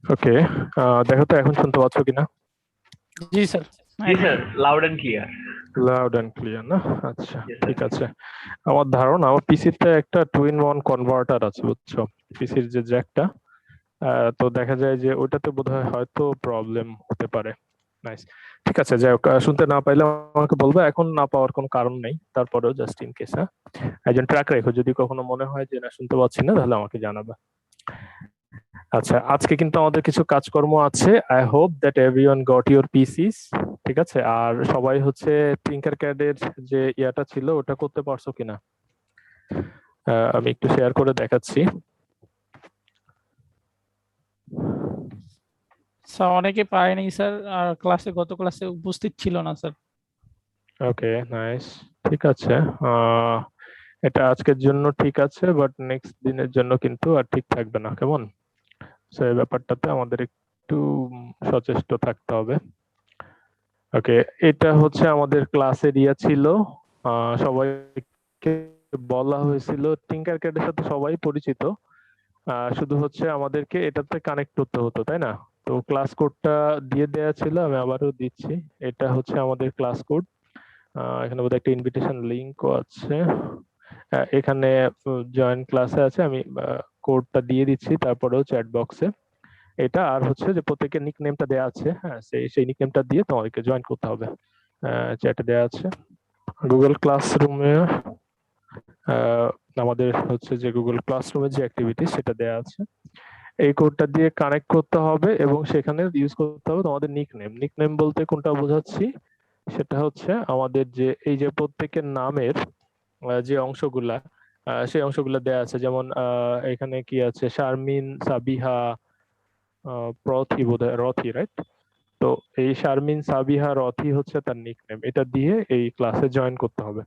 ওকে, দেখো তো এখন শুনতে পাচ্ছ কিনা? জি স্যার, জি একদম। Sir, loud and clear. Loud and clear না? আচ্ছা, জি স্যার। ঠিক আছে। আমার ধারণা আমার পিসিতে একটা টু ইন ওয়ান কনভার্টার আছে, বুঝছো? পিসির যে জ্যাকটা, তো দেখা যায় যে ওটাতে বোধহয় হয়তো প্রবলেম হতে পারে। নাইস। ঠিক আছে, যাই হোক, শুনতে না পাইলে আমাকে বলবে, এখন না পাওয়ার কোনো কারণ নেই, তারপরেও জাস্ট ইন কেস। হ্যাঁ, একজন ট্র্যাক রেখো, যদি কখনো মনে হয় যে না শুনতে পাচ্ছি না তাহলে আমাকে জানাবে। আচ্ছা, আজকে কিন্তু আমাদের কিছু কাজকর্ম আছে। I hope that everyone got your pieces. ঠিক আছে, আর সবাই হচ্ছে থিঙ্কার ক্যাডের যে ইয়াটা ছিল ওটা করতে পারছো কিনা? আমি একটু শেয়ার করে দেখাচ্ছি। স্যার অনেকে পায়নি স্যার, আর গত ক্লাসে উপস্থিত ছিল না স্যার। ওকে, নাইস। ঠিক আছে, আহ এটা আজকের জন্য ঠিক আছে, বাট নেক্সট দিনের জন্য কিন্তু আর ঠিক থাকবে না, কেমন? সো এই ব্যাপারটাতে আমাদের একটু সচেষ্ট থাকতে হবে। ওকে, এটা হচ্ছে আমাদের ক্লাসের ইয়া ছিল। সবাইকে বলা হয়েছিল, টিঙ্কার ক্যাডের সাথে সবাই পরিচিত। শুধু হচ্ছে আমাদেরকে এটাতে কানেক্ট করতে হতো, তাই না? তো ক্লাস কোডটা দিয়ে দেয়া ছিল, আমি আবারও দিচ্ছি। এটা হচ্ছে আমাদের ক্লাস কোড। এখানে বোধহয় একটা ইনভিটেশন লিংকও আছে। এখানে জয়েন ক্লাসে আছে, আমি কোডটা দিয়ে দিচ্ছি, তারপরেও চ্যাট বক্সে এটা। আর হচ্ছে যে প্রত্যেকের নিক নেমটা দেওয়া আছে, হ্যাঁ, সেই নিক নেমটা দিয়ে তোমাদেরকে জয়েন করতে হবে। চ্যাটে দেওয়া আছে। গুগল ক্লাসরুমে আমাদের হচ্ছে যে গুগল ক্লাসরুমের যে অ্যাক্টিভিটি সেটা দেওয়া আছে। এই কোডটা দিয়ে কানেক্ট করতে হবে এবং সেখানে ইউজ করতে হবে তোমাদের নিক নেম। নিক নেম বলতে কোনটা বোঝাচ্ছি, সেটা হচ্ছে আমাদের যে এই যে প্রত্যেকের নামের যে অংশগুলা, সেই অংশগুলা দেয়া আছে। যেমন এখানে কি আছে, শারমিন, সাবিহা, প্রথি, বোধহয় রথি, রাইট? তো এই শারমিন, সাবিহা, রথি হচ্ছে তার নিকনেম। এটা দিয়ে এই ক্লাসে জয়েন করতে হবে।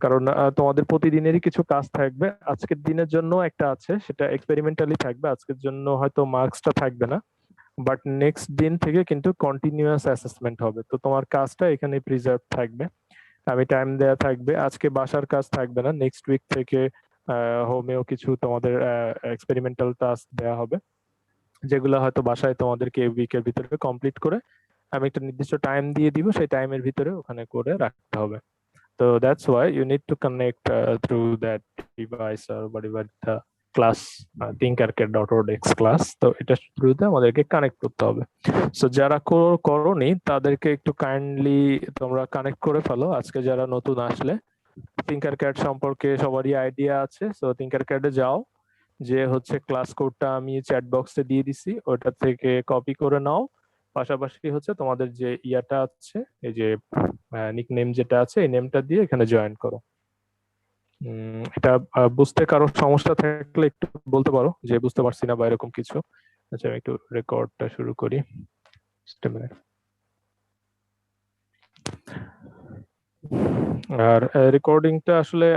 কারণ তোমাদের প্রতিদিনেরই কিছু কাজ থাকবে। আজকের দিনের জন্য একটা আছে, সেটা এক্সপেরিমেন্টালি থাকবে। আজকের জন্য হয়তো মার্কসটা থাকবে না, বাট নেক্সট দিন থেকে কিন্তু কন্টিনিউয়াস অ্যাসেসমেন্ট হবে। তো তোমার কাজটা এখানে প্রিজার্ভ থাকবে, আমি টাইম দেয়া থাকবে। আজকে বাসার কাজ থাকবে না, নেক্সট উইক থেকে হোমেও কিছু তোমাদের এক্সপেরিমেন্টাল টাস্ক দেওয়া হবে, যেগুলো হয়তো বাসায় তোমাদেরকে উইকের ভিতরে কমপ্লিট করে আমি একটা নির্দিষ্ট টাইম দিয়ে দিব, সেই টাইমের ভিতরে ওখানে করে রাখতে হবে। তো that's why you need to connect through that device or whatever the class tinkercad.odex class. তো এটা থ্রুতে আমাদেরকে কানেক্ট করতে হবে। সো যারা করোনি তাদেরকে একটু কাইন্ডলি তোমরা কানেক্ট করে ফেলো। আজকে যারা নতুন আসলে, থিঙ্কারক্যাড সম্পর্কে সবারই আইডিয়া আছে। সো থিঙ্কারক্যাডে যাও, যে হচ্ছে ক্লাস কোডটা আমি চ্যাট বক্সে দিয়ে দিছি, ওটা থেকে কপি করে নাও। পাশাপাশি হচ্ছে তোমাদের যে ইয়াটা আছে, এই যে নিকনেম যেটা আছে, এই নেমটা দিয়ে এখানে জয়েন করো। এটা বুঝতে কারো সমস্যা থাকলে একটু বলতে পারো যে বুঝতে পারছি না বা এরকম কিছু। আচ্ছা, আমি একটু রেকর্ডটা শুরু করি। Just a minute. আর রেকর্ডিংটা আসলে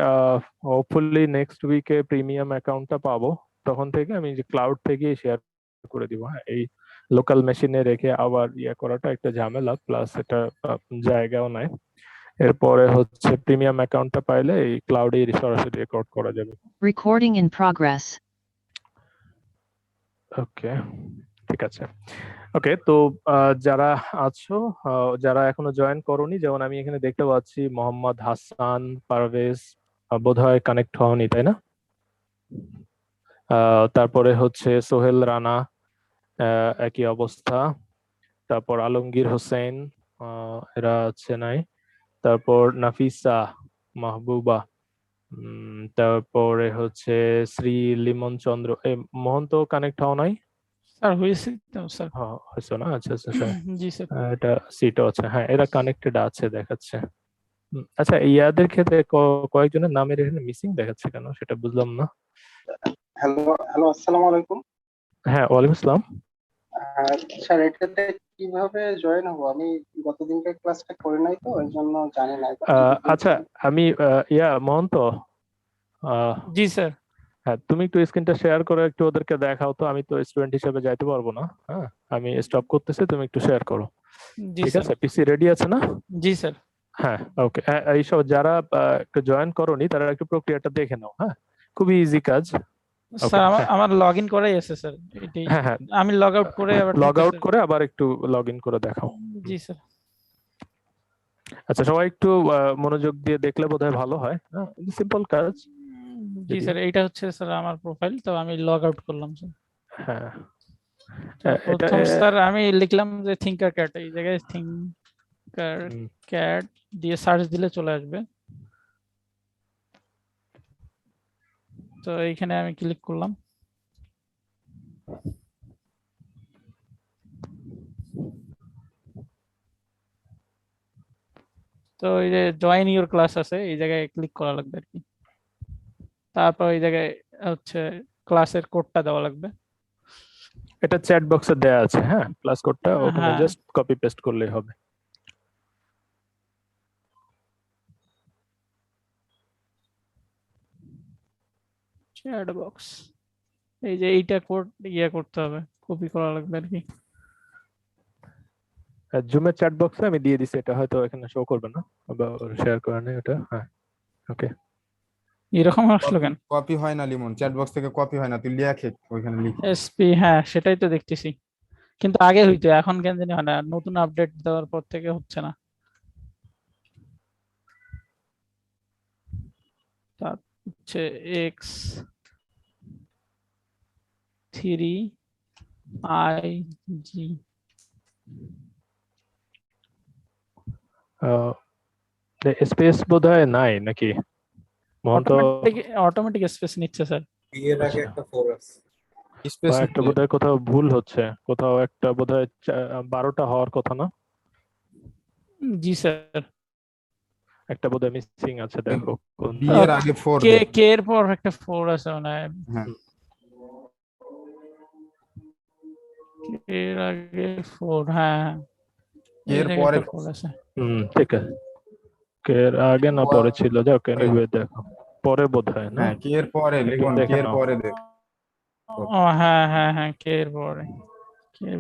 হোপফুলি নেক্সট উইকে প্রিমিয়াম অ্যাকাউন্টটা পাবো, তখন থেকে আমি যে ক্লাউড থেকে শেয়ার করে দিব। হ্যাঁ, এই লোকাল মেশিনে রেখে আবার ইয়ে করাটা একটা ঝামেলা, প্লাস এটা জায়গাও নাই। এরপরে হচ্ছে প্রিমিয়াম অ্যাকাউন্টটা পাইলে এই ক্লাউডে সরাসরি রেকর্ড করা যাবে। Recording in progress. ওকে, ঠিক আছে। ওকে, তো যারা আছো, যারা এখনো জয়েন করোনি, যেমন আমি এখানে দেখতে পাচ্ছি মোহাম্মদ হাসান, পারভেজ, বোধহয় কানেক্ট হওনি, তাই না? তারপরে হচ্ছে সোহেল রানা, একই অবস্থা। তারপর আলমগীর হোসেন, এরা আছে নাই। তারপর নাফিসা, মাহবুবা, তারপরে হচ্ছে শ্রী লিমন চন্দ্র। মোহন তো কানেক্ট হও নাই? স্যার হয়েছে তো স্যার। হ্যাঁ, হয়েছে না? আচ্ছা আচ্ছা আচ্ছা। জি স্যার। এটা সিটও আছে, হ্যাঁ, এরা কানেক্টেড আছে দেখাচ্ছে। আচ্ছা, ইয়াদের ক্ষেত্রে কয়েকজনের নামের এখানে মিসিং দেখাচ্ছে কেন সেটা বুঝলাম না। হ্যালো হ্যালো, আসসালামু আলাইকুম। হ্যাঁ, ওয়ালাইকুম আসসালাম। স্যার, এটাতে কিভাবে জয়েন হব? আমি গতদিনকার ক্লাসটা করে নাই, তো এই জন্য জানি না। আচ্ছা, আমি মহন্ত, আহ, জি স্যার। হ্যাঁ, তুমি একটু স্ক্রিনটা শেয়ার করে একটু ওদেরকে দেখাও তো। আমি তো স্টুডেন্ট হিসেবে যাইতে পারবো না। হ্যাঁ, আমি স্টপ করতেছি, তুমি একটু শেয়ার করো। জি ঠিক স্যার। আছে, পিসি রেডি আছে না? জি স্যার। হ্যাঁ, ওকে। এইসব যারা একটু জয়েন করোনি তারা একটু প্রক্রিয়াটা দেখে নাও। হ্যাঁ, খুবই ইজি কাজ। স্যার আমার হ্যাঁ। আমার লগ ইন করাই আছে স্যার, এটাই হ্যাঁ হ্যাঁ, আমি লগ আউট করে আবার লগ আউট দেখতেছি। করে আবার একটু লগ ইন করে দেখাও। জি স্যার। আচ্ছা, সবাই একটু মনোযোগ দিয়ে দেখলে বোধহয় ভালো হয়। হ্যাঁ, সিম্পল কাজ। জি যদিও। স্যার, এইটা হচ্ছে স্যার আমার প্রোফাইল, তো আমি লগ আউট করলাম স্যার। হ্যাঁ, তো এটা প্রথম স্যার আমি লিখলাম যে থিঙ্কার ক্যাট, এই জায়গায় থিঙ্কার হুম, ক্যাট দিয়ে সার্চ দিলে চলে আসবে। তো এইখানে আমি ক্লিক করলাম। তো এই যে জয়েন ইউর ক্লাস আছে, এই জায়গায় ক্লিক করা লাগবে আর কি। তারপর এই জায়গায় হচ্ছে ক্লাসের কোডটা দেওয়া লাগবে। এটা চ্যাট বক্সে দেয়া আছে। হ্যাঁ, ক্লাস কোডটা ওখানে হ্যাঁ, জাস্ট কপি পেস্ট করলেই হবে। চ্যাট বক্স, এই যে এইটা কোড করতে হবে, কপি করা লাগবে আর কি। জুমের চ্যাট বক্সে আমি দিয়ে দিছি, এটা হয়তো এখানে শো করবে না বা শেয়ার করে নেই ওটা। হ্যাঁ, ওকে। এরকম আসলো কেন? কপি হয় না লিমন, চ্যাট বক্স থেকে কপি হয় না, তুই লিখে ওইখানে লিখ। এসপি, হ্যাঁ সেটাই তো দেখতেছি, কিন্তু আগে হইতো, এখন কেন জানি হয় না, নতুন আপডেট দেওয়ার পর থেকে হচ্ছে না। তার হচ্ছে এক্স 3 IG স্পেস বোধহয় নাই নাকি মহন্ত? অটোমেটিক স্পেস নিচ্ছে স্যার। এর আগে একটা ফোর আছে। স্পেস বা একটা বোধহয় কোথাও ভুল হচ্ছে, কোথাও একটা বোধহয় 12টা হওয়ার কথা না, জি স্যার। একটা বোধহয় মিসিং আছে। দেখো বি এর আগে 4 কে দে। কে এর পর একটা 4 আছে মানে, হ্যাঁ, এর আগে 4, হ্যাঁ এর পরে 4 আছে। ঠিক আছে। এর আগে না পরে ছিল, যাও এনিওয়ে দেখো পরে বোধহয় না। হ্যাঁ, কি এর পরে লিমন, কি দেখে এর নাও। পরে দেখ। ও হ্যাঁ হ্যাঁ হ্যাঁ, কে এর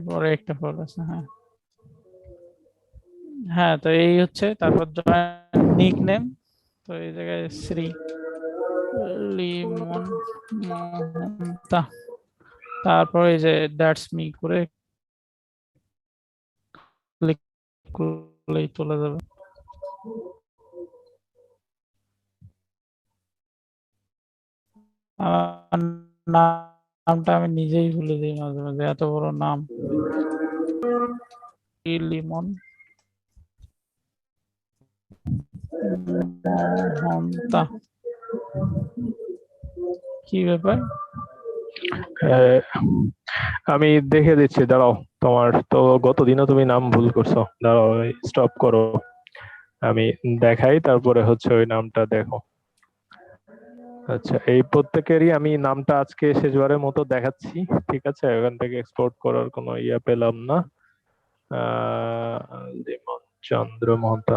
পরে একটা 4 আছে। হ্যাঁ হ্যাঁ, তো এই হচ্ছে, তারপর নিক নেম, তো এই জায়গায় শ্রী লিমন মোহন্তা, তারপর এই যে দ্যাটস মি করে ক্লিক করলেই চলে যাবে। আমার নামটা আমি নিজেই ভুলে যাই মাঝে মাঝে, এত বড় নাম। লিমন মোহন্তা, কি ব্যাপার? আমি দেখে দিচ্ছি, দাঁড়াও। তোমার তো গতদিনও তুমি নাম ভুল করছো, দাঁড়াও স্টপ করো, আমি দেখাই, তারপরে হচ্ছে ওই নামটা দেখো। আচ্ছা, এই প্রত্যেকেরই আমি নামটা আজকে শেষবারের মতো দেখাচ্ছি, ঠিক আছে? ওখান থেকে এক্সপোর্ট করার কোনো ইয়া পেলাম না। লিমন চন্দ্র মহন্তা,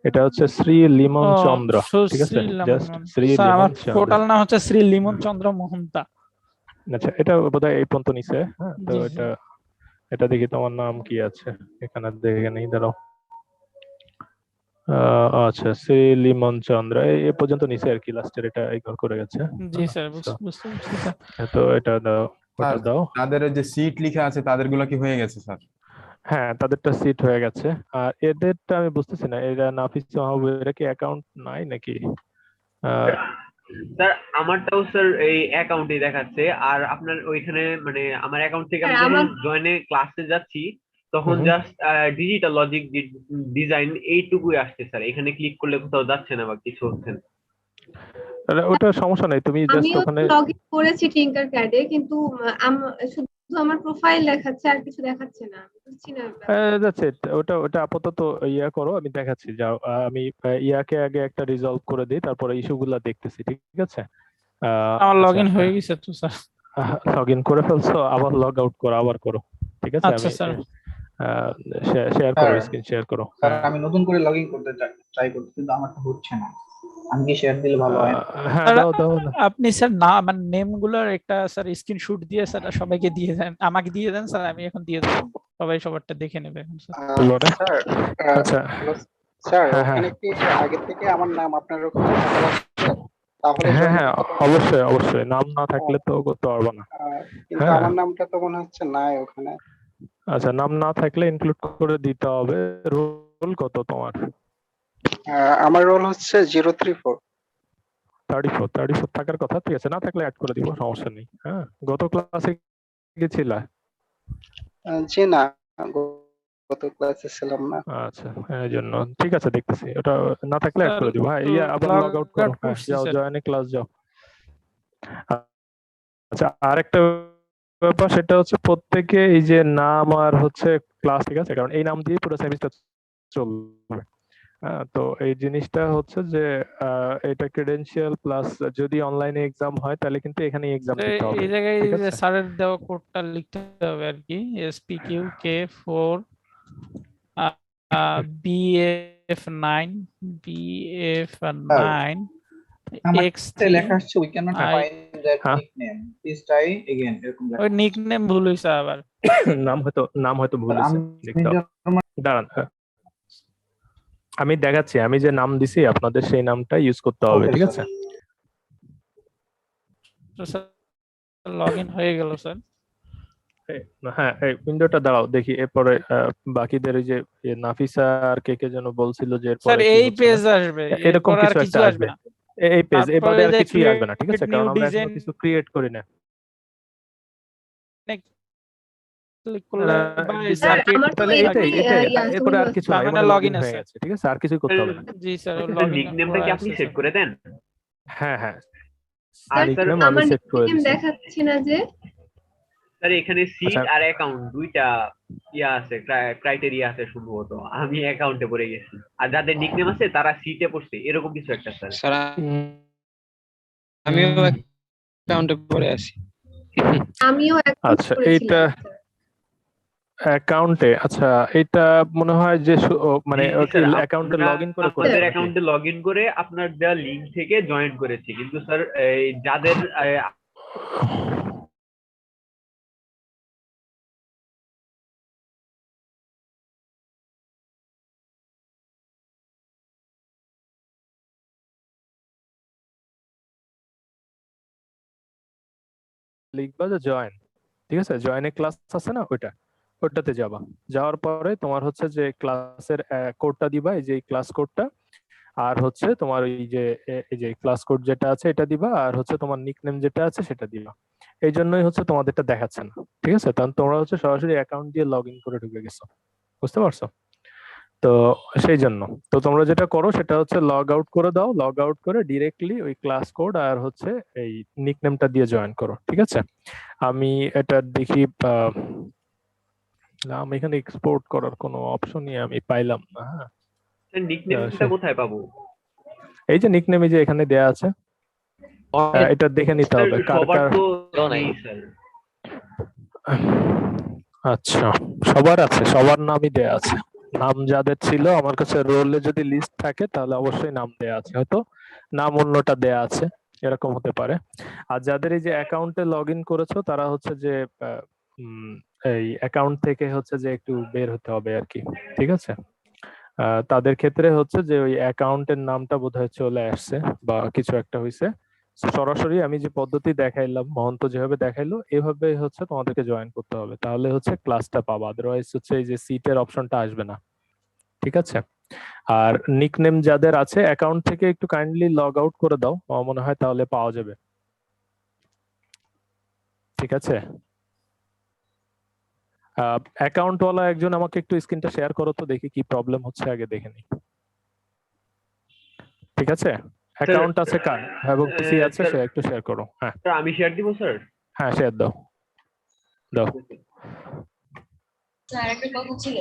এটা হচ্ছে শ্রী লিমন চন্দ্র, ঠিক আছে? জাস্ট শ্রী স্যার লিমন আমার চন্দ্র। টোটাল নাম হচ্ছে শ্রী লিমন চন্দ্র মোহন্তা। আচ্ছা, এটা বোধহয় এই পর্যন্ত নিছে। হ্যাঁ, তো জি, জি। এটা দেখি তোমার নাম কি আছে এখানে, দেখে নেই, দাঁড়াও। আচ্ছা, শ্রী লিমন চন্দ্র এই পর্যন্ত নিছে আর কি, লাস্টের এটা ইগনোর করে গেছে। জি স্যার, বুঝতে পারছি স্যার। তো এটা দাও, ওটা দাও। তাদের যে সিট লেখা আছে তাদেরগুলো কি হয়ে গেছে স্যার? হ্যাঁ, তাদেরটা সিট হয়ে গেছে। আর এদেরটা আমি বুঝতেছি না, এরা নাফিস মাহবুব, এরা কি অ্যাকাউন্ট নাই নাকি? স্যার আমারটাও স্যার এই অ্যাকাউন্টে দেখাচ্ছে, আর আপনার ওইখানে মানে আমার অ্যাকাউন্ট থেকে আমি যখন জয়েনে ক্লাসে যাচ্ছি তখন জাস্ট ডিজিটাল লজিক ডিজাইন এইটুকুই আসছে স্যার, এখানে ক্লিক করলে কোথাও যাচ্ছে না বা কিছু হচ্ছে না। ওটা সমস্যা নাই, তুমি জাস্ট আমিও ওখানে লগইন করেছি টিঙ্কার ক্যাডে, কিন্তু শুধু আমার প্রোফাইল দেখাচ্ছে, আর কিছু দেখাচ্ছে না, বুঝছি না ব্যাপারটা। যাচ্ছে। ওটা আপাতত ইয়া করো, আমি দেখাচ্ছি, যাও। আমি ইয়াকে আগে একটা রিজলভ করে দিই, তারপরে ইস্যুগুলা দেখতেছি, ঠিক আছে? আমার লগইন হয়ে গেছে তো স্যার। লগ ইন করে ফেলছো, আবার লগ আউট করো, আবার করো, ঠিক আছে? আচ্ছা আমি স্যার। শেয়ার করো, স্ক্রিন শেয়ার করো। স্যার আমি নতুন করে লগইন করতে ট্রাই করছি, কিন্তু আমারটা হচ্ছে না। আমি কি শেয়ার দিলে ভালো হয়? হ্যাঁ, দাও না। আপনি স্যার না মানে নেম গুলোর একটা স্যার স্ক্রিনশট দিয়ে স্যার সবাইকে দিয়ে দেন, আমাকে দিয়ে দেন স্যার, আমি এখন দিয়ে দেব, সবাই সবারটা দেখে নেবে এখন স্যার। স্যার আচ্ছা, স্যার হ্যাঁ, ওখানে কি আগে থেকে আমার নাম আপনার ওখানে তাহলে হ্যাঁ join হ্যাঁ, করতে পারবো। অবশ্যই অবশ্যই, নাম না থাকলে তো করতে পারবো না। কিন্তু হ্যাঁ। আমার নামটা তো মনে হচ্ছে নাই ওখানে। আচ্ছা, নাম না থাকলে ইনক্লুড করে দিতে হবে। রোল কত তোমার? আমার রোল হচ্ছে 034। 34 থাকার কথা, ঠিক আছে, না থাকলে অ্যাড করে দিব, সমস্যা নেই। হ্যাঁ, গত ক্লাসে গেছিলা? জি না, গত ক্লাসে ছিলাম না। আচ্ছা, এই জন্য ঠিক আছে, দেখতেছি ওটা না থাকলে অ্যাড করে দিব। হ্যাঁ, আবার লগ লগ আউট করো। আউট হ্যাঁ, করছি যাও স্যার। জয়েনে ক্লাস যাও। আচ্ছা, আরেকটা ব্যাপার, সেটা হচ্ছে প্রত্যেকে এই যে নাম আর হচ্ছে ক্লাস, ঠিক আছে, কারণ এই নাম দিয়ে পুরো সেমিস্টার চলবে। তো এই জিনিসটা হচ্ছে যে এটা ক্রেডেনশিয়াল প্লাস যদি অনলাইনে এক্সাম হয় তাহলে কিন্তু এখানে এক্সাম দিতে হবে, এই জায়গায় ঠিক এই যে আছে? স্যারের দেওয়া কোডটা লিখতে হবে আর কি, SPQK4 BF9 BF9 আমার X3 লেখা আসছে we cannot find that হ্যাঁ। nickname, please try again, এরকম লেখা। ওই নিকনেম ভুল হইছে আবার। নাম হয়তো ভুল আমি হয়েছে, দেখতে হবে। দাঁড়ান, আমি দেখাচ্ছি, আমি যে নাম দিছি আপনাদের সেই নামটা ইউজ করতে হবে, Okay, ঠিক sir. আছে? তো স্যার লগ ইন হয়ে গেল স্যার। হ্যাঁ, এই উইন্ডোটা দাঁড়াও দেখি, এরপরে বাকিদের ওই যে নাফিসা আর কে কে যেন বলছিল যে স্যার এরপরে কি এই হচ্ছে পেজ না? আসবে, এরকম এরপর আর কিছু কিছু একটা আসবে আসবে। না। এই পেজ তারপরে এবারে আর যে কিছুই আসবে না, ঠিক আছে, create কারণ আমরা new এখনো কিছু ক্রিয়েট করি না। ক্লিক করলে বা এই স্যার, সার্কিট আমার তো তাহলে এমনি, এটাই ইয়া, এরপরে আর সুবিধা কিছু তার নাই, মানে মানে login লগইন হয়ে আছে। গেছে, ঠিক আছে, আর কিছু করতে হবে না। জি স্যার আচ্ছা, লগ ইন নিকনেমটা কি আপনি সেট করে দেন? হ্যাঁ হ্যাঁ, আর স্যার, নিকনেম আমি আমার সেট করে নিকনেম দিছি। দেখাচ্ছি না যে। স্যার এখানে সিট আচ্ছা। আর অ্যাকাউন্ট দুইটা ইয়া আছে, ক্রাইটেরিয়া আছে সম্ভবত। আমি অ্যাকাউন্টে পড়ে গেছি, আর যাদের নিকনেম আছে তারা সিটে পড়ছে, এরকম কিছু একটা স্যার। স্যার আমিও অ্যাকাউন্টে করে আছি। আমিও অ্যাকাউন্ট আচ্ছা, করেছিলাম এইটা স্যার। অ্যাকাউন্টে, আচ্ছা এটা মনে হয় যে মানে জি স্যার, অ্যাকাউন্টে আমরা লগইন করে আমাদের নাকি? অ্যাকাউন্টে লগ ইন করে আপনার দেওয়া লিঙ্ক থেকে জয়েন করেছি, কিন্তু স্যার এই যাদের লিখবা যে জয়েন, ঠিক আছে, জয়েনে ক্লাস আছে না, ওইটাতে যাবা। যাওয়ার পরে তোমার হচ্ছে যে ক্লাসের কোডটা দিবা, এই যে ক্লাস কোডটা, আর হচ্ছে তোমার এই যে ক্লাস কোড যেটা আছে এটা দিবা, আর হচ্ছে তোমার নিকনেম যেটা আছে সেটা দিবা। এই জন্যই হচ্ছে তোমাদেরটা দেখাচ্ছে না, ঠিক আছে? কারণ তোমরা হচ্ছে সরাসরি অ্যাকাউন্ট দিয়ে লগ ইন করে ঢুকে গেছো, বুঝতে পারছো? তো সেই জন্য তো তোমরা যেটা করো সেটা হচ্ছে লগ আউট করে দাও, লগ আউট করে ডিরেক্টলি ওই ক্লাস কোড আর হচ্ছে এই নিকনেমটা দিয়ে জয়েন করো, ঠিক আছে? আমি এটা দেখি, আমি এখানে এক্সপোর্ট করার কোনো অপশনই আমি পাইলাম না। হ্যাঁ, নিকনেমটা কোথায় পাবো? এই যে নিকনেম যে এখানে দেয়া আছে, এটা দেখে নিতে হবে কার সবার কার। তো নেই স্যার। আচ্ছা, সবার আছে, সবার নামই দেয়া আছে। নাম যাদের ছিল আমার কাছে রোলে যদি লিস্ট থাকে তাহলে অবশ্যই নাম দেয়া আছে, হয়তো নাম অন্যটা দেয়া আছে, এরকম হতে পারে। আর যাদের এই যে অ্যাকাউন্টে লগ ইন করেছো তারা হচ্ছে যে এই অ্যাকাউন্ট থেকে হচ্ছে যে একটু বের হতে হবে আর কি, ঠিক আছে? তাদের ক্ষেত্রে হচ্ছে যে ওই অ্যাকাউন্টের নামটা বোধহয় চলে আসছে বা কিছু একটা হয়েছে, সরাসরি আমি যে পদ্ধতি দেখাইলাম, মহন্ত যেভাবে দেখাইলো এভাবে হচ্ছে তোমাদেরকে জয়েন করতে হবে, তাহলে হচ্ছে ক্লাসটা পাবা, আদারওয়াইজ হচ্ছে এই যে সিটের অপশনটা আসবে না, ঠিক আছে? আর নিকনেম যাদের আছে অ্যাকাউন্ট থেকে একটু কাইন্ডলি লগ আউট করে দাও, আমার মনে হয় তাহলে পাওয়া যাবে, ঠিক আছে? অ্যাকাউন্ট ওয়ালা একজন আমাকে একটু স্ক্রিনটা শেয়ার করো তো, দেখি কি প্রবলেম হচ্ছে, আগে দেখে নিই, ঠিক আছে? অ্যাকাউন্ট আছে কার এবং পিসি আছে, সে একটু শেয়ার করো। হ্যাঁ স্যার আমি শেয়ার দিব স্যার। হ্যাঁ, শেয়ার দাও দাও। স্যার একটা কথা ছিল।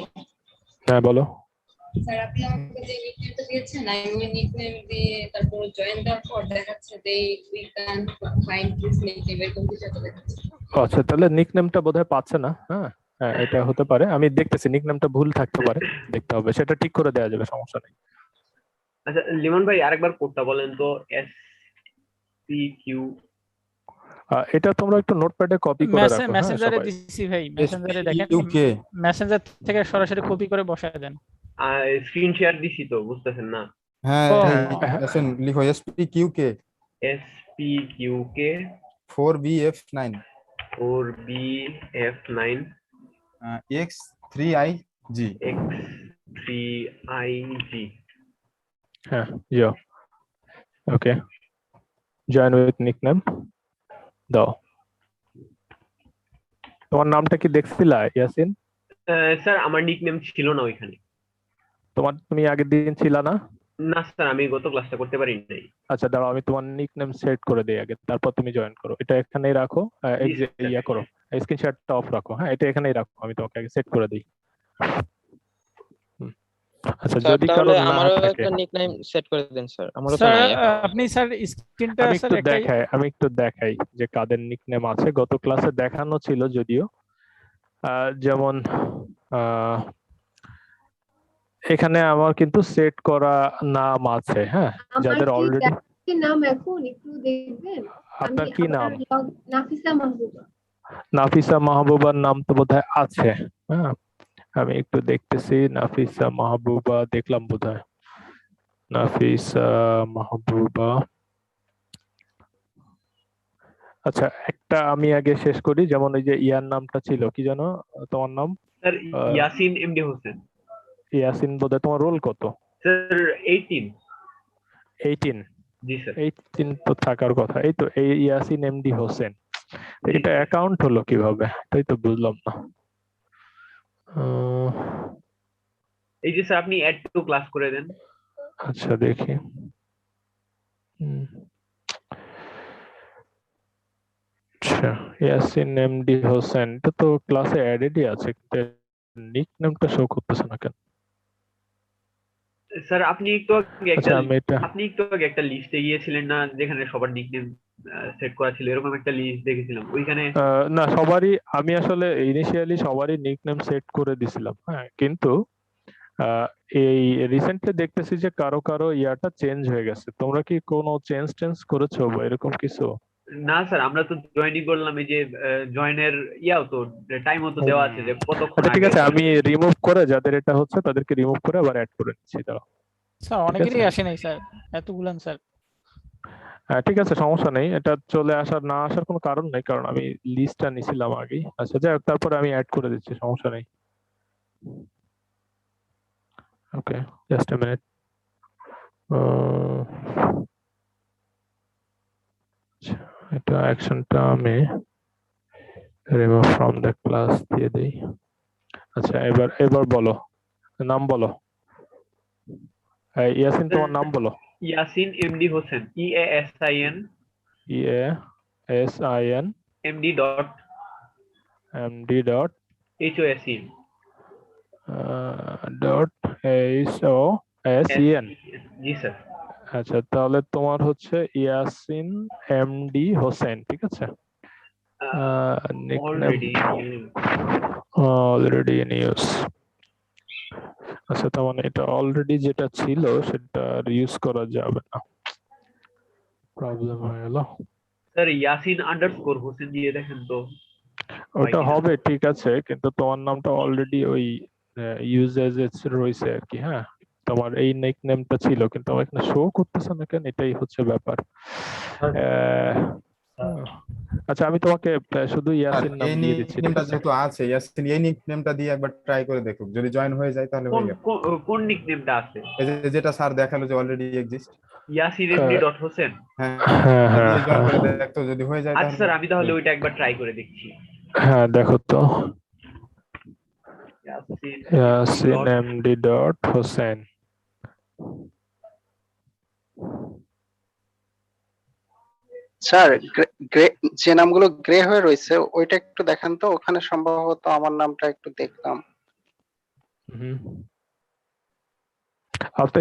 হ্যাঁ বলো। স্যার আপনি আমাকে যে নিকনেমটা দিয়েছেন, আমি ওই নিকনেম দিয়ে তারপর জয়েন দেওয়ার পর দেখাচ্ছে যে we can find this nickname, এরকম কিছু একটা দেখাচ্ছে। আচ্ছা, তাহলে নিকনেমটা বোধহয় পাচ্ছে না। হ্যাঁ হ্যাঁ, এটা হতে পারে, আমি দেখতেছি নিকনেমটা ভুল থাকতে পারে, দেখতে হবে, সেটা ঠিক করে দেওয়া যাবে, সমস্যা নেই। আচ্ছা লিমন ভাই আরেকবার কোডটা বলেন তো, SPQ। এটা তোমরা একটু নোটপ্যাডে কপি করে রাখো। হ্যাঁ মেসেঞ্জারে সবাই, দিছি ভাই, মেসেঞ্জারে দেখেন, UK মেসেঞ্জার থেকে সরাসরি কপি করে বসায় দেন। স্ক্রিন শেয়ার দিছি তো, বুঝতেছেন না? হ্যাঁ ও, আসেন লিখো SPQK SPQK 4BF9 4BF9 X3IG X3IG. হ্যাঁ, যাও। ওকে, জয়েন উইথ নিকনেম দাও। তোমার নামটা কি দেখছিলা ইয়াসিন? স্যার আমার নিকনেম ছিল না ওইখানে। তুমি আগের দিন ছিলা না? না স্যার, আমি গত ক্লাসটা করতে পারি নাই। আচ্ছা দাঁড়াও, আমি তোমার নিকনেম সেট করে দিই আগে, তারপর তুমি জয়েন করো। এটা এখানেই রাখো, জি, স্যার। ইয়া করো, স্ক্রিনশটটা অফ রাখো। হ্যাঁ, এটা এখানেই রাখো, আমি তোমাকে আগে সেট করে দিই। আচ্ছা, স্যার যদি কারো তাহলে না আমারও থাকে, একটা নিকনেম সেট করে দেন স্যার, আমারও তো স্যার নাই account। আপনি স্যার স্ক্রিনটা আমি স্যার একটু একটাই আমি একটু দেখাই যে কাদের নিকনেম আছে। গত ক্লাসে দেখানো ছিল যদিও, যেমন এখানে আমার কিন্তু সেট করা নাম আছে। হ্যাঁ, আমার যাদের কি অলরেডি। কি নাম এখন একটু দেখবেন? আপনার কি নাম? নাফিসা মাহবুবা। নাফিসা মাহবুবার নাম তো বোধহয় আছে। হ্যাঁ, আমি একটু দেখতেছি। নাফিসা মাহবুবা দেখলাম বোধহয়। নাফিসা মাহবুবা। আচ্ছা, একটা আমি আগে শেষ করি। যেমন ওই যে ইয়ার নামটা ছিল কি জানো তোমার নাম? Sir Yasin MD Hossain. ইয়াসিন বোধহয়। তোমার রোল কত? স্যার 18। 18? জি স্যার। 18 তো থাকার কথা। এই তো, এই ইয়াসিন এমডি হোসেন। এটা অ্যাকাউন্ট হলো কিভাবে, তাই তো বুঝলাম না। এই যে স্যার আপনি অ্যাড টু ক্লাস করে দেন। আচ্ছা দেখি। আচ্ছা, ইয়াসিন এমডি হোসেন, এটা তো ক্লাসে অ্যাডেডই আছে, কিন্তু নিকনেমটা শো করতেছে না কেন? স্যার আপনি একটু আগে আচ্ছা, আমি এটা একটা লিস্টে গিয়েছিলেন না, যেখানে সবার নিকনেম সেট করা ছিল, এরকম একটা লিস্ট দেখেছিলাম ওইখানে। না, সবারই আমি আসলে ইনিশিয়ালি সবারই নিকনেম সেট করে দিছিলাম। হ্যাঁ, কিন্তু এই রিসেন্টলি দেখতেছি যে কারো কারো ইয়াটা চেঞ্জ হয়ে গেছে। তোমরা কি কোনো চেঞ্জ করেছো বা এরকম কিছু? না স্যার, আমরা তো জয়েনই করলাম। এই যে জয়েনের ইয়াও তো টাইমও তো দেওয়া আছে যে কতক্ষণ আচ্ছা ঠিক আগে। আছে, আমি রিমুভ করে যাদের এটা হচ্ছে তাদেরকে রিমুভ করে আবার অ্যাড করে নিচ্ছি। দাঁড়াও। স্যার অনেকেরই আসে নাই স্যার, এতগুলান স্যার। ঠিক আছে, সমস্যা নেই। এটা চলে আসার না আসার কোনো কারণ নেই, কারণ আমি লিস্টটা নিছিলাম আগেই। আচ্ছা যাই হোক, তারপরে আমি অ্যাড করে দিচ্ছি, সমস্যা নেই। ওকে, জাস্ট এ মিনিট। এটা অ্যাকশনটা আমি রিমুভ ফ্রম দ্য ক্লাস দিয়ে দেই। আচ্ছা, এবার বলো, নাম বলো। ইয়াসিন, তোমার নাম বলো। Yasin MD Hossain, EASIN EASIN MD dot HOSEN dot HOSEN। জি স্যার। আচ্ছা, তাহলে তোমার হচ্ছে ইয়াসিন এমডি হোসেন, ঠিক আছে। Already in use. আচ্ছা, তার মানে এটা অলরেডি যেটা ছিল সেটা ইউজ করা যাবে না, প্রবলেম হয়ে গেল। স্যার ইয়াসিন আন্ডারস্কোর হোসেন দিয়ে দেখেন তো। ওটা হবে ঠিক আছে, কিন্তু তোমার নামটা অলরেডি ওই ইউজেজ রয়েছে আর কি। হ্যাঁ, তোমার এই নিকনেমটা ছিল, কিন্তু আমার এখানে শো করতেছে না কেন, এটাই হচ্ছে ব্যাপার। আচ্ছা, আমি তোমাকে শুধু ইয়াসিন নাম এই দিয়ে দিচ্ছি, ঠিক নিকনেমটা আছে? যেহেতু আছে ইয়াসিন, এই নিকনেমটা দিয়ে একবার ট্রাই করে দেখুক, যদি জয়েন হয়ে যায় তাহলে হয়ে গেল। কোন নিকনেমটা আছে? এই যে যেটা স্যার দেখালো যে already exist. Yasin MD dot Hossain. হ্যাঁ হ্যাঁ দিয়ে হ্যাঁ জয়েন করে হ্যাঁ দেখতো, যদি হয়ে যায় আচ্ছা তাহলে। স্যার, আমি তাহলে ওইটা একবার ট্রাই করে দেখছি। হ্যাঁ, দেখো তো। Yasin Yasin MD dot Hossain. Sir যে নামগুলো গ্রে হয়ে রয়েছে ওইটা একটু দেখান তো, ওখানে সম্ভবত আমার নামটা একটু দেখলাম।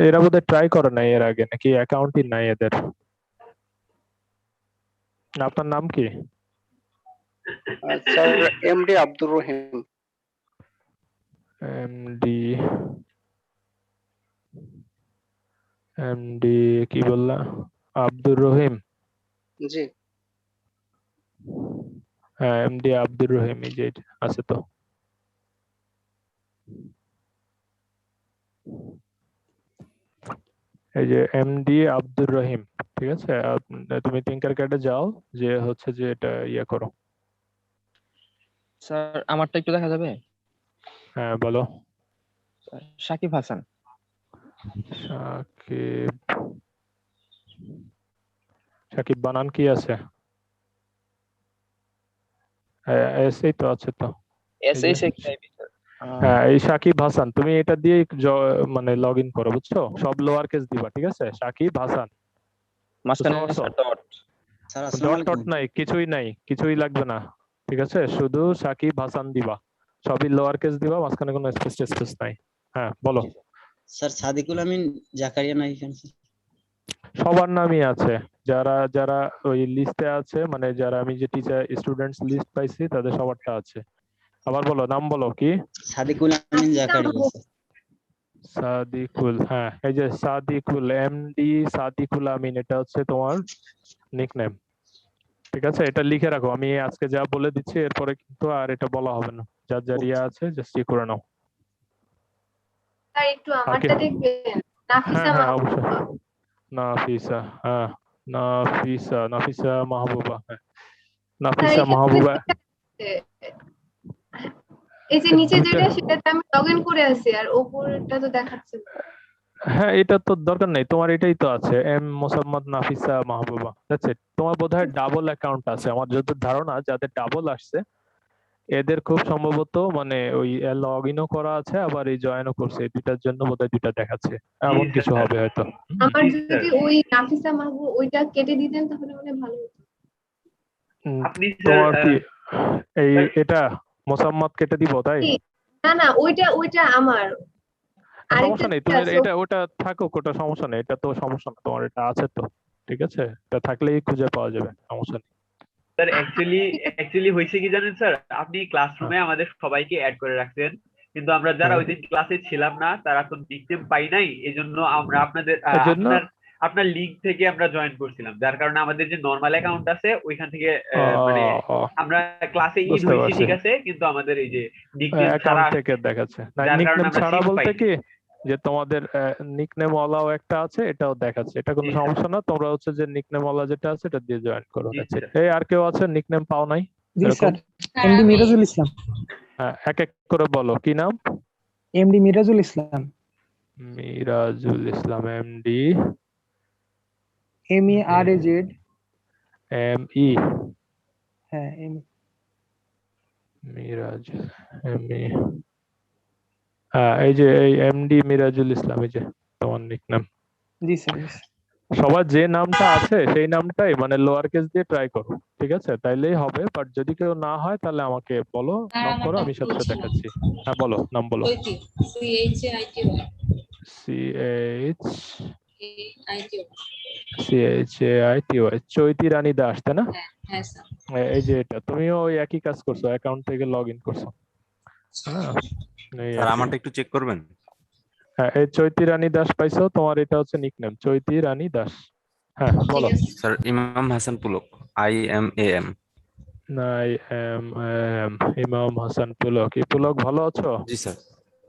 এরা বোধহয় ট্রাই করে নাই এর আগে, নাকি অ্যাকাউন্টই নাই এদের? আপনার নাম কি? Sir MD Abdur Rahim. MD কি বললা? আব্দুর রহিম। জি। হ্যাঁ, এমডি আব্দুর রহিম, এই যে আছে তো। এই যে এমডি আব্দুর রহিম, ঠিক আছে, তুমি থিঙ্কার ক্যাডে যাও, যে হচ্ছে যে এটা ইয়ে করো। স্যার আমারটা একটু দেখা যাবে? হ্যাঁ বলো। সাকিব হাসান। সাকিব, সাকিব বানান কি আছে? এসেই তো আছে তো। হ্যাঁ, এই সাকিব হাসান, তুমি এটা দিয়ে মানে লগ ইন করো, বুঝছো? সব লোয়ার কেস দিবা, ঠিক আছে? সাকিব হাসান, মাঝখানে ডট টট নাই, কিছুই নাই, কিছুই লাগবে না, ঠিক আছে? শুধু সাকিব হাসান দিবা, সবই লোয়ার কেস দিবা, মাঝখানে কোনো স্পেস টেস্পেস নাই। হ্যাঁ বলো। স্যার সাদিকুল আমিন জাকারিয়া নাই কেন? সবার নামই আছে, যারা যারা ওই লিস্টে আছে, মানে যারা আমি যে টিচার স্টুডেন্টস লিস্ট পাইছি তাদের সবারটা আছে। আবার বলো, নাম বলো কি? সাদিকুল আমিন জাকারিয়া। সাদিকুল, হ্যাঁ এই যে সাদিকুল, এমডি সাদিকুল আমিন, এটা হচ্ছে তোমার নিকনেম, ঠিক আছে? এটা লিখে রাখো, আমি আজকে যা বলে দিচ্ছি এরপরে কিন্তু আর এটা বলা হবে না, যার যার ইয়ে আছে জাস্ট ই করে নাও। স্যার একটু আমারটা দেখবেন। নাফিসা হ্যাঁ হ্যাঁ মাহবুবা। অবশ্যই। নাফিসা, হ্যাঁ নাফিসা, নাফিসা মাহবুবা, হ্যাঁ নাফিসা মাহবুবা। এই যে নিচে যেটা সেটাতে আমি লগ ইন করে আছি, আর উপরেরটা তো দেখাচ্ছে না। হ্যাঁ এটা তো দরকার নেই, তোমার এটাই তো আছে, M Mosammad Nafisa Mahbuba, that's it. তোমার বোধহয় ডাবল অ্যাকাউন্ট আছে, আমার যতদূর ধারণা যাদের ডাবল আসছে এদের খুব সম্ভবত মানে ওই লগ ইনও করা আছে, আবার এই জয়েনও করছে, এই দুইটার জন্য বোধহয় দুইটা দেখাচ্ছে, এমন কিছু হবে হয়তো। আমার যদি ওই নাফিসা মাহবুব ওইটা কেটে দিতেন তাহলে মনে ভালো হতো। আপনি তোমার কি এই এটা মোসাম্মদ কেটে দিব তাই? না না, ওইটা আমার সমস্যা নেই, তুমি এটা ওটা থাকুক, ওটা সমস্যা নেই, এটা তো সমস্যা না, তোমার এটা আছে তো, ঠিক আছে? এটা থাকলেই খুঁজে পাওয়া যাবে, সমস্যা নেই। স্যার অ্যাকচুয়ালি হয়েছে কি জানেন স্যার, আপনি ক্লাসরুমে আমাদের সবাইকে অ্যাড করে রাখছেন, কিন্তু আমরা যারা ওই দিন ক্লাসে ছিলাম না তারা তো নিকনেম পাই নাই, এজন্য আমরা আপনার লিঙ্ক থেকে আমরা জয়েন করছিলাম, যার কারণে আমাদের যে নরমাল অ্যাকাউন্ট আছে ওইখান থেকে মানে আমরা ক্লাসে ইন হয়েছি ঠিক আছে, কিন্তু আমাদের এই যে নিকনেম ছাড়া থেকে দেখাচ্ছে না, নিকনেম ছাড়া বলতে কি যে তোমাদের নিকনেম ওয়ালাও একটা আছে, এটাও দেখাচ্ছে, এটা কোনো সমস্যা না, তোমরা হচ্ছে যে নিকনেম ওয়ালা যেটা আছে এটা দিয়ে জয়েন করো। এই আর কেউ আছে নিকনেম পাও নাই? জি স্যার, এমডি মিরাজুল ইসলাম। হ্যাঁ এক এক করে বলো, কি নাম? MD Mirajul Islam. Mirajul Islam, MD M E R A Z M E, হ্যাঁ এম মিরাজ এম ই, হ্যাঁ এই যে এই এমডি মিরাজুল ইসলাম, এই যে তোমার নিকনেম। জি স্যার। সবার যে নামটা আছে সেই নামটাই মানে লোয়ার কেস দিয়ে ট্রাই করো, ঠিক আছে? তাইলেই হবে, বাট যদি কেউ না হয় তাহলে আমাকে বলো, নক করো, আমি সাথে সাথে দেখাচ্ছি। হ্যাঁ বলো, নাম বলো। CHAITY, চৈতি রানী দাস, তাই না? এই যে এটা তুমিও ওই একই কাজ করছো, অ্যাকাউন্ট থেকে লগ ইন করছো। স্যার আমারটা একটু চেক করবেন। হ্যাঁ এই চৈতি রানী দাস পাইছো, তোমার এটা হচ্ছে নিকনেম চৈতি রানী দাস। হ্যাঁ বলো। স্যার ইমাম হাসান পুলক, IMAM। ইমাম হাসান পুলক। এই পুলক ভালো আছো? জি স্যার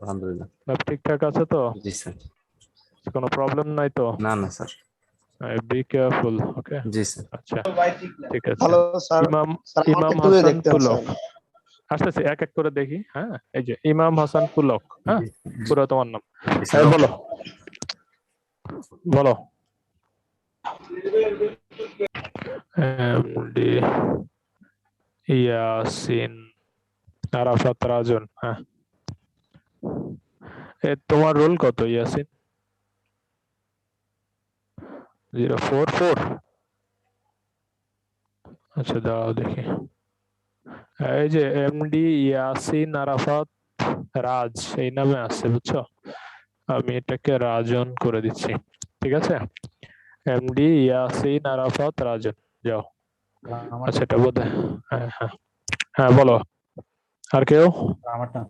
আলহামদুলিল্লাহ। সব ঠিকঠাক আছে তো? জি স্যার। কোনো প্রবলেম নাই তো? না না sir. Be careful, okay? G sir. আচ্ছা ঠিক আছে। হ্যালো স্যার, ইমাম হাসান পুলক আসতেছে, এক এক করে দেখি। হ্যাঁ এই যে ইমাম হাসান পুলক, হ্যাঁ পুরো তোমার নাম। বলো বলো। এমডি ইয়াসিন আরাফাত রাজন। হ্যাঁ তোমার রোল কত ইয়াসিন? 044। আচ্ছা দাও দেখি। এই যে এমডি ইয়াসিন আরাফাত রাজ এই নামে আছে, বুঝছো? আমি এটাকে রাজন করে দিচ্ছি, ঠিক আছে? এমডি ইয়াসিন আরাফাত রাজন, যাও। আচ্ছা এটা বোধ হয়, হ্যাঁ হ্যাঁ হ্যাঁ বলো। আর কেউ? আমারটা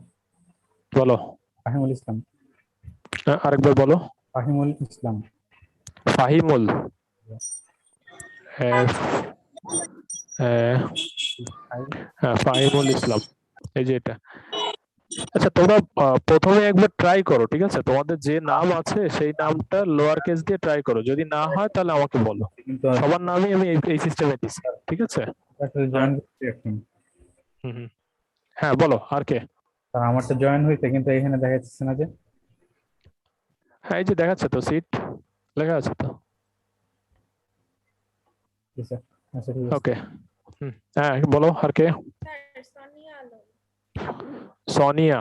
বলো। ফাহিমুল ইসলাম। আরেকবার বলো। ফাহিমুল ইসলাম। ফাহিমুল, ফাহিমুল ইসলাম, এই যে এটা আচ্ছা তোমরা প্রথমে একবার ট্রাই করো, ঠিক আছে? তোমাদের যে নাম আছে সেই নামটা লোয়ার কেস দিয়ে ট্রাই করো, যদি না হয় তাহলে আমাকে বলো। কিন্তু সবার নামই আমি এই সিস্টেমে দিছি, ঠিক আছে? আসলে জয়েন করছি এখন। হুম হুম। হ্যাঁ বলো আর কে? স্যার আমারটা জয়েন হয়েছে কিন্তু এখানে দেখা যাচ্ছে না যে। হ্যাঁ এই যে দেখাচ্ছে তো, সিট লেখা আছে তো। জি স্যার, আচ্ছা ঠিক আছে। ওকে হ্যাঁ বলো আর কে? সোনিয়া।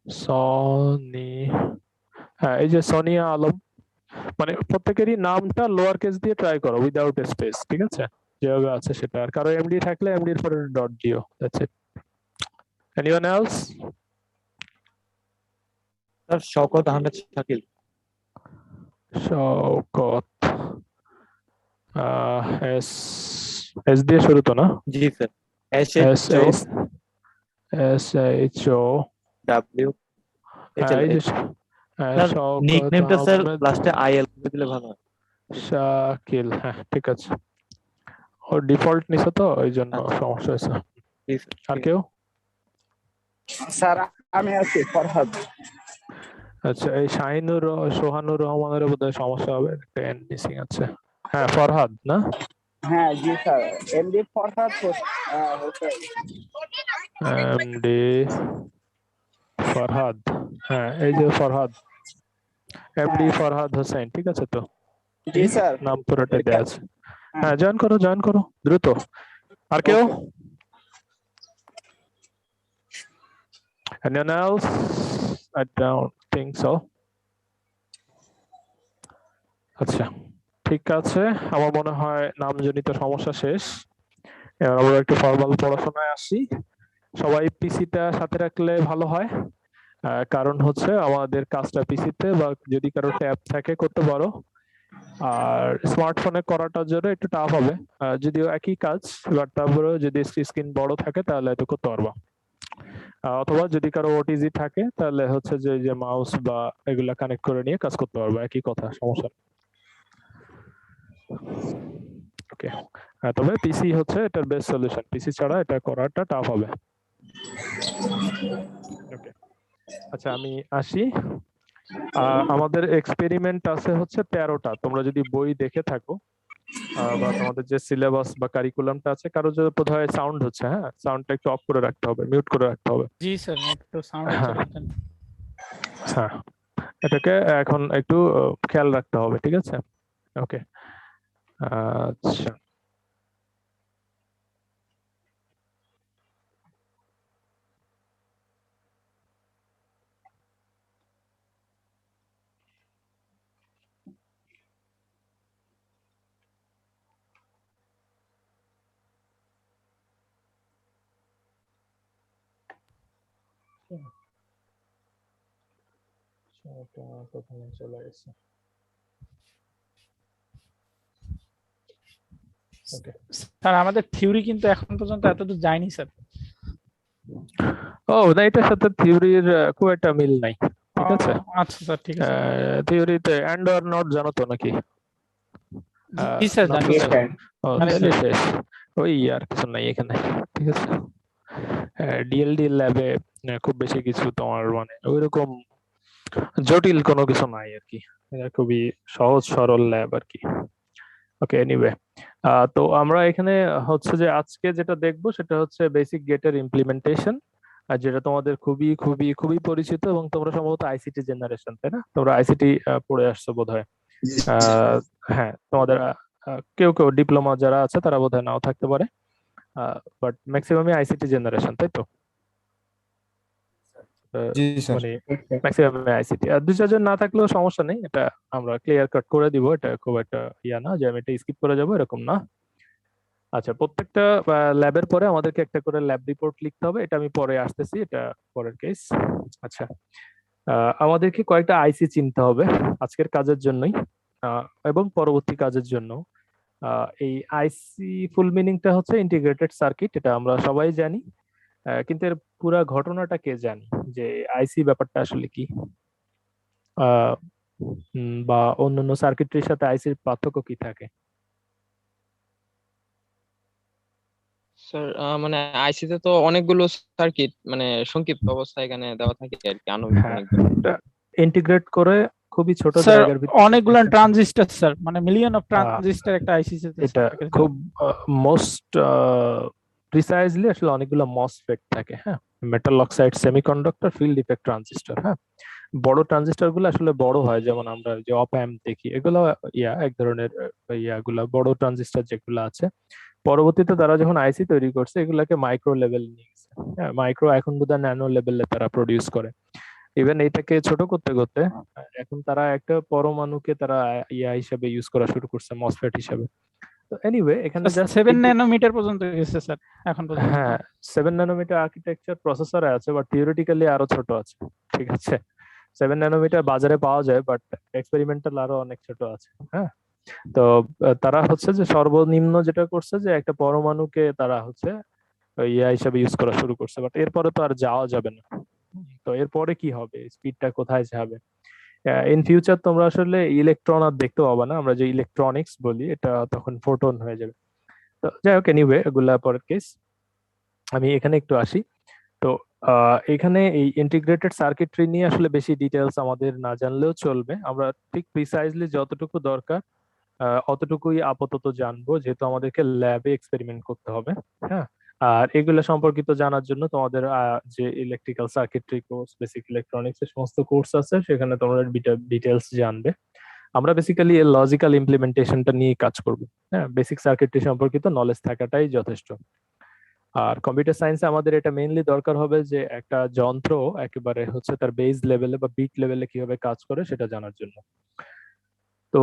সনি হ্যাঁ এই যে সোনিয়া আলম, মানে প্রত্যেকেরই নামটা লোয়ার কেস দিয়ে ট্রাই করো উইদাউট স্পেস, ঠিক আছে? যেভাবে আছে সেটা। আর কারো এমডি থাকলে এমডি এর পরে ডট দিও, that's it. Anyone else? Sir Shawkat Ahmed Shakil. Shawkat S S দিয়ে শুরু তো না? জি sir. S H O W এই যে নিকনেমটা স্যার লাস্টে আইএল দিলে ভালো হয়। শাকিল, হ্যাঁ ঠিক আছে। ও ডিফল্ট নিছে তো ওই জন্য সমস্যা হয়েছে। আর কেউ? স্যার আমি আছি ফরহাদ। আচ্ছা এই সোহানুর রহমানের বোধহয় সমস্যা হবে, একটা এন মিসিং আছে। হ্যাঁ ফরহাদ না? হ্যাঁ জি sir, MD Farhad Hossain. MD Farhad, হ্যাঁ এই যে ফরহাদ, এমডি ফরহাদ হোসেন, ঠিক আছে তো? জি স্যার। নাম পুরোটা দেয়া আছে। হ্যাঁ জয়েন করো দ্রুত। আর কেউ? Anyone else? I don't think so. আচ্ছা ঠিক আছে, আমার মনে হয় নামজনিত সমস্যা শেষ। এবার আমরা একটু ফর্মাল পড়াশোনায় আসি। সবাই পিসিটা সাথে রাখলে ভালো হয়, কারণ হচ্ছে আমাদের কাজটা পিসিতে বা যদি কারো ট্যাব থাকে করতে পারো, আর স্মার্টফোনে করাটার জন্য একটু টাফ হবে। যদিও একই কাজ, বাট তারপরে যদি স্ক্রিন বড় থাকে তাহলে হয়তো করতে পারবা। অথবা যদি কারো ওটিজি থাকে তাহলে হচ্ছে যে মাউস বা এগুলা কানেক্ট করে নিয়ে কাজ করতে পারবে, একই কথা, সমস্যা নেই। ওকে, তবে পিসি হচ্ছে এটার বেস্ট সলিউশন, পিসি ছাড়া এটা করাটা টাফ হবে। ওকে আচ্ছা আমি আসি। আমাদের এক্সপেরিমেন্ট আছে হচ্ছে 13টা। তোমরা যদি বই দেখে থাকো বা তোমাদের যে সিলেবাস বা কারিকুলামটা আছে, কারো যদি বোধহয় সাউন্ড হচ্ছে, হ্যাঁ সাউন্ডটা একটু অফ করে রাখতে হবে, মিউট করে রাখতে হবে। জি স্যার, একটু সাউন্ড হ্যাঁ হচ্ছে। হ্যাঁ এটাকে এখন একটু খেয়াল রাখতে হবে, ঠিক আছে? ওকে আচ্ছা প্রথমে চলে গেছে। ওকে স্যার আমাদের থিওরি কিন্তু এখন পর্যন্ত এতদূর যায়নি স্যার। ও না, এটার সাথে থিওরির খুব একটা মিল নাই, ঠিক আছে? আচ্ছা স্যার ঠিক আছে। থিওরিতে এন্ড অর নট জানো তো নাকি? জি স্যার জানি স্যার। শেষ ওই আর কিছু নাই এখানে, ঠিক আছে? ডিএলডি ল্যাবে খুব বেশি কিছু তোমার মানে ওইরকম জটিল কোনো কিছু নাই আর কি, এটা খুবই সহজ সরল ল্যাব আর কি। ওকে এনিওয়ে, তো আমরা এখানে হচ্ছে যে আজকে যেটা দেখবো সেটা হচ্ছে বেসিক গেটের ইমপ্লিমেন্টেশন, আর যেটা তোমাদের খুবই খুবই খুবই পরিচিত, এবং তোমরা সম্ভবত আইসিটি জেনারেশন, তাই না? তোমরা আইসিটি পড়ে আসছো বোধহয়। হ্যাঁ তোমাদের কেউ কেউ ডিপ্লোমা যারা আছে তারা বোধহয় নাও থাকতে পারে, বাট ম্যাক্সিমামই আইসিটি জেনারেশন, তাই তো? মানে ম্যাক্সিমাম আইসিটি। আর 2-4 না থাকলেও সমস্যা নেই, এটা আমরা ক্লিয়ার কাট করে দিব, এটা খুব একটা ইয়া না যে আমি এটা স্কিপ করে যাব এরকম না। আচ্ছা প্রত্যেকটা ল্যাবের পরে আমাদেরকে একটা করে ল্যাব রিপোর্ট লিখতে হবে, এটা আমি পরে আসতেছি, এটা পরের কেস। আচ্ছা আমাদেরকে কয়েকটা আইসি চিনতে হবে আজকের কাজের জন্যই এবং পরবর্তী কাজের জন্য। এই আইসি ফুল মিনিংটা হচ্ছে ইন্টিগ্রেটেড সার্কিট, এটা আমরা সবাই জানি, কিন্তু এর পুরো ঘটনাটা কে জানি, যে আইসি ব্যাপারটা আসলে কি, বা অন্যান্য সার্কিটরির সাথে আইসির পার্থক্য কি থাকে? স্যার মানে আইসিতে তো অনেকগুলো সার্কিট মানে সংক্ষিপ্ত অবস্থায় এখানে দেওয়া থাকে আর কি, আণবিক হ্যাঁ, অনেকগুলো। ইন্টিগ্রেট করে খুবই ছোট স্যার জায়গার ভিতরে অনেকগুলো একটা- ট্রানজিস্টর স্যার, মানে মিলিয়ন অফ আহ, ট্রানজিস্টর একটা আইসিসি এটা খুব মোস্ট প্রিসাইজলি আসলে অনেকগুলো মসফেট থাকে। হ্যাঁ, metal oxide semiconductor field effect transistor. হ্যাঁ, বড় ট্রানজিস্টর গুলো আসলে বড় হয়, যেমন আমরা যে অপ অ্যাম্প দেখি, এগুলো এক ধরনের ইয়াগুলা বড় ট্রানজিস্টর যেগুলো আছে। পরবর্তীতে তারা যখন আইসি তৈরি করছে এগুলাকে মাইক্রো লেভেল নিয়ে গেছে। হ্যাঁ, মাইক্রো এখন বোধহয় ন্যানো লেভেলে তারা প্রডিউস করে। ইভেন এটাকে ছোট করতে করতে এখন তারা একটা পরমাণুকে তারা ইয়া হিসাবে ইউজ করা শুরু করছে, মসফেট হিসাবে। তো এনিওয়ে এখানে জাস্ট 7 ন্যানোমিটার পর্যন্ত গেছে স্যার এখন পর্যন্ত। হ্যাঁ 7 ন্যানোমিটার আর্কিটেকচার প্রসেসরে আছে, বাট থিওরিটিক্যালি আরো ছোট আছে। ঠিক আছে, 7 ন্যানোমিটার বাজারে পাওয়া যায়, বাট এক্সপেরিমেন্টাল আরো অনেক ছোট আছে। হ্যাঁ, তো তারা হচ্ছে যে সর্বনিম্ন যেটা করছে যে একটা পরমাণুকে তারা হচ্ছে ইয়া হিসাবে ইউজ করা শুরু করছে, বাট এরপরে তো আর যাওয়া যাবে না। তো এরপরে কি হবে, স্পিডটা কোথায় যাবে? ইন ফিউচার তোমরা আসলে ইলেকট্রন আর দেখতে পাবা না, আমরা যে ইলেকট্রনিক্স বলি এটা তখন ফোটন হয়ে যাবে। তো যাই হোক, এনিওয়ে এগুলা পরের কেস। আমি এখানে একটু আসি। তো এখানে এই ইন্টিগ্রেটেড সার্কিটরি নিয়ে আসলে বেশি ডিটেলস আমাদের না জানলেও চলবে। আমরা ঠিক প্রিসাইজলি যতটুকু দরকার অতটুকুই আপাতত জানবো, যেহেতু আমাদেরকে ল্যাবে এক্সপেরিমেন্ট করতে হবে। হ্যাঁ, আর এগুলো সম্পর্কিত জানার জন্য তোমাদের যে electrical circuitry course, basic electronics এর সমস্ত কোর্স আছে, সেখানে তোমরা ডিটেলস জানবে। আমরা বেসিক্যালি এর লজিক্যাল ইমপ্লিমেন্টেশনটা নিয়ে কাজ করব। হ্যাঁ, বেসিক সার্কিটরি সম্পর্কিত নলেজ থাকাটাই যথেষ্ট। আর কম্পিউটার সায়েন্সে আমাদের এটা মেইনলি দরকার হবে যে একটা যন্ত্র একেবারে হচ্ছে তার বেস লেভেলে বা বিট লেভেলে কিভাবে কাজ করে সেটা জানার জন্য। তো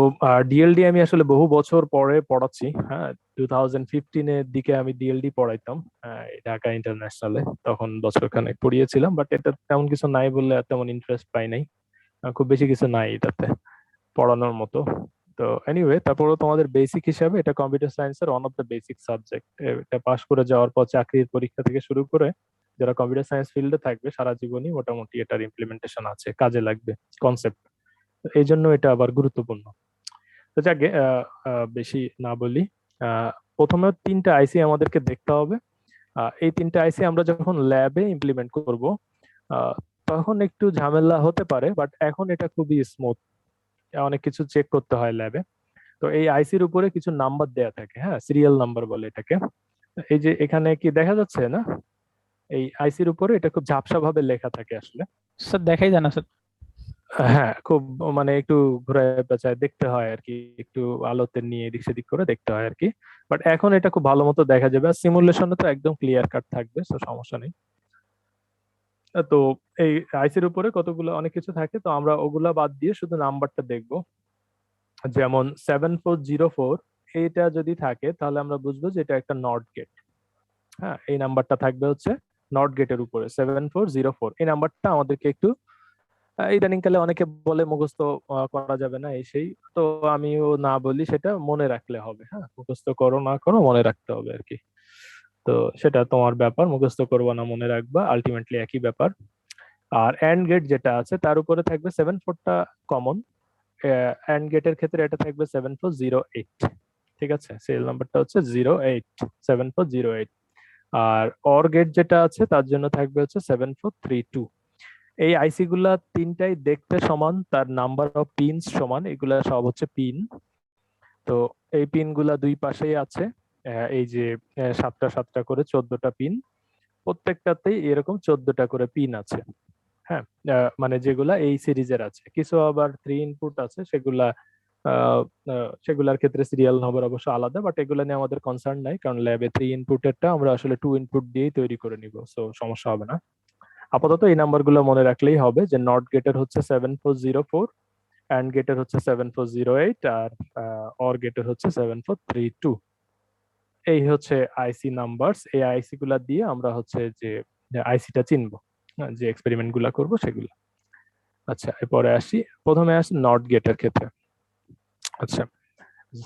ডিএলডি আমি আসলে বহু বছর পরে পড়াচ্ছি। হ্যাঁ, 2015 এর দিকে আমি ডিএলডি পড়াইতাম ঢাকা ইন্টারন্যাশনালে, তখন বছরখানেক পড়িয়েছিলাম, বাট এটা তেমন কিছু নাই বললে তেমন ইন্টারেস্ট পাই নাই। খুব বেশি কিছু নাই এটাতে পড়ানোর মতো। তো এনিওয়ে, তারপরেও তোমাদের বেসিক হিসাবে এটা কম্পিউটার সায়েন্সের one of the basic subject. এটা পাশ করে যাওয়ার পর চাকরির পরীক্ষা থেকে শুরু করে যারা কম্পিউটার সায়েন্স ফিল্ডে থাকবে সারা জীবনই মোটামুটি এটার ইমপ্লিমেন্টেশন আছে, কাজে লাগবে কনসেপ্ট। এই জন্য এটা আবার গুরুত্বপূর্ণ। তো যাকে বেশি না বলি, প্রথমে 3টা আইসি আমাদেরকে দেখতে হবে। এই 3টা আইসি আমরা যখন ল্যাবে ইমপ্লিমেন্ট করব তখন একটু ঝামেলা হতে পারে, বাট এখন এটা খুবই স্মুথ। অনেক কিছু চেক করতে হয় ল্যাবে। তো এই আইসির উপরে কিছু নাম্বার দেয়া থাকে, হ্যাঁ, সিরিয়াল নাম্বার বলে এটাকে। এই যে এখানে কি দেখা যাচ্ছে না, এই আইসির উপরে এটা খুব ঝাপসা ভাবে লেখা থাকে আসলে। স্যার দেখাই জানা স্যার। হ্যাঁ, খুব মানে একটু ঘুরায় পেঁচায় দেখতে হয় আর কি, একটু আলোতে নিয়ে এদিক সেদিক করে দেখতে হয় আর কি। বাট এখন এটা খুব ভালো মতো দেখা যাবে, আর সিমুলেশনে তো একদম ক্লিয়ার কাট থাকবে, তো সমস্যা নেই। তো এই আইসির উপরে কতগুলো অনেক কিছু থাকে, তো আমরা ওগুলা বাদ দিয়ে শুধু নাম্বারটা দেখবো। যেমন 7404 এইটা যদি থাকে তাহলে আমরা বুঝবো যে এটা একটা নট গেট। হ্যাঁ, এই নাম্বারটা থাকবে হচ্ছে নট গেটের উপরে 7404। এই নাম্বারটা আমাদেরকে একটু ইদানিং কালে অনেকে বলে মুখস্থ করা যাবে না এই সেই, তো আমিও না বলি, সেটা মনে রাখলে হবে। হ্যাঁ, মুখস্থ করো না করো মনে রাখতে হবে আর কি। তো সেটা তোমার ব্যাপার, মুখস্থ করবো না মনে রাখবা, আলটিমেটলি একই ব্যাপার। আর এন্ড গেট যেটা আছে তার উপরে থাকবে 74টা কমন। এন্ড গেটের ক্ষেত্রে এটা থাকবে 7408। ঠিক আছে, সিরিয়াল নাম্বারটা হচ্ছে 08 7408। আর অর গেট যেটা আছে তার জন্য থাকবে হচ্ছে 7432। এই আইসি গুলা 3টাই দেখতে সমান, তার নাম্বার অফ পিনস সমান, এগুলা সব হচ্ছে পিন। তো এই পিন গুলা দুই পাশেই আছে, এই যে 7টা 7টা করে 14টা পিন, প্রত্যেকটাতেই এরকম 14টা করে পিন আছে। হ্যাঁ, মানে যেগুলা এই সিরিজের আছে, কিছু আবার 3 ইনপুট আছে, সেগুলার ক্ষেত্রে সিরিয়াল নাম্বার অবশ্য আলাদা, বাট এগুলা নিয়ে আমাদের কনসার্ন নাই, কারণ ল্যাবে 3 ইনপুটেরটা আমরা আসলে 2 ইনপুট দিয়েই তৈরি করে নিব, সো সমস্যা হবে না। আপাতত এই নাম্বারগুলো মনে রাখলেই হবে যে নট গেটের হচ্ছে 7404, এন্ড গেটের হচ্ছে 7408, আর অর গেটের হচ্ছে 7432। এই হচ্ছে আইসি নাম্বারস। এই আইসি গুলা দিয়ে আমরা হচ্ছে যে আইসিটা চিনবো, যে এক্সপেরিমেন্ট গুলা করবো সেগুলো। আচ্ছা, এরপরে প্রথমে আসি নট গেটের ক্ষেত্রে। আচ্ছা,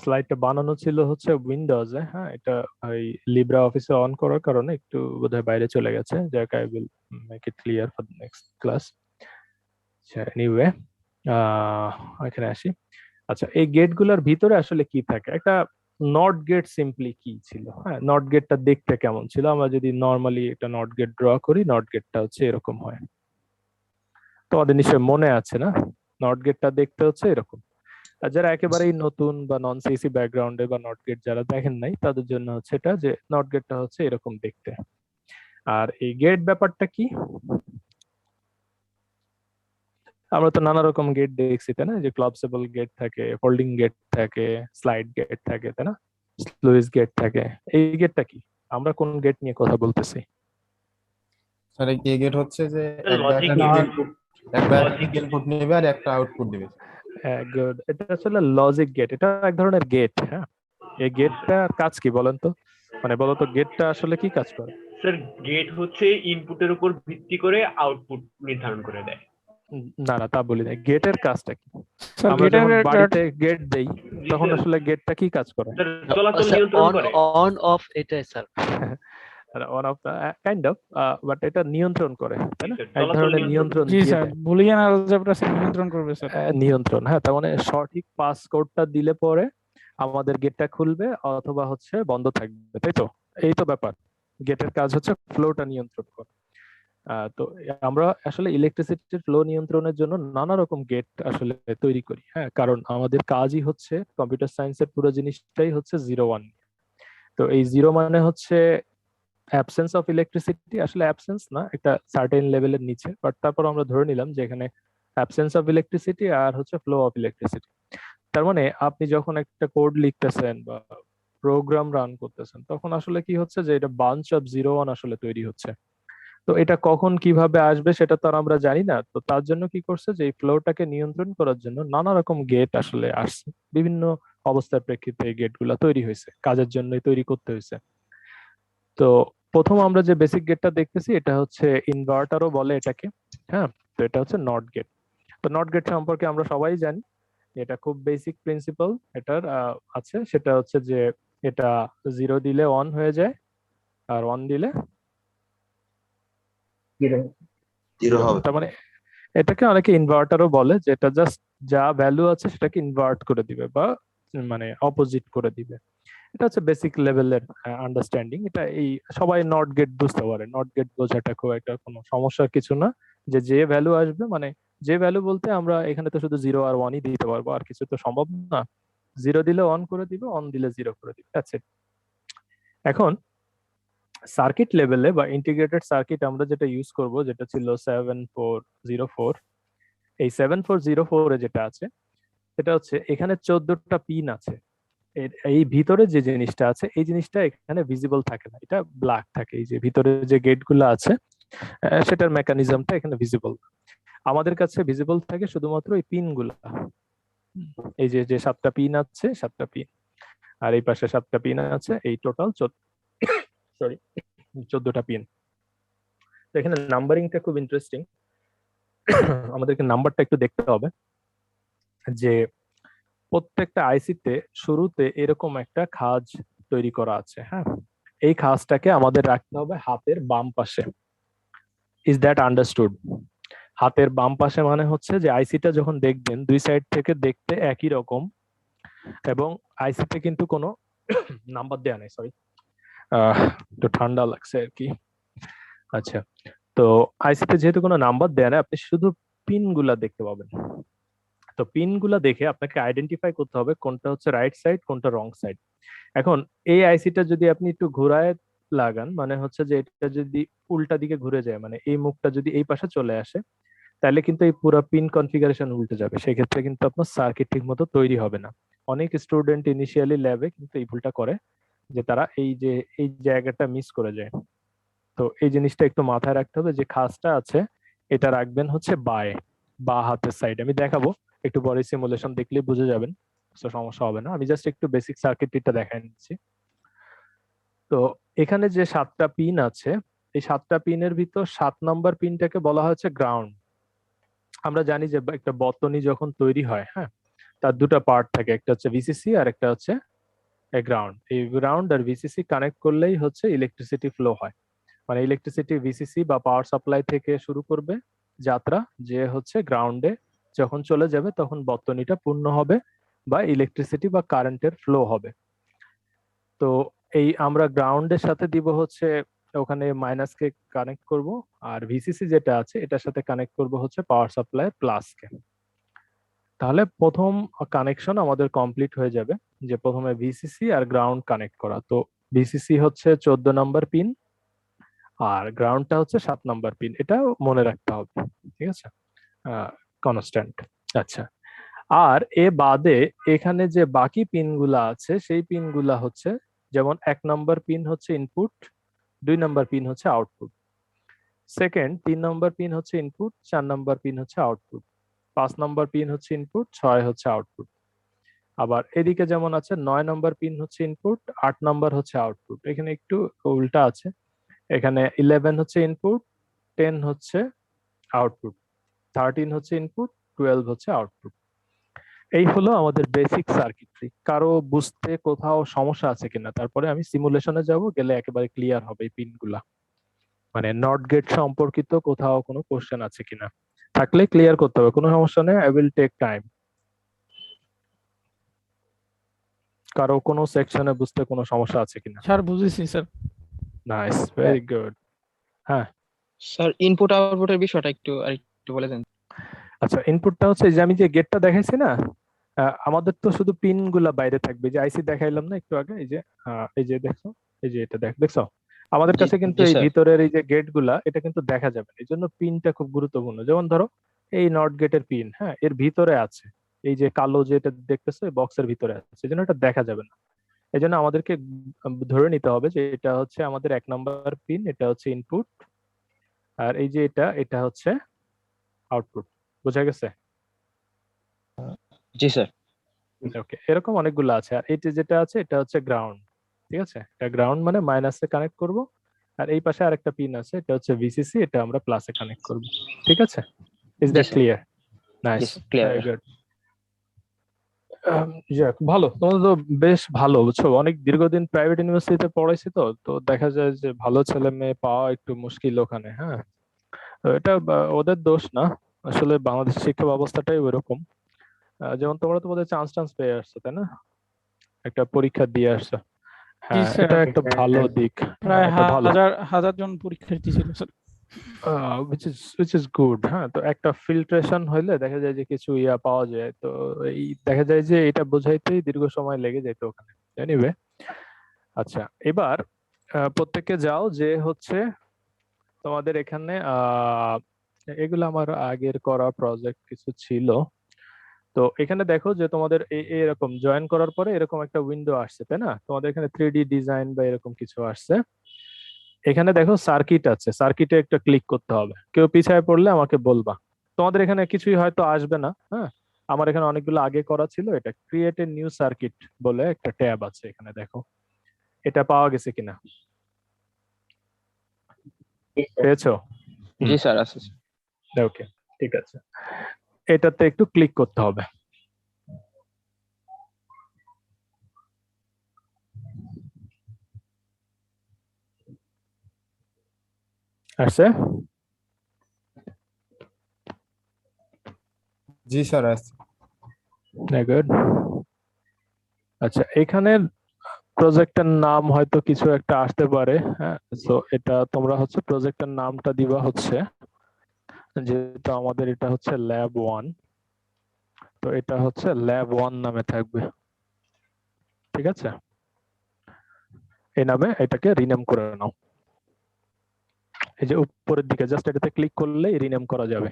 স্লাইডটা বানানো ছিল হচ্ছে উইন্ডোজে। হ্যাঁ, এটা ওই লিব্রা অফিসে অন করার কারণে একটু বোধহয় বাইরে চলে গেছে, যাক I will make it clear for the next class. আচ্ছা, এনিওয়ে এখানে আসি। আচ্ছা, এই গেটগুলোর ভিতরে আসলে কি থাকে, একটা নট গেট সিম্পলি কি ছিল, হ্যাঁ নট গেটটা দেখতে কেমন ছিল, আমরা যদি নর্মালি একটা নট গেট ড্র করি, নট গেটটা হচ্ছে এরকম হয়। তোমাদের নিশ্চয় মনে আছে না, নট গেটটা দেখতে হচ্ছে এরকম। আর যারা একেবারেই নতুন বা নন সিএসি ব্যাকগ্রাউন্ডে বা নট গেট যারা দেখেন নাই, তাদের জন্য হচ্ছে এটা যে নট গেটটা হচ্ছে এরকম দেখতে। আর এই গেট ব্যাপারটা কি, আমরা তো নানা রকম গেট দেখছি তাই না, যে ক্লপসেবল গেট থাকে, ফোল্ডিং গেট থাকে, স্লাইড গেট থাকে তাই না, স্লুইস গেট থাকে। এই গেটটা কি, আমরা কোন গেট নিয়ে কথা বলতেছি? স্যার এই গেট হচ্ছে যে লজিক একটা ইনপুট নেবে আর একটা আউটপুট দিবে। হ্যাঁ গুড, এটা আসলে লজিক গেট, এটা এক ধরনের গেট। হ্যাঁ এই গেটটা কাজ কি বলেন তো, মানে বলো তো গেটটা আসলে কি কাজ করে? স্যার গেট হচ্ছে ইনপুটের উপর ভিত্তি করে আউটপুট নির্ধারণ করে দেয়। না না তা বলি না, গেটের কাজটা কি? স্যার আমরা গেটের যখন বাড়িতে গেট দেই তখন স্যার। আসলে গেটটা কি কাজ করে? স্যার চলাচল নিয়ন্ত্রণ করে। অন অফ এটাই sir. One of the kind of, but এটা নিয়ন্ত্রণ করে তাই না, স্যার, এক চলাচল ধরনের নিয়ন্ত্রণ জি দিয়ে স্যার, দেয়। বুলিয়ান অ্যালজেব্রা নিয়ন্ত্রণ করবে স্যার। নিয়ন্ত্রণ, হ্যাঁ তার মানে সঠিক পাসকোডটা দিলে পরে আমাদের গেটটা খুলবে অথবা হচ্ছে বন্ধ থাকবে, তাই তো? এই তো ব্যাপার, গেটের কাজ হচ্ছে ফ্লোটা নিয়ন্ত্রণ করা। তো আমরা আসলে ইলেকট্রিসিটির ফ্লো নিয়ন্ত্রণের জন্য নানা রকম গেট আসলে তৈরি করি, হ্যাঁ কারণ আমাদের কাজই হচ্ছে কম্পিউটার সায়েন্সের পুরো জিনিসটাই হচ্ছে 0-1। তো এই 0 মানে হচ্ছে অ্যাবসেন্স অফ ইলেকট্রিসিটি, আসলে অ্যাবসেন্স না, একটা সার্টেন লেভেলের নিচে, বাট তারপর আমরা ধরে নিলাম যে এখানে অ্যাবসেন্স অফ ইলেকট্রিসিটি আর হচ্ছে ফ্লো অফ ইলেকট্রিসিটি। তার মানে আপনি যখন একটা কোড লিখতেছেন বা প্রোগ্রাম রান করতেছেন তখন আসলে কি হচ্ছে যে এটা বাঞ্চ অফ 0-1 আসলে তৈরি হচ্ছে। তো এটা কখন কিভাবে আসবে সেটা তো আর আমরা জানি না, তো তার জন্য কি করছে যে এই ফ্লোটাকে নিয়ন্ত্রণ করার জন্য নানা রকম গেট আসলে আসছে, বিভিন্ন অবস্থার প্রেক্ষিতে এই গেট গুলা তৈরি হয়েছে, কাজের জন্যই তৈরি করতে হয়েছে। তো প্রথম আমরা যে বেসিক গেটটা দেখতেছি এটা হচ্ছে ইনভার্টারও বলে এটাকে, হ্যাঁ তো এটা হচ্ছে নট গেট। তো নট গেট সম্পর্কে আমরা সবাই জানি, এটা খুব বেসিক প্রিন্সিপাল এটার আছে, সেটা হচ্ছে যে এটা 0 দিলে 1 হয়ে যায় আর 1 দিলে জিরো হবে। তার মানে এটাকে অনেকে ইনভার্টারও বলে, যেটা জাস্ট যা ভ্যালু আছে সেটাকে ইনভার্ট করে দিবে বা মানে অপোজিট করে দিবে। এটা হচ্ছে বেসিক লেভেলের আন্ডারস্ট্যান্ডিং। এটা এই সবাই নট গেট বুঝতে পারে, নট গেট বোঝাটা খুব একটা কোনো সমস্যার কিছু না, যে যে ভ্যালু আসবে, মানে যে ভ্যালু বলতে আমরা এখানে তো শুধু 0 আর 1ই দিতে পারবো, আর কিছু তো সম্ভব না। 0 দিলে 1 করে দিবে, 1 দিলে 0 করে দিবে, দ্যাটস ইট। এখন সার্কিট লেভেলে বা ইন্টিগ্রেটেড সার্কিট আমরা যেটা ইউজ করব, যেটা ছিল 7404, এই 7404 এ যেটা আছে সেটা হচ্ছে এখানে 14টা পিন আছে। এই ভিতরে যে জিনিসটা আছে এই জিনিসটা এখানে ভিজিবল থাকে না, এটা ব্ল্যাক থাকে। এই যে ভিতরে যে গেট গুলো আছে সেটার মেকানিজমটা এখানে ভিজিবল। আমাদের কাছে ভিজিবল থাকে শুধুমাত্র এই পিন গুলা, এই যে যে 7টা পিন আছে, 7টা পিন, আর এই পাশে 7টা পিন আছে, এই টোটাল 14টা পিন। তো এখানে নাম্বারিংটা খুব ইন্টারেস্টিং, আমাদেরকে নাম্বারটা একটু দেখতে হবে। যে প্রত্যেকটা আইসিতে শুরুতে এরকম একটা খাঁজ তৈরি করা আছে, হ্যাঁ এই খাঁজটাকে আমাদের রাখতে হবে হাতের বাম পাশে। Is that understood? হাতের বাম পাশে মানে হচ্ছে যে আইসিটা যখন দেখবেন দুই সাইড থেকে দেখতে একই রকম, এবং আইসিতে কিন্তু কোনো নাম্বার দেয়া নাই, সরি একটু ঠান্ডা লাগছে আর কি। আচ্ছা, তো আইসিতে যেহেতু কোনো নাম্বার দেয়া নাই, আপনি শুধু পিন গুলা দেখতে পাবেন। তো পিন গুলা দেখে আপনাকে আইডেন্টিফাই করতে হবে কোনটা হচ্ছে রাইট সাইড কোনটা রং সাইড। এখন এই আইসিটা যদি আপনি একটু ঘোরায় লাগান, মানে হচ্ছে যে এটা যদি উল্টা দিকে ঘুরে যায়, মানে এই মুখটা যদি এই পাশে চলে আসে, তাহলে কিন্তু এই পুরো পিন কনফিগারেশন উল্টে যাবে, সেক্ষেত্রে কিন্তু আপনার সার্কিট ঠিক মতো তৈরি হবে না। অনেক স্টুডেন্ট ইনিশিয়ালি ল্যাবে কিন্তু এই ভুলটা করে, যে তারা এই যে এই জায়গাটা মিস করে যায়। তো এই জিনিসটা একটু মাথায় রাখতে হবে, যে খাসটা আছে এটা রাখবেন হচ্ছে বা হাতের সাইড। আমি দেখাবো একটু পরে, সিমুলেশন দেখলে বুঝে যাবেন, তো সমস্যা হবে না। আমি জাস্ট একটু বেসিক সার্কিটটা দেখাই নিচ্ছি। তো এখানে যে 7টা পিন আছে, এই 7টা পিনের ভিতর 7 নাম্বার পিনটাকে বলা হচ্ছে গ্রাউন্ড। আমরা জানি যে একটা বর্তনী যখন তৈরি হয়, হ্যাঁ তার দুটো পার্ট থাকে, একটা হচ্ছে ভিসিসি আর একটা হচ্ছে গ্রাউন্ড। এই গ্রাউন্ড আর ভিসিসি কানেক্ট করলেই হচ্ছে ইলেকট্রিসিটি ফ্লো হয়, মানে ইলেকট্রিসিটি ভিসিসি বা পাওয়ার সাপ্লাই থেকে শুরু করবে যাত্রা, যে হচ্ছে গ্রাউন্ডে যখন চলে যাবে তখন বর্তনীটা পূর্ণ হবে বা ইলেকট্রিসিটি বা কারেন্টের ফ্লো হবে। তো এই আমরা গ্রাউন্ডের সাথে দিব হচ্ছে ওখানে মাইনাস কে কানেক্ট করব, আর ভিসিসি যেটা আছে এটার সাথে কানেক্ট করব হচ্ছে পাওয়ার সাপ্লাই প্লাস কে। তাহলে প্রথম কানেকশন আমাদের কমপ্লিট হয়ে যাবে, যে প্রথমে ভিসিসি আর গ্রাউন্ড কানেক্ট করা। তো ভিসিসি হচ্ছে 14 নাম্বার পিন আর গ্রাউন্ডটা হচ্ছে 7 নাম্বার পিন, এটা মনে রাখতে হবে, ঠিক আছে, কনস্ট্যান্ট। আচ্ছা, আর এ বাদে এখানে যে বাকি পিনগুলা আছে সেই পিনগুলা হচ্ছে, যেমন 1 নাম্বার পিন হচ্ছে ইনপুট, 2 নাম্বার পিন হচ্ছে আউটপুট, সেকেন্ড 3 নাম্বার পিন হচ্ছে ইনপুট, 4 নাম্বার পিন হচ্ছে আউটপুট, 5 নাম্বার পিন হচ্ছে ইনপুট, 6 হচ্ছে আউটপুট। আবার এদিকে যেমন আছে 9 নাম্বার পিন হচ্ছে ইনপুট, 8 নাম্বার হচ্ছে আউটপুট। এখানে একটু উল্টা আছে, এখানে 11 হচ্ছে ইনপুট, 10 হচ্ছে আউটপুট, 13 হচ্ছে ইনপুট, 12 হচ্ছে আউটপুট। এই হলো আমাদের বেসিক সার্কিটরি। কারো বুঝতে কোথাও সমস্যা আছে কিনা, তারপরে আমি সিমুলেশনে যাব, গেলে একেবারে ক্লিয়ার হবে এই পিনগুলা, মানে নট গেট সম্পর্কিত কোথাও কোনো কোশ্চেন আছে কিনা, থাকলে ক্লিয়ার করতে হবে, কোনো সমস্যা নেই, আই উইল টেক টাইম। কারো কোনো সেকশনে বুঝতে কোনো সমস্যা আছে কিনা? স্যার বুঝেছি স্যার। Nice, very good. হ্যাঁ স্যার, ইনপুট আউটপুটের বিষয়টা একটু বলে দেন। আচ্ছা, ইনপুটটা হচ্ছে যে আমি যে গেটটা দেখাইছি না, আমাদের তো শুধু পিন গুলা বাইরে থাকবে, যে আইসি দেখাইলাম না একটু আগে, এই যে দেখছো, এই যে এটা দেখছো, আমাদের কাছে কিন্তু এই ভিতরের এই যে গেট গুলা এটা কিন্তু দেখা যাবে না, এই জন্য পিনটা খুব গুরুত্বপূর্ণ। যেমন ধরো এই নট গেটের পিন, হ্যাঁ, এর ভিতরে আছে, এই যে কালো যেটা দেখতেছো এই বক্সের ভিতরে আছে, এই জন্য এটা দেখা যাবে না। এই জন্য আমাদেরকে ধরে নিতে হবে যে এটা হচ্ছে আমাদের 1 নাম্বার পিন, এটা হচ্ছে ইনপুট, আর এই যে এটা হচ্ছে আউটপুট। বোঝা গেছে? জি স্যার। ওকে, এরকম অনেকগুলো আছে। আর এইটা যেটা আছে এটা হচ্ছে গ্রাউন্ড, ঠিক আছে, এটা গ্রাউন্ড মানে মাইনাসে কানেক্ট করব, আর এই পাশে আরেকটা পিন আছে এটা হচ্ছে ভিসিসি, এটা আমরা প্লাসে কানেক্ট করব, ঠিক আছে? Is that clear? Nice, very good. যাক, ভালো, তোমরা তো বেশ ভালো বুঝছো, অনেক দীর্ঘদিন প্রাইভেট ইউনিভার্সিটিতে পড়াইছি, তো দেখা যায় যে ভালো ছেলে মেয়ে পাওয়া একটু মুশকিল ওখানে। হ্যাঁ, তো এটা ওদের দোষ না, আসলে বাংলাদেশ শিক্ষা ব্যবস্থাটাই ওইরকম। যেমন তোমরা তোমাদের চান্স পেয়ে আসছো, তাই না, একটা পরীক্ষা দিয়ে আসছো, হ্যাঁ, এটা একটা ভালো দিক। প্রায় হাজার জন পরীক্ষার্থী ছিল স্যার, which is good। হ্যাঁ, তো একটা ফিল্ট্রেশন হইলে দেখা যায় যে কিছু পাওয়া যায়, তো এই দেখা যায় যে এটা বোঝাইতেই দীর্ঘ সময় লেগে যেত ওখানে। এনিওয়ে, আচ্ছা, এবার প্রত্যেককে যাও যে হচ্ছে তোমাদের এখানে এগুলো আমার আগের করা প্রজেক্ট কিছু ছিল। তো এখানে দেখো যে তোমাদের এরকম জয়েন করার পরে এরকম একটা উইন্ডো আসছে, তাই না? তোমাদের এখানে 3D ডিজাইন বা এরকম কিছু আসছে। এখানে দেখো সার্কিট আছে, সার্কিটে একটা ক্লিক করতে হবে। কেউ পিছায় পড়লে আমাকে বলবা। তোমাদের এখানে কিছুই হয়তো আসবে না, হ্যাঁ, আমার এখানে অনেকগুলো আগে করা ছিল। এটা ক্রিয়েট এ নিউ সার্কিট বলে একটা ট্যাব আছে, এখানে দেখো, এটা পাওয়া গেছে কিনা? পেয়েছো? জি স্যার, আছে। ওকে, ঠিক আছে, এটাতে একটু ক্লিক করতে হবে। আসছে? জি স্যার, আছে। গুড। আচ্ছা, এখানের প্রজেক্টের নাম হয়তো কিছু একটা আসতে পারে, হ্যাঁ, সো এটা তোমরা হচ্ছে প্রজেক্টের নামটা দিবা হচ্ছে, যেহেতু আমাদের এটা হচ্ছে ল্যাব 1, তো এটা হচ্ছে ল্যাব 1 নামে থাকবে, ঠিক আছে? এই নামে এটাকে রিনেম করে নাও। এই যে উপরের দিকে জাস্ট এটাতে ক্লিক করলেই রিনেম করা যাবে।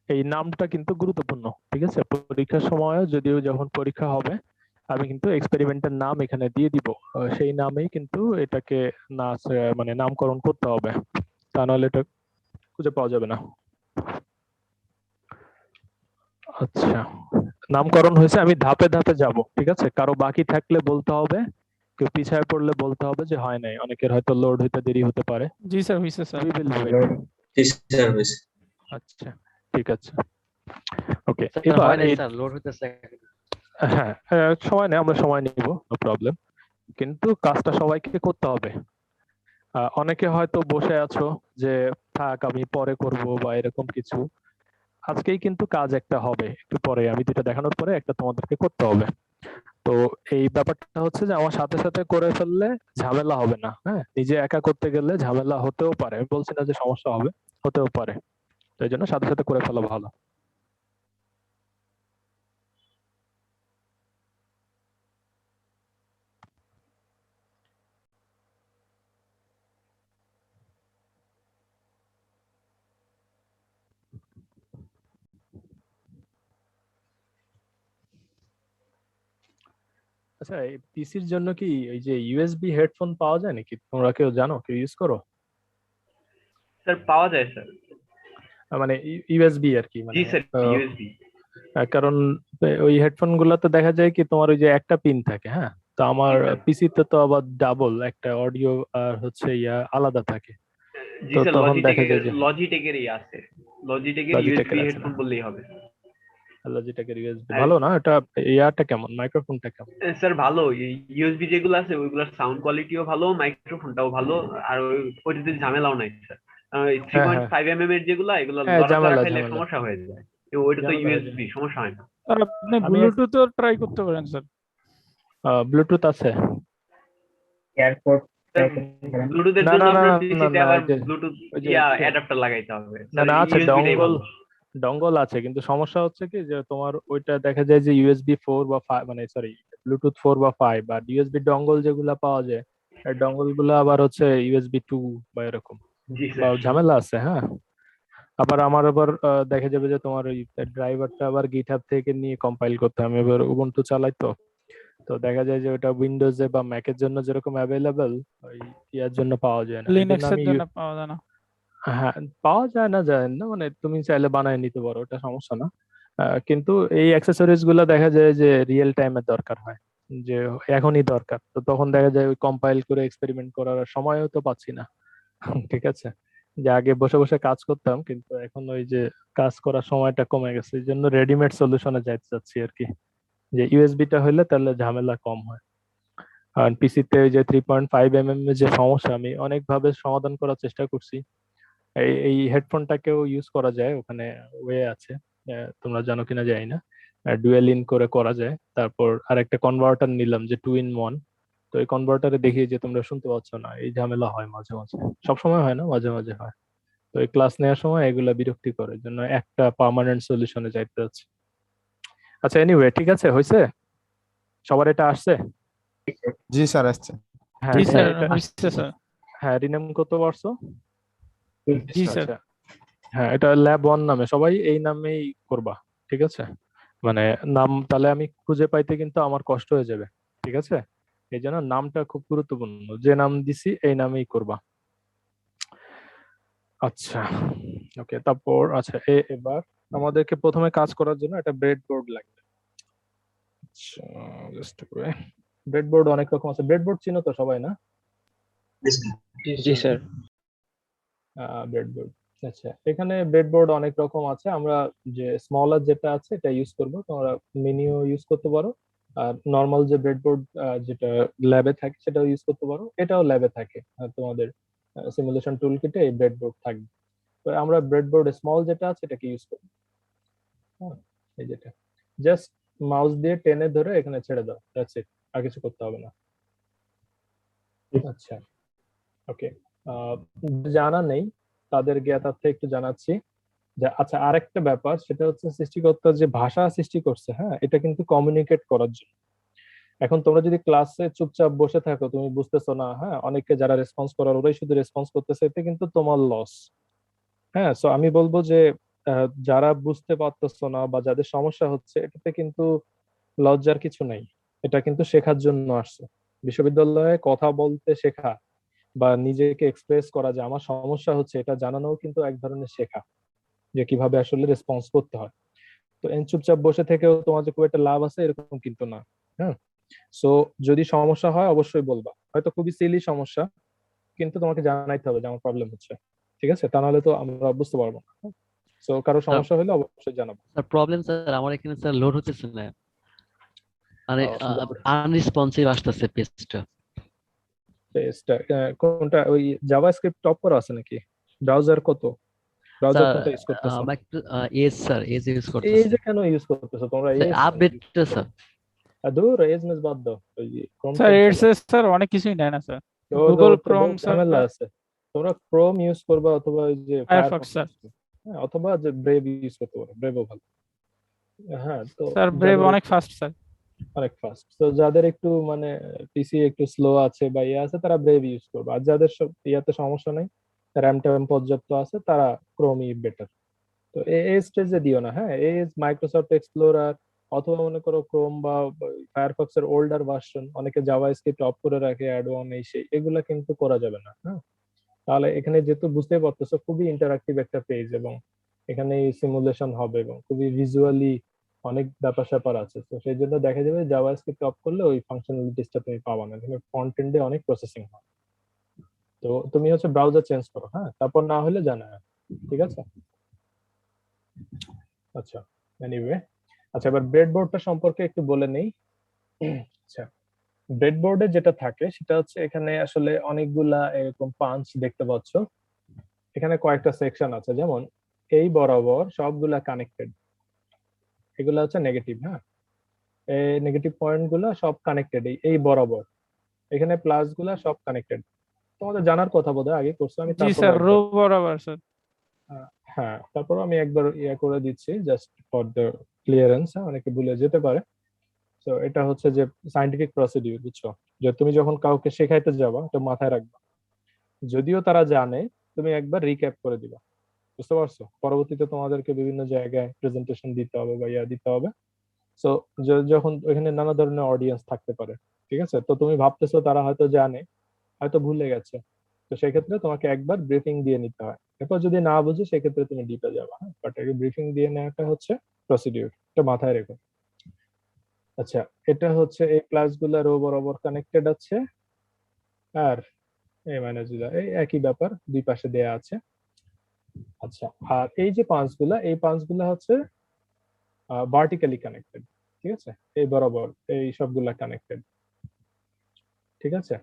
এই নামটা কিন্তু গুরুত্বপূর্ণ, ঠিক আছে? পরীক্ষার সময় যদিও যখন পরীক্ষা হবে আমি কিন্তু এক্সপেরিমেন্টের নাম এখানে দিয়ে দিব, সেই নামেই কিন্তু এটাকে মানে নামকরণ করতে হবে, তা নাহলে এটা খুঁজে পাওয়া যাবে না। আচ্ছা, নামকরণ হয়েছে, আমি ধাপে ধাপে যাব, ঠিক আছে? কারো বাকি থাকলে বলতে হবে, কেউ পিছায় পড়লে বলতে হবে যে হয় নাই, অনেকের হয়তো লোড হইতে দেরি হতে পারে। জি স্যার, হইছে স্যার। জি স্যার, হয়েছে। আচ্ছা, ঠিক আছে, ওকে। এবার লোড হইতেছে। হ্যাঁ, সময় নেই, আমরা সময় নিব, নো প্রবলেম, কিন্তু কাজটা সবাইকে করতে হবে। অনেকে হয়তো বসে আছো যে থাক আমি পরে করব বা এরকম কিছু, আজকেই কিন্তু কাজ একটা হবে, একটু পরে আমি দুটো দেখানোর পরে একটা তোমাদেরকে করতে হবে। তো এই ব্যাপারটা হচ্ছে যে আমার সাথে সাথে করে ফেললে ঝামেলা হবে না। হ্যাঁ, নিজে একা করতে গেলে ঝামেলা হতেও পারে, আমি বলছি না যে সমস্যা হবে, হতেও পারে। তো এই জন্য সাথে সাথে করে ফেলা ভালো। আচ্ছা, এই পিসির জন্য কি ওই যে ইউএসবি হেডফোন পাওয়া যায় নাকি? তোমরা কেউ জানো, কেউ ইউজ করো? স্যার পাওয়া যায় স্যার। মানে ইউএসবি আর কি, মানে জি স্যার, ইউএসবি। কারণ ওই হেডফোন গুলাতে দেখা যায় কি তোমার ওই যে একটা পিন থাকে। হ্যাঁ, তো আমার পিসিতে তো আবার ডাবল একটা অডিও আর হচ্ছে আলাদা থাকে। জি তো স্যার, তখন দেখা যায় যে লজিটেকেরই আছে, লজিটেকের লজিটেকের ইউএসবি আছে হেডফোন না? বললেই হবে। লজিটেকের ইউএসবি ভালো না? এটা ইয়ারটা কেমন, মাইক্রোফোনটা কেমন? স্যার ভালো, ইউএসবি যেগুলো আছে ওইগুলোর সাউন্ড কোয়ালিটিও ভালো, মাইক্রোফোনটাও ভালো, আর ওইটাতে ঝামেলাও নাই স্যার। থ্রি হ্যাঁ পয়েন্ট হ্যাঁ ফাইভ এম এর যেগুলো, এগুলো হ্যাঁ, লড়াচড়া ঝামেলা খাইলে ঝামেলা সমস্যা হয়ে যায়। ওইটা তো ঝামেলা হয়ে যায়। ইউএসবি, সমস্যা হয় না। আর আপনি আমি ব্লুটুথও ট্রাই করতে পারেন স্যার। ব্লুটুথ আছে? এয়ারপোর্ট ব্লুটুথের না জন্য না না আপনার না পিসিতে না, আবার ওই যে ব্লুটুথ ওই যে অ্যাডাপ্টার লাগাইতে হবে। না না, আছে ইউএসবিটাই ডঙ্গল, ভালো। ডঙ্গল আছে, কিন্তু সমস্যা হচ্ছে কি যে তোমার ওইটা দেখা যায় যে ইউএসবি 4 বা 5, মানে সরি ব্লুটুথ 4 বা 5 বা ইউএসবি ডঙ্গল যেগুলা পাওয়া যায়, এই ডঙ্গল গুলা আবার হচ্ছে ইউএসবি 2 বা এরকম, জি বা স্যার। ঝামেলা আছে। হ্যাঁ, আবার আমার আবার দেখা যাবে যে তোমার ওই ড্রাইভারটা আবার গিটহাব থেকে নিয়ে কম্পাইল করতে হবে। আমি এবার উবুন্টু চালাই, তো তো দেখা যায় যে ওটা উইন্ডোজে বা ম্যাকের জন্য যেরকম অ্যাভেলেবেল, ওই ইয়ার জন্য পাওয়া যায় না। এই জন্য লিনাক্সের আমি জন্য পাওয়া যায় না। হ্যাঁ, পাওয়া যায় না, মানে তুমি চাইলে বানায় নিতে পারো, ওটা সমস্যা না। কিন্তু এই অ্যাক্সেসরিজ গুলা দেখা যায় যে রিয়েল টাইমে দরকার হয়, যে এখনই দরকার, তো তখন দেখা যায় ওই কম্পাইল করে এক্সপেরিমেন্ট করার সময়ও তো পাচ্ছি না। ঠিক আছে, যে আগে বসে বসে কাজ করতাম, কিন্তু এখন ওই যে কাজ করার সময়টা কমে গেছে, এই জন্য রেডিমেড সলিউশনে যাইতে চাচ্ছি আর কি, যে ইউএসবিটা হইলে তাহলে ঝামেলা কম হয়। আর পিসিতে ওই যে 3.5 mm এর যে সমস্যা, আমি অনেকভাবে সমাধান করার চেষ্টা করছি। এই হেডফোনটাকেও ইউজ করা যায়, ওখানে ওয়ে আছে, তোমরা জানো কিনা জানি না, ডুয়েল ইন করে করা যায়। তারপর আরেকটা কনভার্টার নিলাম যে 2-in-1, তো এই কনভার্টারে দেখি যে তোমরা শুনতে পাচ্ছ না, এই ঝামেলা হয় মাঝে মাঝে, সবসময় হয় না, মাঝে মাঝে হয়। তো এই ক্লাস নেওয়ার সময় এগুলা বিরক্তি করে, এই জন্য একটা পার্মানেন্ট সলিউশনে যাইতে হচ্ছে। আচ্ছা, এনিওয়ে, ঠিক আছে, হয়েছে, সবার এটা আসছে? জি স্যার আসছে। হ্যাঁ জি স্যার, এটা হইছে স্যার। হ্যাঁ, রিনেম করতে পারছো? জি স্যার। আচ্ছা, হ্যাঁ, এটা ল্যাব 1 নামে, সবাই এই নামেই করবা, ঠিক আছে? মানে নাম তাহলে আমি খুঁজে পাইতে কিন্তু আমার কষ্ট হয়ে যাবে, ঠিক আছে? এই জন্য নামটা খুব গুরুত্বপূর্ণ, যে নাম দিছি এই নামেই করবা। আচ্ছা, ওকে, তারপর আচ্ছা এবার আমাদেরকে প্রথমে কাজ করার জন্য একটা ব্রেডবোর্ড লাগবে। আচ্ছা, জাস্ট ব্রেডবোর্ড অনেক রকম আছে, ব্রেডবোর্ড চিনো তো সবাই, না? জি স্যার। ব্রেডবোর্ড, আচ্ছা, এখানে ব্রেডবোর্ড অনেক রকম আছে, আমরা যে স্মলার যেটা আছে এটা ইউজ করব, তোমরা মিনিও ইউজ করতে পারো, আর নর্মাল যে ব্রেডবোর্ড যেটা ল্যাবে থাকে সেটাও ইউজ করতে পারো, এটাও ল্যাবে থাকে, তোমাদের সিমুলেশন টুল কিটে এই ব্রেডবোর্ড থাকবে। তো আমরা ব্রেডবোর্ড স্মল যেটা আছে এটাকে ইউজ করব। এই যেটা জাস্ট মাউস দিয়ে টেনে ধরে এখানে ছেড়ে দাও, দ্যাটস ইট, আর কিছু করতে হবে না। আচ্ছা, ওকে, জানা নেই তাদের জ্ঞাতার্থে একটু জানাচ্ছি যে আচ্ছা, আরেকটা ব্যাপার সেটা হচ্ছে সৃষ্টিকর্তা যে ভাষা সৃষ্টি করছে, হ্যাঁ, এটা কিন্তু কমিউনিকেট করার জন্য। এখন তোমরা যদি ক্লাসে চুপচাপ বসে থাকো, তুমি বুঝতেছো না, হ্যাঁ, অনেকে যারা রেসপন্স করার ওরাই শুধু রেসপন্স করতেছে, এতে কিন্তু তোমার লস। হ্যাঁ, সো আমি বলবো যে যারা বুঝতে পারতেছো না বা যাদের সমস্যা হচ্ছে, এটাতে কিন্তু লজ্জার কিছু নাই, এটা কিন্তু শেখার জন্য আসছে। বিশ্ববিদ্যালয়ে কথা বলতে শেখা বা নিজেকে এক্সপ্রেস করা, যে আমার সমস্যা হচ্ছে এটা জানানোও কিন্তু এক ধরনের শেখা, যে কিভাবে আসলে রেসপন্স করতে হয়। তো চুপচাপ বসে থেকেও তোমার যে খুব একটা লাভ আছে এরকম কিন্তু না। হ্যাঁ, সো যদি সমস্যা হয় অবশ্যই বলবা, হয়তো খুবই সিলি সমস্যা, কিন্তু তোমাকে জানাইতে হবে যে আমার প্রবলেম হচ্ছে, ঠিক আছে? তা নাহলে তো আমরা বুঝতে পারবো না। সো কারো সমস্যা হলে অবশ্যই জানাবো। স্যার প্রবলেম স্যার আমার এখানে স্যার লোড হতেছে না, মানে আনরেসপন্সিভ আসতেছে পেজটা। কোনটা, ওই জাভাস্ক্রিপ্ট টপ করা আছে নাকি? ব্রাউজার কত, ব্রাউজার কোনটা ইউজ করতেছো? এজ স্যার, এজ ইউজ করতেছি। এই যে কেন ইউজ করতেছো তোমরা? আপডেট স্যার, দূর এজ মেজ বাদ দাও, ওই ক্রোম স্যার টোম এডস চালাও। স্যার অনেক কিছুই নেয় না স্যার। তো গুগল ওর তো ক্রোম বহুত স্যার, ঝামেলা আছে। তোমরা ক্রোম ইউজ করবা অথবা ওই যে ফায়ারফক্স ফায়ারফক্স স্যার। হ্যাঁ, অথবা যে ব্রেভ ইউজ করতে পারো, ব্রেভও ভালো। হ্যাঁ, তো স্যার ব্রেভ যাদের অনেক ফাস্ট স্যার। অনেক ফাস্ট, তো যাদের একটু মানে পিসি একটু স্লো আছে বা ইয়ে আছে তারা ব্রেভ ইউজ করবে, আর যাদের সব ইয়াতে সমস্যা নেই, র্যাম ট্যাম পর্যাপ্ত আছে, তারা ক্রোমই বেটার। তো এই স্টেজে দিও না, হ্যাঁ, এই মাইক্রোসফট এক্সপ্লোরার অথবা মনে করো ক্রোম বা ফায়ারফক্স এর ওল্ডার ভার্সন, অনেকে জাভাস্ক্রিপ্ট অফ করে রাখে, অ্যাড অন এই সেই, এগুলা কিন্তু করা যাবে না। হ্যাঁ, তাহলে এখানে যেহেতু বুঝতেই পারতেছো খুবই ইন্টারাক্টিভ একটা পেজ, এবং এখানে সিমুলেশন হবে এবং খুবই ভিজুয়ালি অনেক ব্যাপার স্যাপার আছে, তো সেই জন্য দেখা যাবে জাভাস্ক্রিপ্ট অফ করলে ওই ফাংশনালিটিসটা তুমি পাবা না, কিন্তু ফ্রন্ট এন্ডে অনেক প্রসেসিং হয়। তো তুমি হচ্ছে ব্রাউজার চেঞ্জ করো, হ্যাঁ, তারপর না হলে জানাও, ঠিক আছে? আচ্ছা, এনিওয়ে, আচ্ছা এবার ব্রেডবোর্ডটা সম্পর্কে একটু বলে নেই। আচ্ছা, ব্রেডবোর্ডে যেটা থাকে সেটা হচ্ছে এখানে আসলে অনেকগুলা এরকম পাঞ্চ দেখতে পাচ্ছ, এখানে কয়েকটা সেকশন আছে, যেমন এই বরাবর সবগুলা কানেক্টেড, এগুলা হচ্ছে নেগেটিভ। হ্যাঁ, এই নেগেটিভ পয়েন্ট গুলা সব কানেক্টেড, এই বরাবর, এখানে প্লাস গুলা সব কানেক্টেড। তোমাদের জানার কথা বোধহয় আগে করছো, আমি জি তারপর স্যার, রো বরাবর স্যার। হ্যাঁ, তারপর আমি একবার ইয়া করে দিচ্ছি জাস্ট ফর দ্য ক্লিয়ারেন্স, অনেকে ভুলে যেতে পারে। তো এটা হচ্ছে যে সায়েন্টিফিক প্রসিডিউর, বুঝছো? যে তুমি যখন কাউকে শেখাইতে যাবা তো মাথায় রাখবা, যদিও তারা জানে, তুমি একবার রিক্যাপ করে দিবা, বুঝতে পারছো? পরবর্তীতে তোমাদেরকে বিভিন্ন জায়গায় প্রেজেন্টেশন দিতে হবে বা ইয়া দিতে হবে, সো যখন ওখানে নানা ধরনের অডিয়েন্স থাকতে পারে, ঠিক আছে? তো তুমি ভাবতেছো তারা হয়তো জানে, হয়তো ভুলে গেছে, তো সেক্ষেত্রে তোমাকে একবার ব্রিফিং দিয়ে নিতে হয়। এরপর যদি না বুঝে সেক্ষেত্রে তুমি ডিপে যাবা, হ্যাঁ, বাট আগে ব্রিফিং দিয়ে নেওয়াটা হচ্ছে প্রসিডিউর, এটা মাথায় রেখো। আচ্ছা, এটা হচ্ছে এই ক্লাস গুলা রো বরাবর কানেক্টেড আছে, আর এই মাইনাস গুলা এই একই ব্যাপার, দুই পাশে দেয়া আছে। আচ্ছা, আর এই যে পাঁচগুলা, এই পাঁচগুলা হচ্ছে ভার্টিক্যালি কানেক্টেড, ঠিক আছে? এই বরাবর এই সবগুলা কানেক্টেড, ঠিক আছে?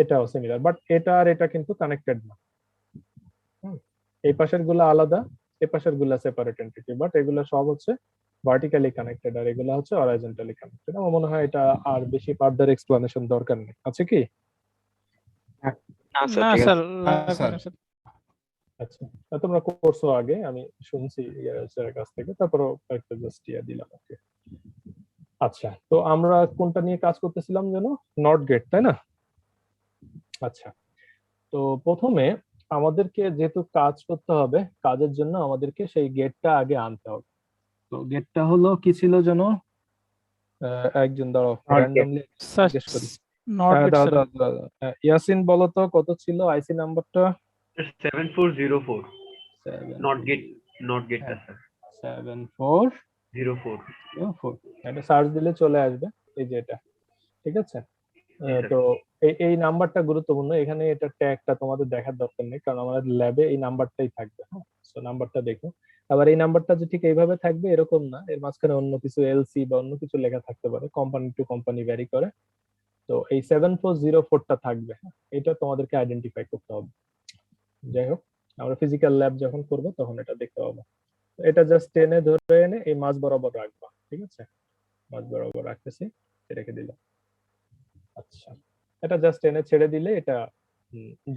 এটাও সিমিলার, বাট এটা আর এটা কিন্তু কানেক্টেড না। এই পাশের গুলা আলাদা, এই পাশের গুলা সেপারেট এন্টিটি, বাট এগুলা সব হচ্ছে ভার্টিক্যালি কানেক্টেড, আর এগুলা হচ্ছে হরাইজন্টালি কানেক্টেড। আমার মনে হয় এটা আর বেশি ফার্দার এক্সপ্লানেশন দরকার নেই, আছে কি? না স্যার, না ঠিক স্যার, আছে। লাগবে না স্যার। আচ্ছা, তোমরা করছো আগে, আমি শুনছি স্যারের কাছ থেকে, তারপর একটা জাস্ট ইয়া দিলাম। ওকে, আচ্ছা, তো আমরা কোনটা নিয়ে কাজ করতেছিলাম যেন? নট গেট, তাই না? আচ্ছা, তো প্রথমে আমাদেরকে যেহেতু কাজ করতে হবে, কাজের জন্য আমাদেরকে সেই গেটটা আগে আনতে হবে। তো গেটটা হলো কি ছিল যেন? একজন দাঁড়াও, র্যান্ডমলি জিজ্ঞেস করি। নট গেট দাঁড়াও স্যার। দাঁড়াও দাঁড়াও, ইয়াসিন বলো তো কত ছিল আইসি নাম্বারটা? 7404 নট গেটটা স্যার 7404, এটা সার্চ দিলে চলে আসবে, এই যে এটা, ঠিক আছে? তো এই নাম্বারটা গুরুত্বপূর্ণ, এখানে এটা ট্যাগটা তোমাদের দেখার দরকার নেই, কারণ আমাদের ল্যাবে এই নাম্বারটাই থাকবে। হ্যাঁ, তো নাম্বারটা দেখো। আবার এই নাম্বারটা যে ঠিক এইভাবে থাকবে এরকম না, এর মাঝখানে অন্য কিছু এলসি বা অন্য কিছু লেখা থাকতে পারে, কোম্পানি টু কোম্পানি ভ্যারি করে। তো এই 7404টা থাকবে, এটা তোমাদেরকে আইডেন্টিফাই করতে হবে। যাই হোক, আমরা ফিজিক্যাল ল্যাব যখন করব তখন এটা দেখতে পাবো। এটা জাস্ট টেনে ধরে এনে এই মাঝ বরাবর রাখবা, ঠিক আছে? মাঝ বরাবর রাখতেছি, রেখে দিলাম। আচ্ছা, এটা জাস্ট এনে ছেড়ে দিলে এটা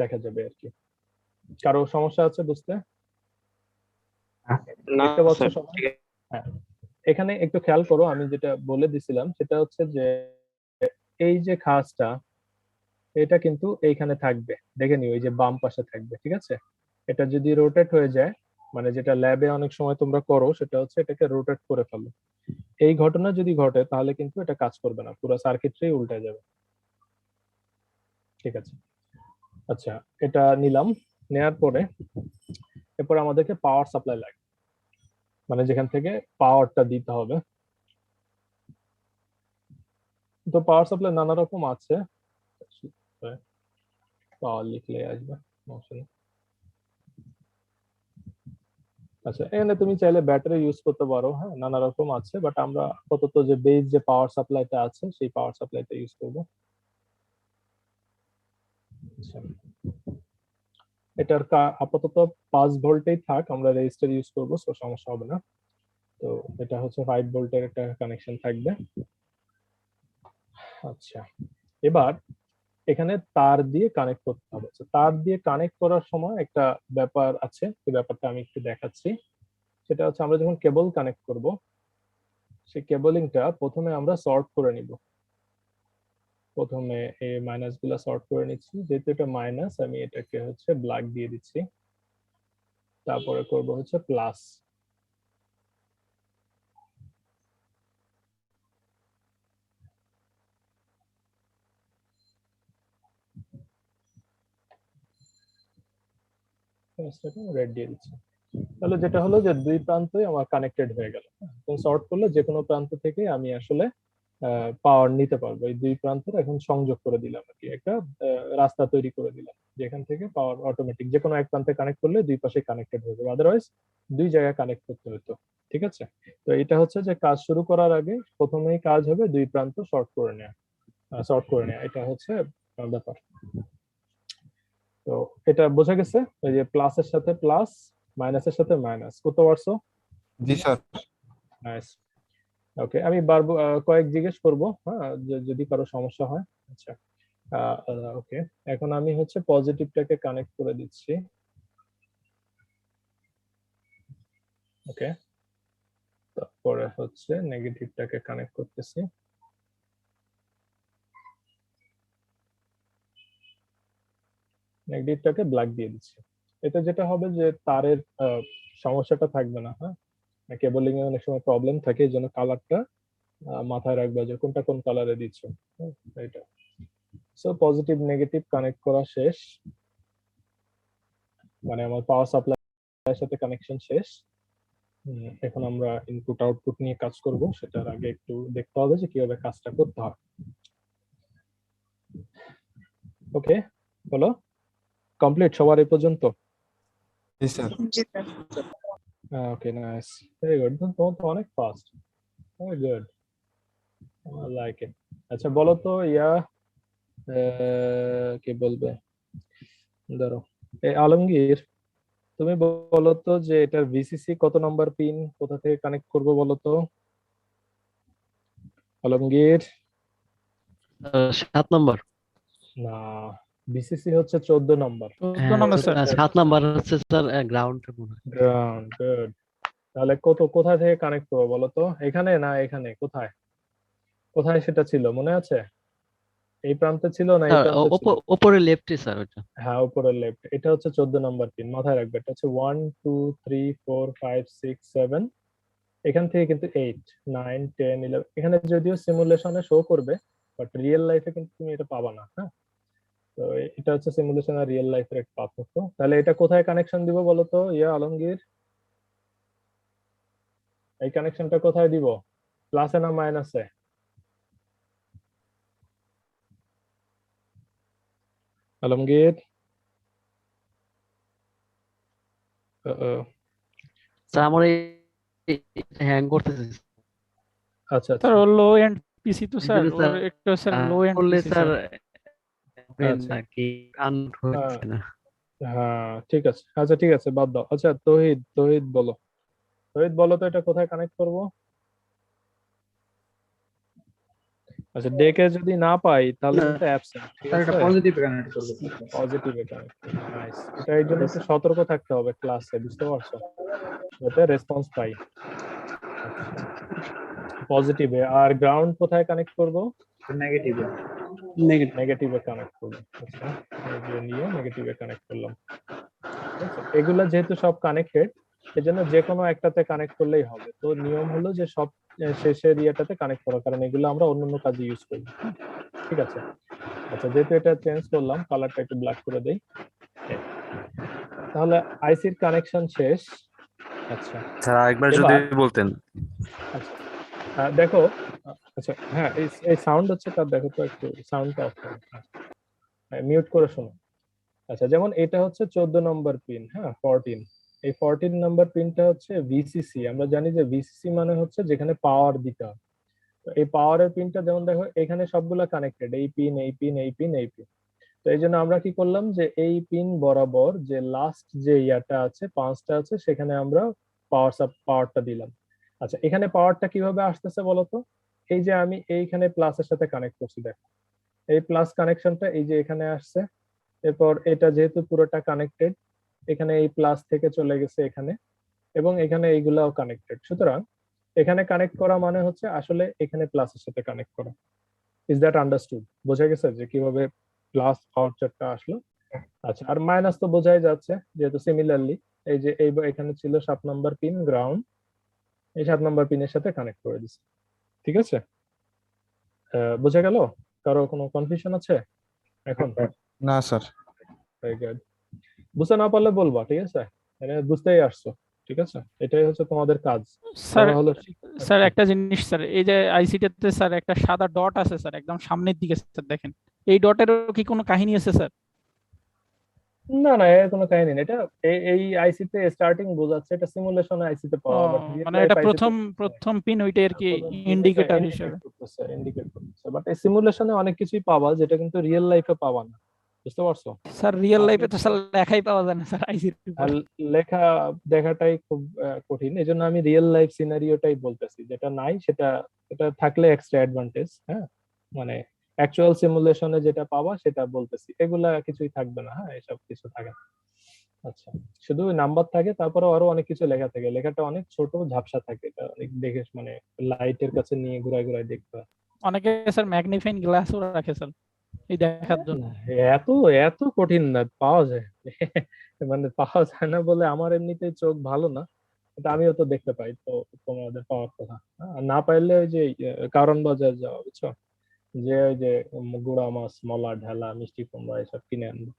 দেখা যাবে আর কি। কারো সমস্যা আছে বুঝতে? না দেখতে পাচ্ছ স্যার, সবাই? ঠিক আছে। হ্যাঁ, এখানে একটু খেয়াল করো, আমি যেটা বলে দিছিলাম সেটা হচ্ছে যে এই যে খাসটা, এটা কিন্তু এইখানে থাকবে, দেখে নিও, এই যে বাম পাশে থাকবে, ঠিক আছে? এটা যদি রোটেট হয়ে যায়, মানে যেটা ল্যাবে অনেক সময় তোমরা করো সেটা হচ্ছে এটাকে রোটেট করে ফেলো। এই ঘটনা যদি ঘটে তাহলে কিন্তু এটা কাজ করবে না, পুরো সার্কিটটাই উল্টে যাবে, ঠিক আছে? আচ্ছা, এটা নিলাম, নেয়ার পরে এরপর আমাদেরকে পাওয়ার সাপ্লাই লাগবে, মানে যেখান থেকে পাওয়ারটা দিতে হবে। তো পাওয়ার সাপ্লাই নানা রকম আছে, পাওয়ার লিখলে আসবে, সমস্যা নেই। আচ্ছা, এখানে তুমি চাইলে ব্যাটারি ইউজ করতে পারো, হ্যাঁ, নানা রকম আছে, বাট আমরা আপাতত যে বেস যে পাওয়ার সাপ্লাইটা আছে সেই পাওয়ার সাপ্লাইটা ইউজ করব। আচ্ছা, এটার আপাতত 5 ভোল্টেই থাক, আমরা রেজিস্টার ইউজ করব, সো সমস্যা হবে না। তো এটা হচ্ছে 5 ভোল্টের একটা কানেকশন থাকবে। আচ্ছা, এবার এখানে তার দিয়ে কানেক্ট করতে হবে। তো তার দিয়ে কানেক্ট করার সময় একটা ব্যাপার আছে, সেই ব্যাপারটা আমি একটু দেখাচ্ছি। সেটা হচ্ছে আমরা যখন কেবল কানেক্ট করব, সেই কেবলিংটা প্রথমে আমরা সর্ট করে নিব। প্রথমে এই মাইনাস গুলা সর্ট করে নিচ্ছি, যেহেতু এটা মাইনাস আমি এটাকে হচ্ছে ব্ল্যাক দিয়ে দিচ্ছি, তারপরে করব হচ্ছে প্লাস। রেড দিয়ে দিচ্ছি। তাহলে যেটা হলো যে দুই প্রান্তই আমার কানেক্টেড হয়ে গেল। সর্ট করলে যে কোনো প্রান্ত থেকে আমি আসলে পাওয়ার নিতে পারবো। এই দুই প্রান্তের এখন সংযোগ করে দিলাম আর কি, একটা রাস্তা তৈরি করে দিলাম যেখান থেকে পাওয়ার অটোমেটিক যে কোনো এক প্রান্তে কানেক্ট করলে দুই পাশে কানেক্টেড হয়ে যাবে, আদারওয়াইজ দুই জায়গায় কানেক্ট করতে হতো। ঠিক আছে, তো এটা হচ্ছে যে কাজ শুরু করার আগে প্রথমেই কাজ হবে দুই প্রান্ত শর্ট করে নেওয়া, এটা হচ্ছে ব্যাপার। তো এটা বোঝা গেছে, এই যে প্লাসের সাথে প্লাস, মাইনাসের সাথে মাইনাস, করতে পারছো? জি স্যার। নাইস। ওকে, আমি বারবার কয়েক জিজ্ঞেস করব, হ্যাঁ, যদি কারো সমস্যা হয়। আচ্ছা, ওকে, এখন আমি হচ্ছে পজিটিভটাকে কানেক্ট করে দিচ্ছি। ওকে, তারপরে হচ্ছে নেগেটিভটাকে কানেক্ট করতেছি। নেগেটিভটাকে ব্ল্যাক দিয়ে দিচ্ছি। এটা যেটা হবে যে তারের সমস্যাটা থাকবে না। হ্যাঁ, কেবলিং এ অনেক সময় প্রবলেম থাকে, এই জন্য কালারটা মাথায় রাখবে যে কোনটা কোন কালারে দিচ্ছ। এটা সো পজিটিভ নেগেটিভ কানেক্ট করা শেষ, মানে আমার পাওয়ার সাপ্লাইয়ের সাথে কানেকশন শেষ। এখন আমরা ইনপুট আউটপুট নিয়ে কাজ করব, সেটার আগে একটু দেখতে হবে যে কিভাবে কাজটা করতে হয়। ওকে, বলো কমপ্লিট সবার এই পর্যন্ত? জি স্যার। ওকে, নাইস, ভেরি গুড, তোমার তো অনেক fast, very good, I like it. আচ্ছা বলো তো কি বলবে, ধরো এই আলমগীর, তুমি বলো তো যে এটার ভিসিসি কত নাম্বার পিন, কোথা থেকে কানেক্ট করব বলো তো আলমগীর? 7 নম্বর। না, ভিসিসি হচ্ছে 14 নম্বর। 14 নম্বর স্যার। 7 নাম্বার হচ্ছে স্যার গ্রাউন্ড। Ground, good. তাহলে কোথা থেকে কানেক্ট করবো বলো তো? এখানে না এখানে, কোথায় কোথায় সেটা ছিল মনে আছে? এই প্রান্তে ছিল না এই প্রান্তে ছিল? উপরে লেফটে স্যার ওটা। হ্যাঁ, উপরের লেফট। এটা হচ্ছে 14 নম্বর পিন, মাথায় রাখবে। এটা হচ্ছে 1 2 3 4 5 6 7, এখান থেকে কিন্তু 8 9 10 11, এখানে যদিও সিমুলেশনে শো করবে, বাট রিয়েল লাইফে কিন্তু তুমি এটা পাবা না। হ্যাঁ, তো এটা হচ্ছে সিমুলেশন আর রিয়েল লাইফের একটা পার্থক্য। তাহলে এটা কোথায় কানেকশন দিব বলো তো আলমগীর? এই কানেকশনটা কোথায় দিব, প্লাসে না মাইনাসে? আলমগীর, স্যার আমার এই হ্যাং করতেছে। আচ্ছা আচ্ছা, স্যার লো এন্ড পিসি তো স্যার, ওর একটু স্যার লো এন্ড করলে পিসি স্যার আচ্ছা। নাকি আন হচ্ছে না। হ্যাঁ ঠিক আছে, আচ্ছা ঠিক আছে, বাদ দাও। আচ্ছা তৌহিদ বলো, তৌহিদ বলো তো এটা কোথায় কানেক্ট করব? আচ্ছা, ডেকে যদি না পাই তাহলে কিন্তু অ্যাবসেন্ট। ঠিক আছে, এটা পজিটিভ কানেক্ট করব। পজিটিভে কানেক্ট। নাইস, এটা এই জন্য একটু সতর্ক থাকতে হবে ক্লাসে, বুঝতে পারছো, যাতে রেসপন্স পাই। পজিটিভে। আর গ্রাউন্ড কোথায় কানেক্ট করব? নেগেটিভে। নেগেটিভে কানেক্ট করব। আচ্ছা, এই যে নিয়ে নেগেটিভে কানেক্ট করলাম। ঠিক আছে, এগুলা যেহেতু সব কানেক্টেড, এজন্য যে কোনো একটাতে কানেক্ট করলেই হবে। তো নিয়ম হলো যে সব শেষের ইয়েটাতে কানেক্ট করা, কারণ এগুলো আমরা অন্যান্য কাজে ইউজ করি। ঠিক আছে, আচ্ছা যেহেতু এটা চেঞ্জ করলাম, কালারটা একটু ব্ল্যাক করে দেই। তাহলে আইসির কানেকশন শেষ। আচ্ছা স্যার আরেকবার যদি বলতেন। আচ্ছা, দেখো, আচ্ছা হ্যাঁ, এই সাউন্ড হচ্ছে তার, দেখো তো একটু সাউন্ডটা অফ করো, মিউট করে শোনো। আচ্ছা, যেমন এটা হচ্ছে 14 নম্বর পিন, হ্যাঁ 14, এই 14 নম্বর পিনটা হচ্ছে ভিসিসি। আমরা জানি যে ভিসিসি মানে হচ্ছে যেখানে পাওয়ার দিতে হয়। তো এই পাওয়ারের পিনটা যেমন দেখো এখানে সবগুলা কানেক্টেড, এই পিন এই পিন এই পিন এই পিন। তো এই জন্য আমরা কি করলাম যে এই পিন বরাবর যে লাস্ট যে ইয়াটা আছে, 5টা আছে, সেখানে আমরা পাওয়ারটা দিলাম। আচ্ছা, এখানে পাওয়ারটা কিভাবে আসতেছে বলতো? এই যে আমি এইখানে প্লাসের সাথে কানেক্ট করছি, দেখো এই প্লাস কানেকশনটা এই যে এখানে আসছে, এরপর এটা যেহেতু পুরোটা কানেক্টেড, এখানে এই প্লাস থেকে চলে গেছে এখানে, এবং এখানে এইগুলাও কানেক্টেড। সুতরাং এখানে কানেক্ট করা মানে হচ্ছে আসলে এখানে প্লাসের সাথে কানেক্ট করা। Is that understood? বোঝা গেছে যে কিভাবে প্লাস আউটচারটা আসলো? আচ্ছা, আর মাইনাস তো বোঝাই যাচ্ছে, যেহেতু সিমিলারলি এই যে এখানে ছিল 7 নাম্বার পিন গ্রাউন্ড, এই 7 নাম্বার পিনের সাথে কানেক্ট করে দিচ্ছে। ঠিক আছে, বোঝা গেল? কারো কোনো কনফিউশন আছে এখন? না স্যার। Very good. বুঝতে না পারলে বলবা, ঠিক আছে? মানে বুঝতেই আসছো, ঠিক আছে? এটাই হচ্ছে তোমাদের কাজ। স্যার তারা হলো স্যার একটা জিনিস স্যার, এই যে আইসিটিতে স্যার একটা সাদা ডট আছে স্যার একদম সামনের দিকে স্যার, দেখেন এই ডটেরও কি কোনো কাহিনী আছে স্যার? না না, এর কোনো কাহিনী নেই। এটা এই আইসিতে স্টার্টিং বোঝাচ্ছে, এটা সিমুলেশনে আইসিতে পাওয়া, বাট মানে এটা প্রথম পিন ওইটাই আর কি ইন্ডিকেটর হিসেবে ইন্ডিকেট করতেছে, বাট এই সিমুলেশনে অনেক কিছুই পাওয়া যেটা কিন্তু রিয়েল লাইফে পাওয়া না, বুঝতে পারছো? স্যার রিয়েল লাইফে তো স্যার লেখাই পাওয়া যায় না স্যার আইসির আর লেখা দেখাটাই খুব কঠিন, এজন্য আমি রিয়েল লাইফ সিনারিওটাই বলতেছি, যেটা নাই সেটা থাকলে এক্সট্রা অ্যাডভান্টেজ। হ্যাঁ, মানে অ্যাকচুয়াল সিমুলেশনে যেটা পাওয়া সেটা বলতেছি, এগুলা কিছুই থাকবে না। হ্যাঁ, এসব কিছু থাকে না। আচ্ছা, শুধু নাম্বার থাকে, তারপরে আরো অনেক কিছু লেখা থাকে, লেখাটা অনেক ছোট ঝাপসা থাকে, এটা অনেক দেখে মানে লাইটের কাছে নিয়ে ঘুরায় ঘুরায় দেখতে হয়। অনেকে স্যার ম্যাগনিফাইং গ্লাসও রাখে স্যার এই দেখার জন্য। এত এত কঠিন না, পাওয়া যায় মানে পাওয়া যায় না বলে আমার এমনিতেই চোখ ভালো না, এটা আমিও তো দেখতে পাই, তো তোমাদের পাওয়ার কথা। না পাইলে ওই যে কারণ বাজার যাওয়া, বুঝছো, যে ওই যে গুড়া মাছ, মলা, ঢেলা, মিষ্টি কুমড়া এসব কিনে আনবো,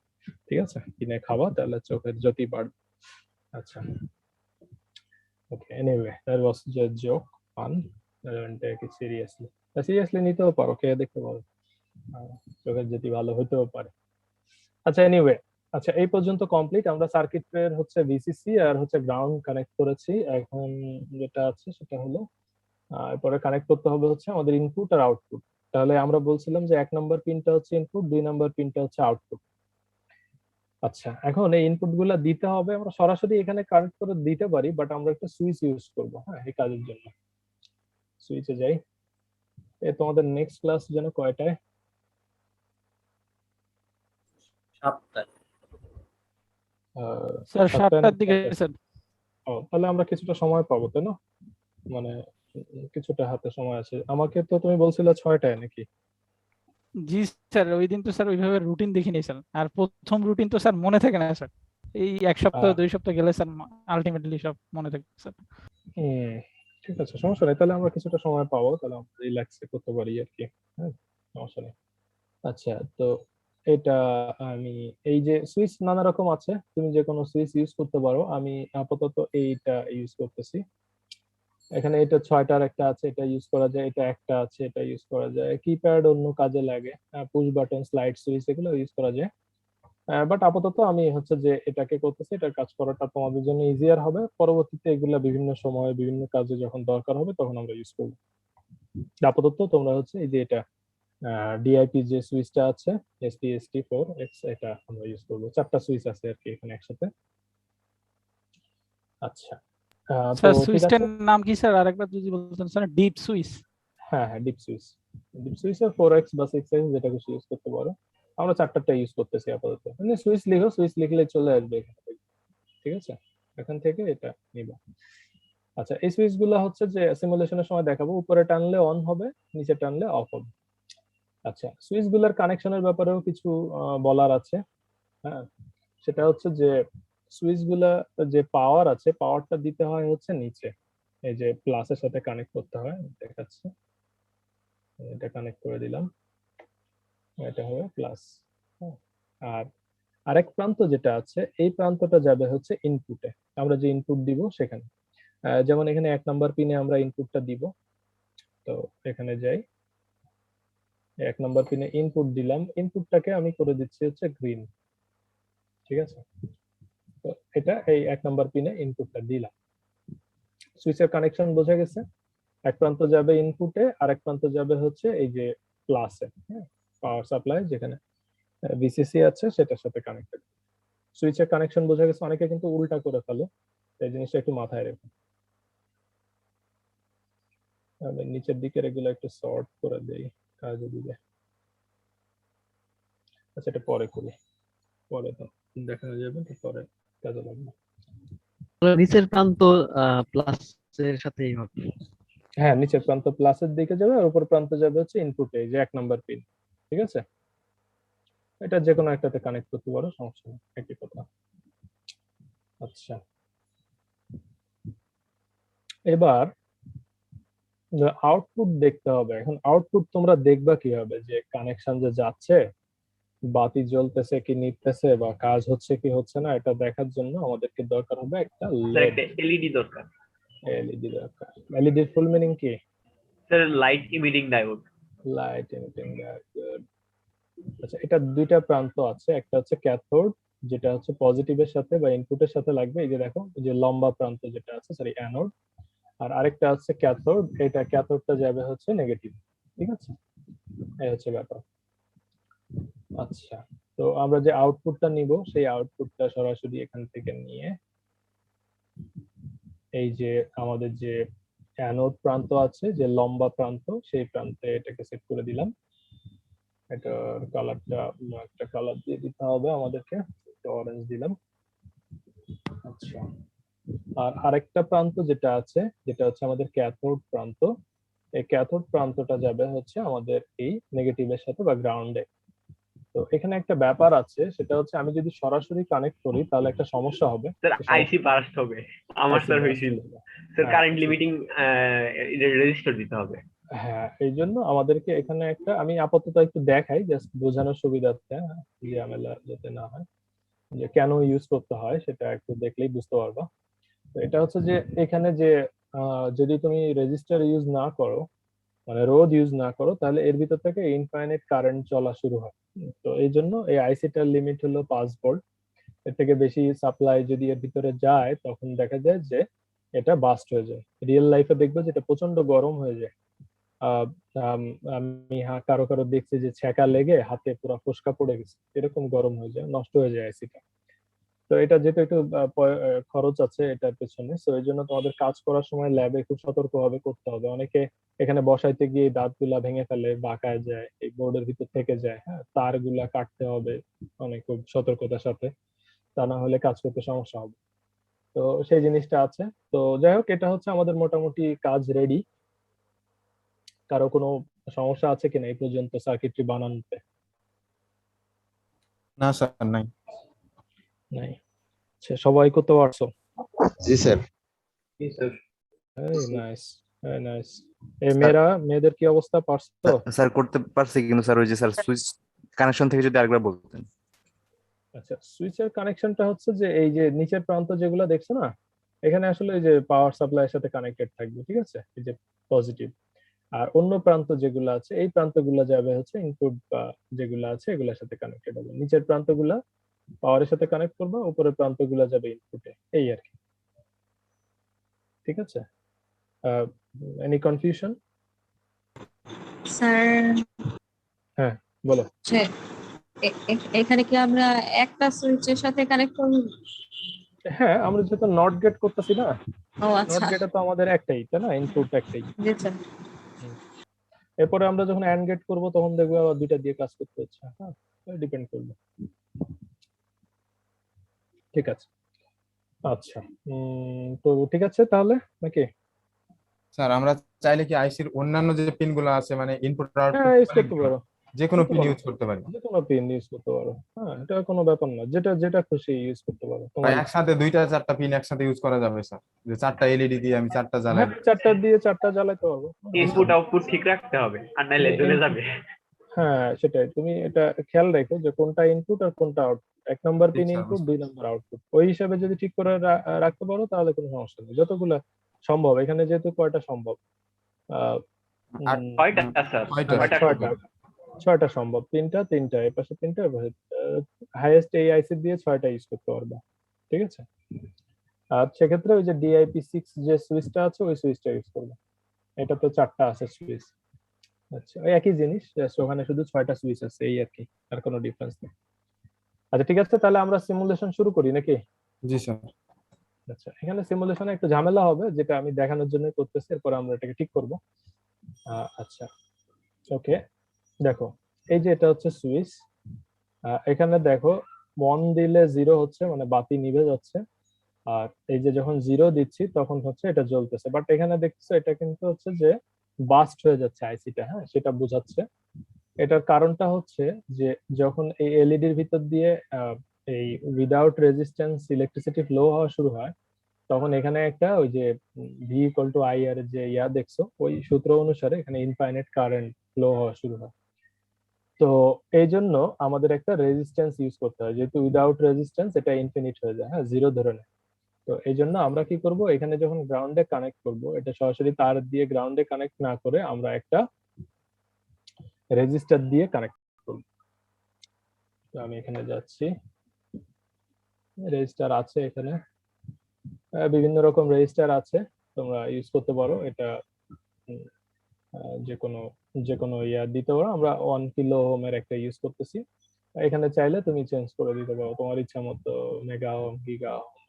ঠিক আছে? কিনে খাওয়া, তাহলে চোখের জ্যোতি বাড়বে। আচ্ছা, okay, anyway that was just joke, fun, don't take it seriously. Seriously নিতেও পারো, খেয়ে দেখতে পারো, চোখের জ্যোতি ভালো হইতেও পারে। আচ্ছা, এনিওয়ে, আচ্ছা এই পর্যন্ত কমপ্লিট। আমরা সার্কিটের হচ্ছে ভিসিসি আর হচ্ছে গ্রাউন্ড কানেক্ট করেছি। এখন যেটা আছে সেটা হলো এরপরে কানেক্ট করতে হবে হচ্ছে আমাদের ইনপুট আর আউটপুট। তাহলে আমরা বলছিলাম যে 1 নাম্বার পিনটা হচ্ছে ইনপুট, 2 নাম্বার পিনটা হচ্ছে আউটপুট। আচ্ছা, এখন এই ইনপুট গুলা দিতে হবে, আমরা সরাসরি এখানে কানেক্ট করে দিতে পারি, বাট আমরা একটা সুইচ ইউজ করব। হ্যাঁ, এই কাজের জন্য সুইচে যাই। তোমাদের নেক্সট ক্লাস যেন কয়টায়? 7টায় স্যার 7টার দিকে স্যার। তাহলে আমরা কিছুটা সময় পাবো, তাই না? মানে কিছুটা হাতে সময় আছে। আমাকে তো তুমি বলছিলে 6টায় নাকি? জি স্যার, ওই দিন তো স্যার ওইভাবে রুটিন দেখিনি স্যার, আর প্রথম রুটিন তো স্যার মনে থাকে না স্যার, এই 1 সপ্তাহ 2 সপ্তাহ গেলে স্যার আলটিমেটলি সব মনে থাকে স্যার। ঠিক আছে, সমস্যা নেই, তাহলে আমরা কিছুটা সময় পাবো, তাহলে আমরা রিল্যাক্সে করতে পারি আর কি। হ্যাঁ, সমস্যা নেই। আচ্ছা, তো এটা আমি এই যে সুইচ নানা রকম আছে, তুমি যে কোনো সুইচ ইউজ করতে পারো। আমি আপাতত এইটা ইউজ করতেছি। এখানে এটা 6টার একটা আছে, এটা ইউজ করা যায়, এটা একটা আছে, এটা ইউজ করা যায়। কিপ্যাড অন্য কাজে লাগে, পুশ বাটন, স্লাইড সুইচ এগুলো ইউজ করা যায়। বাট আপাতত আমি হচ্ছে যে এটাকে করতেছি, এটার কাজ করাটা তোমাদের জন্য ইজিয়ার হবে। পরবর্তীতে এগুলা বিভিন্ন সময়ে বিভিন্ন কাজে যখন দরকার হবে তখন আমরা ইউজ করবো। আপাতত তোমরা হচ্ছে এই যে এটা ডিআইপি যে সুইচটা আছে STST4X, এটা আমরা ইউজ করবো। 4টা সুইচ আছে আর কি এখানে একসাথে। আচ্ছা, স্যার সুইচটার নাম কি স্যার আরেকবার যদি বলতেন স্যার? Deep switch? হ্যাঁ হ্যাঁ, ডিপ সুইচ। ডিপ সুইচের 4X বা 6X যেটা কিছু ইউজ করতে পারো। আমরা 4টা ইউজ করতেছি আপাতত। মানে সুইচ লিখো, সুইচ লিখলে চলে আসবে এখানে, ঠিক আছে? এখান থেকে এটা নিবা। আচ্ছা, এই সুইচ গুলো হচ্ছে যে সিমুলেশনের সময় দেখাবো, উপরে টানলে অন হবে, নিচে টানলে অফ হবে। আচ্ছা, সুইচ গুলার কানেকশনের ব্যাপারেও কিছু বলার আছে। হ্যাঁ, সেটা হচ্ছে যে সুইচ গুলা যে পাওয়ার আছে, পাওয়ারটা দিতে হয় হচ্ছে নিচে, এই যে প্লাসের সাথে কানেক্ট করতে হয়, দেখাচ্ছে। এটা কানেক্ট করে দিলাম, এটা হবে প্লাস। আর আরেক প্রান্ত যেটা আছে, এই প্রান্তটা যাবে হচ্ছে ইনপুটে, আমরা যে ইনপুট দিব সেখানে। যেমন এখানে 1 নাম্বার পিনে আমরা ইনপুটটা দিব, তো এখানে যাই, 1 নাম্বার পিনে ইনপুট দিলাম, ইনপুটটাকে আমি করে দিচ্ছি হচ্ছে গ্রিন, ঠিক আছে? তো এটা এই 1 নাম্বার পিনে ইনপুটটা দিলাম। সুইচের কানেকশন বোঝা গেছে? এক প্রান্ত যাবে ইনপুটে, আর এক প্রান্ত যাবে হচ্ছে এই যে প্লাসে, পাওয়ার সাপ্লাই যেখানে ভিসিসি আছে সেটার সাথে কানেক্টেড। সুইচের কানেকশন বোঝা গেছে? অনেকে কিন্তু উল্টা করে ফেলে, এই জিনিসটা একটু মাথায় রেখো। আমি নিচের দিকের এগুলো একটু সর্ট করে দেই কাজে দিবে। আচ্ছা এটা পরে করি, পরে তো দেখা যাবে, তো পরে কাজে লাগবে। নিচের প্রান্ত প্লাস এর সাথেই হবে। হ্যাঁ, নিচের প্রান্ত প্লাসের দিকে যাবে আর উপর প্রান্ত যাবে হচ্ছে ইনপুটে, এই যে 1 নাম্বার পিন। ঠিক আছে, এটা যে কোনো একটাতে কানেক্ট করতে পারো, সমস্যা নেই, একই কথা। আচ্ছা, এবার আউটপুট দেখতে হবে। এখন আউটপুট তোমরা দেখবা কিভাবে, যে কানেকশন যে যাচ্ছে, বাতি জ্বলতেছে কি নিতেছে, বা কাজ হচ্ছে কি হচ্ছে না, এটা দেখার জন্য আমাদেরকে দরকার হবে একটা স্যার একটা এলইডি দরকার। এলইডি দরকার। এলইডির ফুল মিনিং কি? Sir light emitting diode. Light emitting diode. আচ্ছা, এটা দুইটা প্রান্ত আছে, একটা হচ্ছে ক্যাথোড, যেটা হচ্ছে পজিটিভের সাথে বা ইনপুটের সাথে লাগবে, এই যে দেখো যে লম্বা প্রান্ত যেটা আছে, সরি অ্যানোড। আর আরেকটা হচ্ছে ক্যাথোড, এটা ক্যাথোডটা যাবে হচ্ছে নেগেটিভ। ঠিক আছে, এই হচ্ছে ব্যাপার। আচ্ছা, তো আমরা যে আউটপুটটা নিব, সেই আউটপুটটা সরাসরি এখান থেকে নিয়ে এই যে আমাদের যে অ্যানোড প্রান্ত আছে, যে লম্বা প্রান্ত, সেই প্রান্তে এটাকে সেট করে দিলাম। এটার কালারটা একটা কালার দিয়ে দিতে হবে আমাদেরকে, অরেঞ্জ দিলাম। আচ্ছা, আর আরেকটা প্রান্ত যেটা আছে, যেটা হচ্ছে আমাদের ক্যাথোড প্রান্ত, এই ক্যাথোড প্রান্তটা যাবে হচ্ছে আমাদের এই নেগেটিভের সাথে বা গ্রাউন্ডে। তো এখানে একটা ব্যাপার আছে, সেটা হচ্ছে আমি যদি সরাসরি কানেক্ট করি তাহলে একটা সমস্যা হবে। স্যার আইসি বার্স্ট হবে, আমার স্যার হয়েছিল। স্যার কারেন্ট লিমিটিং রেজিস্টার দিতে হবে। হ্যাঁ, এই জন্য আমাদেরকে এখানে একটা, আমি আপাতত একটু দেখাই জাস্ট বোঝানোর সুবিধার্থে, ঝামেলা যাতে না হয়, যে কেন ইউজ করতে হয় সেটা একটু দেখলেই বুঝতে পারবা। তো এটা হচ্ছে যে এখানে যে যদি তুমি রেজিস্টার ইউজ না করো, মানে রোধ ইউজ না করো, তাহলে এর ভিতর থেকে ইনফাইনাইট কারেন্ট চলা শুরু হয়। তো এই জন্য এই আইসিটার লিমিট হলো 5 ভোল্ট। এর থেকে বেশি সাপ্লাই যদি এর ভিতরে যায়, তখন দেখা যায় যে এটা বাস্ট হয়ে যায়। রিয়েল লাইফে দেখবে যে এটা প্রচন্ড গরম হয়ে যায়। আমি কারো কারো দেখছি যে ছ্যাঁকা লেগে হাতে পুরো ফোসকা পড়ে গেছে, এরকম গরম হয়ে যায়, নষ্ট হয়ে যায় আইসিটা। তো এটা যেহেতু একটু খরচ আছে এটার পেছনে, তো এই জন্য তোমাদের কাজ করার সময় ল্যাবে খুব সতর্কভাবে করতে হবে। অনেকে এখানে বসাইতে গিয়ে দাঁতগুলা ভেঙে ফেলে, বাঁকায় যায়, এই বোর্ডের ভিতর থেকে যায়। হ্যাঁ, তারগুলা কাটতে হবে অনেক খুব সতর্কতার সাথে, তা না হলে কাজ করতে সমস্যা হবে। তো সেই জিনিসটা আছে। তো যাই হোক, এটা হচ্ছে আমাদের মোটামুটি কাজ রেডি। কারো কোনো সমস্যা আছে কিনা এই পর্যন্ত সার্কিটরি বানানোতে? না স্যার, নাই। নাই? আচ্ছা, সবাই করতে পারছো? জি স্যার। জি sir. Very nice, very nice. মেয়েদের কি অবস্থা, পারছো? স্যার করতে পারছি, কিন্তু স্যার ওই যে স্যার সুইচ কানেকশন থেকে যদি আরেকবার বলতেন। আচ্ছা, সুইচের কানেকশনটা হচ্ছে যে এই যে নিচের প্রান্ত যেগুলো দেখছো না, এখানে আসলে এই যে পাওয়ার সাপ্লাইয়ের সাথে কানেক্টেড থাকবে। ঠিক আছে, এই যে পজিটিভ। আর অন্য প্রান্ত যেগুলো আছে, এই প্রান্তগুলো যাবে হচ্ছে ইনপুট বা যেগুলো আছে এগুলোর সাথে কানেক্টেড হবে। নিচের প্রান্তগুলা পাওয়ারের সাথে কানেক্ট করবে, উপরের প্রান্তগুলো যাবে ইনপুটে, এই আর কি। ঠিক আছে, এনি কনফিউশন? স্যার হ্যাঁ বলো। এখানে কি আমরা একটা সুইচের সাথে কানেক্ট করব? হ্যাঁ, আমরা যেহেতু নট গেট করতেছি না, ও নট আচ্ছা, গেটে তো আমাদের একটাই, তাই না? ইনপুট একটাই। জি স্যার। এরপরে আমরা যখন অ্যান্ড গেট করবো তখন দেখবো আবার দুইটা দিয়ে কাজ করতে হচ্ছে। হ্যাঁ, ডিপেন্ড করবে। ঠিক আছে, আচ্ছা, তো ঠিক আছে তাহলে নাকি? স্যার আমরা চাইলে কি আইসির অন্যান্য যে পিন গুলো আছে, মানে ইনপুট হ্যাঁ, ইউজ করতে পারো, যে কোনো পিন ইউজ করতে পারি? যে কোনো পিন ইউজ করতে পারো। হ্যাঁ, এটা কোনো ব্যাপার না, যেটা যেটা খুশি ইউজ করতে পারো বা তোমার। একসাথে দুইটা চারটা পিন একসাথে ইউজ করা যাবে স্যার? যে চারটা এলইডি দিয়ে আমি চারটা জ্বালাই? হ্যাঁ, চারটা দিয়ে চারটা জ্বালাতে পারবো। ইনপুট আউটপুট ঠিক রাখতে হবে, আর নাইলে জ্বলে যাবে। হ্যাঁ, সেটাই, তুমি এটা খেয়াল রাখো যে কোনটা ইনপুট আর কোনটা আউটপুট। 1 নম্বর পিন ইনপুট, 2 নম্বর আউটপুট, ওই হিসাবে যদি ঠিক করে রাখতে পারো তাহলে কোনো সমস্যা নেই। যতগুলা সম্ভব, এখানে যেহেতু কয়টা সম্ভব, ছয়টা সম্ভব, তিনটা এর পাশে তিনটা, হাইয়েস্ট এই আইসি দিয়ে 6টা ইউজ করতে পারবে। ঠিক আছে, আর সেক্ষেত্রে ওই যে DIP6 যে সুইচটা আছে ওই সুইচটা ইউজ করবে। এটা তো 4টা আছে সুইচ। আচ্ছা, ওই একই জিনিস, জাস্ট ওখানে শুধু 6টা সুইচ আছে, এই আর কি, আর কোনো ডিফারেন্স নেই। আচ্ছা ঠিক আছে, তাহলে আমরা সিমুলেশন শুরু করি নাকি? জি স্যার। আচ্ছা, এখানে সিমুলেশনে একটু ঝামেলা হবে, যেটা আমি দেখানোর জন্য করতেছি, এরপর আমরা এটাকে ঠিক করব। আচ্ছা, ওকে, দেখো এই যে এটা হচ্ছে সুইচ। এখানে দেখো 1 দিলে 0 হচ্ছে, মানে বাতি নিভে যাচ্ছে। আর এই যে যখন 0 দিচ্ছি তখন হচ্ছে এটা জ্বলতেছে। বাট এখানে দেখছো এটা কিন্তু হচ্ছে যে বাস্ট হয়ে যাচ্ছে আইসিটা, হ্যাঁ, সেটা বোঝাচ্ছে। এটার কারণটা হচ্ছে যে যখন এই এলইডির ভিতর দিয়ে এই উইদাউট রেজিস্ট্যান্স ইলেকট্রিসিটি ফ্লো হওয়া শুরু হয়, তখন এখানে একটা ওই যে ভি ইকুয়াল টু আই আর যে দেখছো, ওই সূত্র অনুসারে এখানে ইনফাইনাইট কারেন্ট ফ্লো হওয়া শুরু হয়। তো এই জন্য আমাদের একটা রেজিস্ট্যান্স ইউজ করতে হয়, যেহেতু উইদাউট রেজিস্ট্যান্স এটা ইনফিনিট হয়ে যায়, হ্যাঁ, 0 ধরে নেয়। তো এই জন্য আমরা কি করব, এখানে যখন গ্রাউন্ডে কানেক্ট করব, এটা সরাসরি তার দিয়ে গ্রাউন্ডে কানেক্ট না করে আমরা একটা রেজিস্টার দিয়ে কানেক্ট করব। তো আমি এখানে যাচ্ছি, রেজিস্টার আছে এখানে, বিভিন্ন রকম রেজিস্টার আছে, তোমরা ইউজ করতে পারো। এটা যে কোনো দিতে পারো। আমরা 1 কিলো ওহমের একটা ইউজ করতেছি। এখানে চাইলে তুমি চেঞ্জ করে দিতে পারো তোমার ইচ্ছা মতো, মেগা ওহম, গিগা ওহম,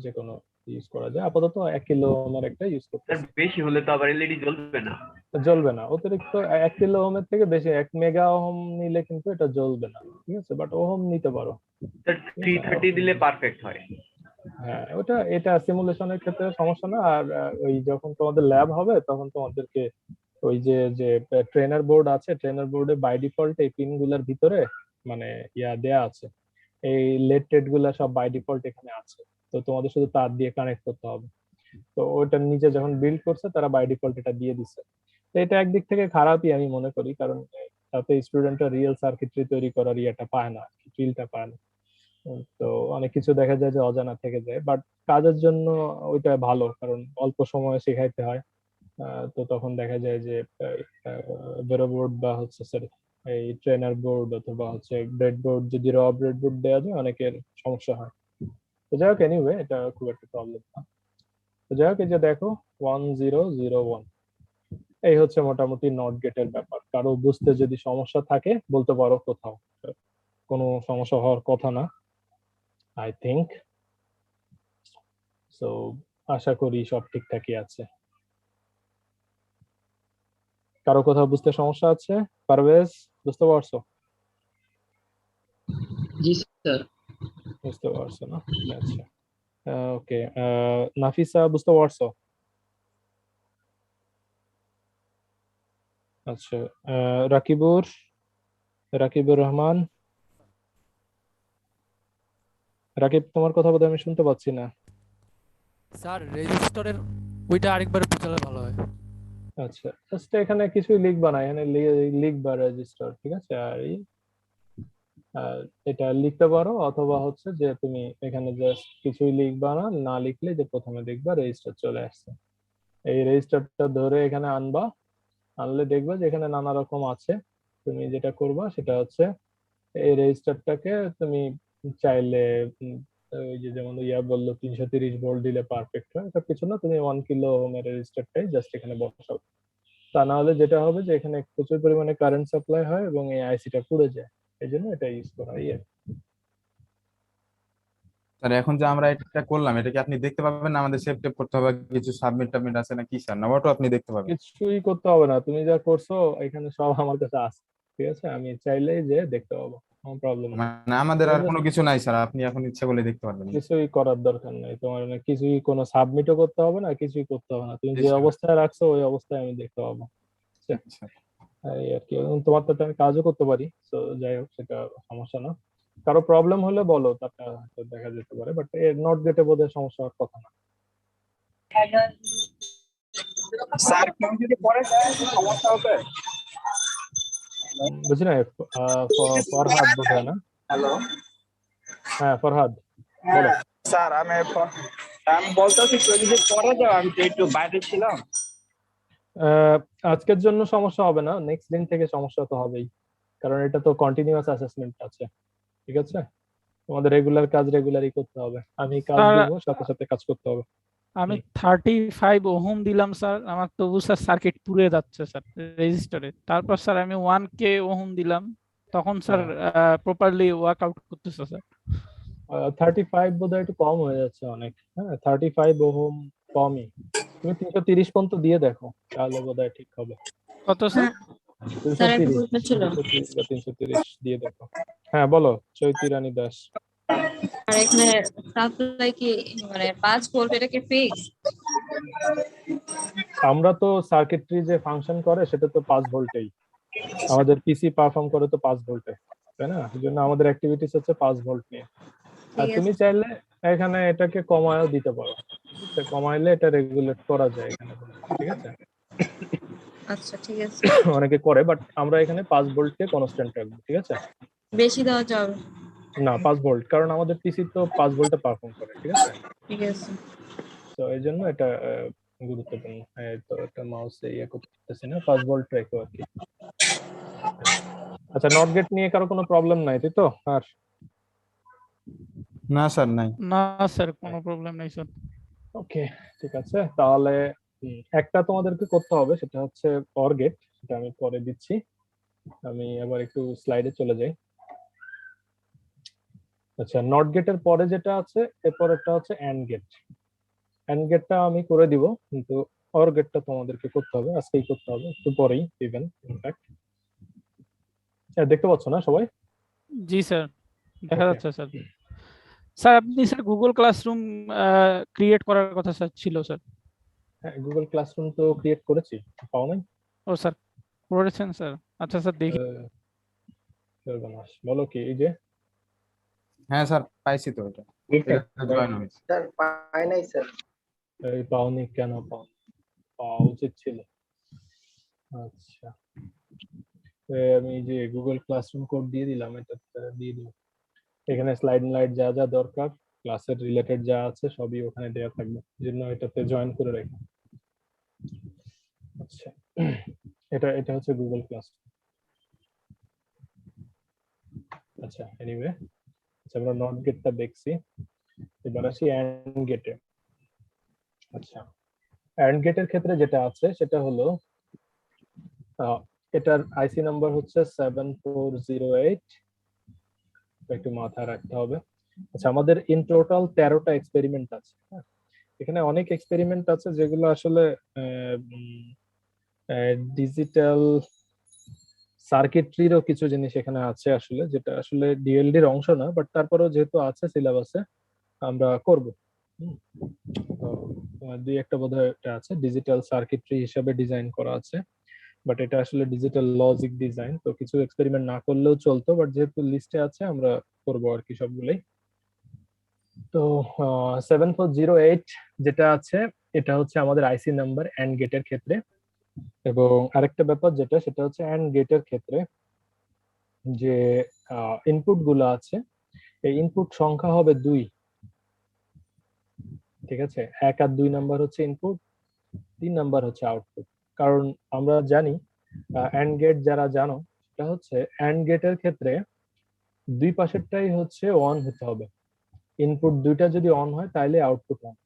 যে কোনো ইউজ করা যায়। আপাতত 1 কিলো ওহমের একটা ইউজ করতেছি। বেশি হলে তো আবার এলইডি জ্বলবে না। জ্বলবে না, অতিরিক্ত 1 কিলো ওহমের থেকে বেশি 1 মেগা ওহম নিলে কিন্তু এটা জ্বলবে না, ঠিক আছে? বাট ওহম নিতে পারো। 330 দিলে পারফেক্ট হয়। হ্যাঁ, এটা সিমুলেশনের ক্ষেত্রে সমস্যা না। আর ওই যখন তোমাদের ল্যাব হবে তখন তোমাদেরকে ওই যে ট্রেনার বোর্ড আছে, ট্রেনার বোর্ডে বাই ডিফল্ট এই পিন গুলার ভিতরে মানে দেয়া আছে, এই লেড টেড গুলা সব বাই ডিফল্ট এখানে আছে। তো তোমাদের শুধু তার দিয়ে কানেক্ট করতে হবে। তো ওটা নিচে যখন বিল্ড করছে তারা বাই ডিফল্ট এটা দিয়ে দিছে। তো এটা একদিক থেকে খারাপই আমি মনে করি, কারণ তাতে স্টুডেন্টরা রিয়েল সার্কিটরি তৈরি করার ইয়েটা পায় না, ফিলটা পায় না। তো অনেক কিছু দেখা যায় যে অজানা থেকে যায়। বাট কাজের জন্য ওইটা ভালো, কারণ অল্প সময়ে শেখাইতে হয়। তো তখন দেখা যায় যে বেরো বোর্ড বা হচ্ছে এই ট্রেনার বোর্ড অথবা হচ্ছে ব্রেড বোর্ড, যদি র ব্রেড বোর্ড দেওয়া যায় অনেকের সমস্যা হয়। তো যাই হোক, এনিওয়ে এটা খুব একটা প্রবলেম না। তো যাই হোক, এই যে দেখো 1001, এই হচ্ছে মোটামুটি নট গেটের ব্যাপার। কারো বুঝতে যদি সমস্যা থাকে বলতে পারো, কোথাও কোনো সমস্যা হওয়ার কথা না, আই থিংক সো। আশা করি সব ঠিকঠাকই আছে। কারো কোথাও বুঝতে সমস্যা আছে? পারভেজ, বুঝতে পারছো? জি স্যার। বুঝতে পারছো না? আচ্ছা, ওকে। নাফিসা, বুঝতে পারছো? আচ্ছা, রাকিবুর রহমান, রাকিব, তোমার কথা বোধহয় আমি শুনতে পাচ্ছি না। স্যার রেজিস্টরের ওইটা আরেকবার বুঝালে ভালো হয়। আচ্ছা, জাস্ট এখানে কিছুই লিখবা না, এখানে লিখবা রেজিস্টার, ঠিক আছে? আর এটা লিখতে পারো, অথবা হচ্ছে যে তুমি এখানে জাস্ট কিছুই লিখবা না, না লিখলে যে প্রথমে দেখবা রেজিস্টার চলে আসছে। এই রেজিস্টারটা ধরে এখানে আনবা, আনলে দেখবা যে এখানে নানা রকম আছে। তুমি যেটা করবা সেটা হচ্ছে এই রেজিস্টারটাকে তুমি চাইলে ওই যে যেমন বললো 330 ভোল্ট দিলে পারফেক্ট হয়, এটা কিছু না, তুমি 1 কিলো ওহমের রেজিস্টারটাই জাস্ট এখানে বসাও। তা না হলে যেটা হবে যে এখানে প্রচুর পরিমাণে কারেন্ট সাপ্লাই হয় এবং এই আইসিটা পুড়ে যায়, এই জন্য এটা ইউজ করা হয়। স্যার এখন যে আমরা এটা করলাম, এটা কি আপনি দেখতে পাবেন না? আমাদের সেভ টেপ করতে হবে, কিছু সাবমিট টাবমিট আছে না কি স্যার? না ওটাও আপনি দেখতে পাবেন? কিছুই করতে হবে না, তুমি যা করছো এখানে সব আমার কাছে আছে, ঠিক আছে? আমি চাইলেই যে দেখতে পাবো, কোনো প্রবলেম নেই। মানে আমাদের আর কোনো কিছু নাই স্যার, আপনি এখন ইচ্ছা করলে দেখতে পারবেন? কিছুই করার দরকার নাই তোমার, কিছুই কোনো সাবমিটও করতে হবে না, কিছুই করতে হবে না। তুমি যে অবস্থায় রাখছো ওই অবস্থায় আমি দেখতে পাবো, এই আর কি। এবং তোমার তো আমি কাজও করতে পারি, তো যাই হোক, সেটা সমস্যা না। কারো প্রবলেম হলে বলো, তারপর হয়তো দেখা যেতে পারে। বাট নট গেটে বোধহয় সমস্যা হওয়ার কথা না। স্যার কেউ যদি পরে যায় সমস্যা হবে? বুঝি না, ফরহাদ বোধহয় না? হ্যালো, হ্যাঁ ফরহাদ, বলো। স্যার আমি বলতেছি কেউ যদি পরে যাও, আমি তো একটু বাইরে ছিলাম। আজকের জন্য সমস্যা হবে না, নেক্সট দিন থেকে সমস্যা তো হবেই, কারণ এটা তো কন্টিনিউয়াস অ্যাসেসমেন্ট আছে, ঠিক আছে? তোমাদের রেগুলার কাজ রেগুলারই করতে হবে, আমি কাজ দেব, সাথে সাথে কাজ করতে হবে। আমি 35 ওহম দিলাম স্যার, আমার তবু স্যার সার্কিট পুড়ে যাচ্ছে স্যার রেজিস্টারে। তারপর স্যার আমি 1K ওহম দিলাম, তখন স্যার প্রপারলি ওয়ার্ক আউট করতেছে স্যার। 35 বোধহয় একটু কম হয়ে যাচ্ছে অনেক। হ্যাঁ, 35 ওহম কমই। তুমি 330 পর্যন্ত দিয়ে দেখো, তাহলে বোধহয় ঠিক হবে। কত স্যার? স্যার একটা 330 প্রশ্ন ছিল। 330 বা 330 দিয়ে দেখো। হ্যাঁ বলো, চৈতি রানী দাস। আর এখানে সাপ্লাই কি মানে 5 ভোল্ট, এটা কি ফিক্স? আমরা তো সার্কিটরি যে ফাংশন করে সেটা তো 5 ভোল্টেই, আমাদের পিসি পারফর্ম করে তো 5 ভোল্টে, তাই না? এই জন্য আমাদের অ্যাক্টিভিটিস হচ্ছে 5 ভোল্ট নিয়ে। আর ঠিক তুমি আছে। চাইলে এখানে এটাকে কমায়ও দিতে পারো, বুঝছো? কমাইলে এটা রেগুলেট করা যায় এখানে, ঠিক আছে? আচ্ছা ঠিক আছে। অনেকে করে, বাট আমরা এখানে 5 ভোল্টকে কনস্ট্যান্ট রাখবো, ঠিক আছে? বেশি দেওয়া যাবে না, 5 ভোল্ট, কারণ আমাদের পিসি তো 5 ভোল্টে পারফর্ম করে, ঠিক আছে? ঠিক আছে। তো এই জন্য এটা গুরুত্বপূর্ণ। এই তো এটা মাউসে ইয়ে করতেছি না, 5 ভোল্ট রেখো আর কি। আচ্ছা, নট গেট নিয়ে কারো কোনো প্রবলেম নাই, তাই তো? আর না স্যার নাই। না স্যার, কোনো প্রবলেম নেই স্যার। ওকে, ঠিক আছে। তাহলে একটা তোমাদেরকে করতে হবে, সেটা হচ্ছে অর গেট, সেটা আমি পরে দিচ্ছি। আমি আবার একটু স্লাইডে চলে যাই। আচ্ছা, নট গেটের পরে যেটা আছে, এরপর একটা হচ্ছে এন্ড গেট। এন্ড গেটটা আমি করে দিব, কিন্তু অর গেটটা তোমাদেরকে করতে হবে, আজকেই করতে হবে, একটু পরেই ইভেন ইনফ্যাক্ট। দেখতে পাচ্ছ না সবাই? জি স্যার, দেখা Okay. যাচ্ছে স্যার। স্যার আপনি স্যার গুগল ক্লাসরুম ক্রিয়েট করার কথা স্যার ছিল স্যার। হ্যাঁ, গুগল ক্লাসরুম তো ক্রিয়েট করেছি, পাও নাই? ও স্যার করেছেন স্যার? আচ্ছা স্যার দেখি। সর্বনাশ, বলো কি, এই যে হ্যাঁ স্যার পাইছি তো এটা, জয়েন হয়েছে। স্যার পাই নাই স্যার। এই পাওনি কেন? পাওয়া উচিত ছিল। আচ্ছা, আমি যে গুগল ক্লাসরুম কোড দিয়ে দিলাম, এটা দিয়ে দিই। এখানে স্লাইড লাইট যা যা দরকার, ক্লাসের রিলেটেড যা আছে সবই ওখানে দেওয়া থাকবে, জন্য এটাতে জয়েন করে রাখি। আচ্ছা, এটা এটা হচ্ছে গুগল ক্লাস। আচ্ছা, এনিওয়ে, আচ্ছা আমরা নট গেটটা দেখছি, এবার আসি এন্ড গেটে। আচ্ছা, এন্ড গেটের ক্ষেত্রে যেটা আছে সেটা হলো এটার আইসি নাম্বার হচ্ছে 7408, একটু মাথায় রাখতে হবে। আচ্ছা, আমাদের ইন টোটাল 13টা এক্সপেরিমেন্ট আছে। এখানে অনেক এক্সপেরিমেন্ট আছে যেগুলো আসলে ডিজিটাল সার্কিটরিরও কিছু জিনিস এখানে আছে আসলে, যেটা আসলে ডিএলডির অংশ না, বাট তারপরেও যেহেতু আছে সিলেবাসে আমরা করব। তো দুই একটা বোধহয় এটা আছে ডিজিটাল সার্কিটরি হিসেবে ডিজাইন করা আছে, বাট এটা আসলে ডিজিটাল লজিক ডিজাইন, তো কিছু এক্সপেরিমেন্ট না করলেও চলতো, বাট যেহেতু লিস্টে আছে আমরা করব আর কি সবগুলোই। তো 7408 যেটা আছে, এটা হচ্ছে আমাদের আইসি নাম্বার এন্ড গেটের ক্ষেত্রে। এবং আরেকটা ব্যাপার যেটা, সেটা হচ্ছে এন্ড গেটের ক্ষেত্রে যে ইনপুট গুলো আছে, এই ইনপুট সংখ্যা হবে 2, ঠিক আছে? 1 আর 2 নাম্বার হচ্ছে ইনপুট, 3 নাম্বার হচ্ছে আউটপুট। কারণ আমরা জানি এন্ড গেট যারা জানো, সেটা হচ্ছে এন্ড গেটের ক্ষেত্রে দুই পাশেরটাই হচ্ছে অন হতে হবে। ইনপুট দুইটা যদি অন হয় তাহলে আউটপুট অন,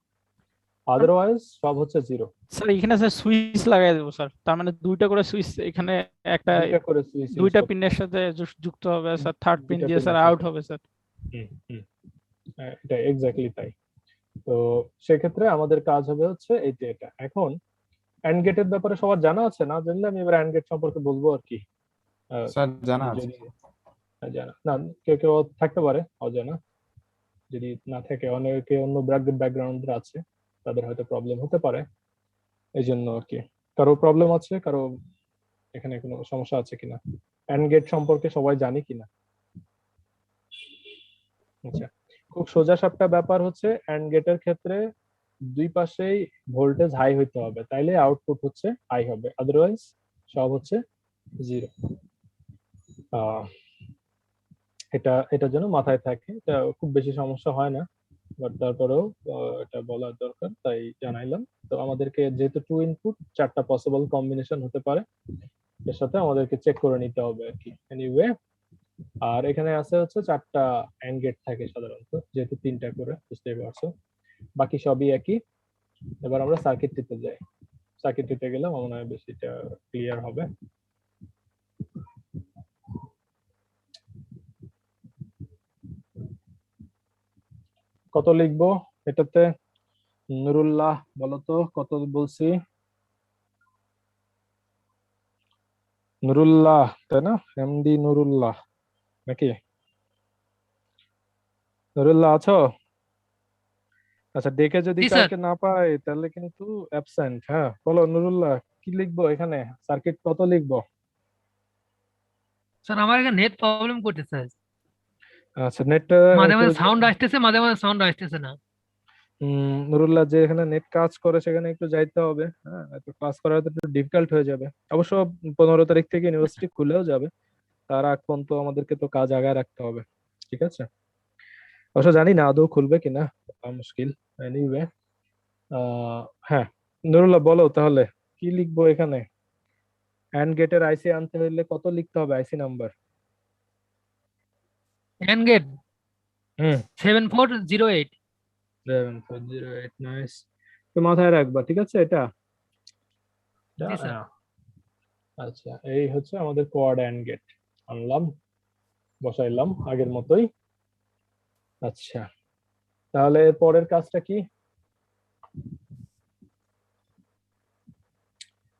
আদারওয়াইজ সব হচ্ছে জিরো। স্যার এখানে স্যার সুইচ লাগাই দেবো স্যার, তার মানে দুইটা করে সুইচ এখানে একটা দুইটা করে সুইচ দুইটা পিনের সাথে যুক্ত হবে স্যার, থার্ড পিন দিয়ে স্যার আউট হবে স্যার। এটা এক্স্যাক্টলি তাই। তো সেক্ষেত্রে আমাদের কাজ হবে হচ্ছে এইটা এটা। এখন এন্ড গেটের ব্যাপারে সবার জানা আছে? না জানলে আমি এবার এন্ড গেট সম্পর্কে বলবো আর কি। স্যার জানা আছে। যদি জানা না, কেউ কেউ থাকতে পারে অজানা, যদি না থাকে অনেকে অন্য ব্যাকগ্রাউন্ড আছে, তাদের হয়তো প্রবলেম হতে পারে, এই জন্য আর কি। কারো প্রবলেম আছে? কারো এখানে কোনো সমস্যা আছে কিনা? এন্ড গেট সম্পর্কে সবাই জানি কিনা? আচ্ছা, খুব সোজা সাপটা ব্যাপার হচ্ছে এন্ড গেটের ক্ষেত্রে দুই পাশেই ভোল্টেজ হাই হইতে হবে, তাইলে আউটপুট হচ্ছে হাই হবে, আদারওয়াইজ সব হচ্ছে জিরো। এটা এটার জন্য মাথায় থাকে, এটা খুব বেশি সমস্যা হয় না, বাট তারপরেও এটা বলার দরকার, তাই জানাইলাম। তো আমাদেরকে যেহেতু 2 ইনপুট, 4টা পসিবল কম্বিনেশন হতে পারে, এর সাথে আমাদেরকে চেক করে নিতে হবে আর কি। এনিওয়ে, আর এখানে আছে হচ্ছে 4টা এন্ড গেট থাকে সাধারণত, যেহেতু 3টা করে, বুঝতেই পারছো, বাকি সবই একই। এবার আমরা সার্কিটটিতে যাই। সার্কিটটিতে গেলে আমার মনে হয় বেশিটা ক্লিয়ার হবে। কত লিখবো এটাতে? নুরুল্লাহ বলো তো কত বলছি? নুরুল্লাহ তাই না? এমডি নুরুল্লাহ নাকি? নুরুল্লাহ আছো? আচ্ছা ডেকে যদি জি স্যার। কাউকে না পাই তাহলে কিন্তু অ্যাবসেন্ট। হ্যাঁ বলো নুরুল্লাহ কি লিখবো এখানে? সার্কিট কত লিখবো? স্যার আমার এখানে নেট প্রবলেম করতেছে। আচ্ছা নেটটা মাঝে একটু মাঝে সাউন্ড আসতেছে, মাঝে মাঝে সাউন্ড আসতেছে না। নুরুল্লাহ যে এখানে নেট কাজ করে সেখানে একটু যাইতে হবে। হ্যাঁ একটু ক্লাস করা তো একটু ডিফিকাল্ট হয়ে যাবে। অবশ্য 15 তারিখ থেকে ইউনিভার্সিটি খুলেও যাবে, তার আগ পর্যন্ত আমাদেরকে তো কাজ আগায় রাখতে হবে। ঠিক আছে, অবশ্য জানি না আদৌ খুলবে কিনা, তা মুশকিল। এনিওয়ে হ্যাঁ নুরুল্লাহ বলো তাহলে কি লিখবো এখানে? অ্যান্ড গেটের আইসি আনতে হলে কত লিখতে হবে আইসি নাম্বার? এন গেট হুম 7408। 7408 নাইস। তো মাথায় রাখবা ঠিক আছে এটা? জি স্যার। হ্যাঁ। আচ্ছা এই হচ্ছে আমাদের কোয়াড অ্যান্ড গেট, আনলাম বসাইলাম আগের মতোই। আচ্ছা তাহলে এর পরের কাজটা কি?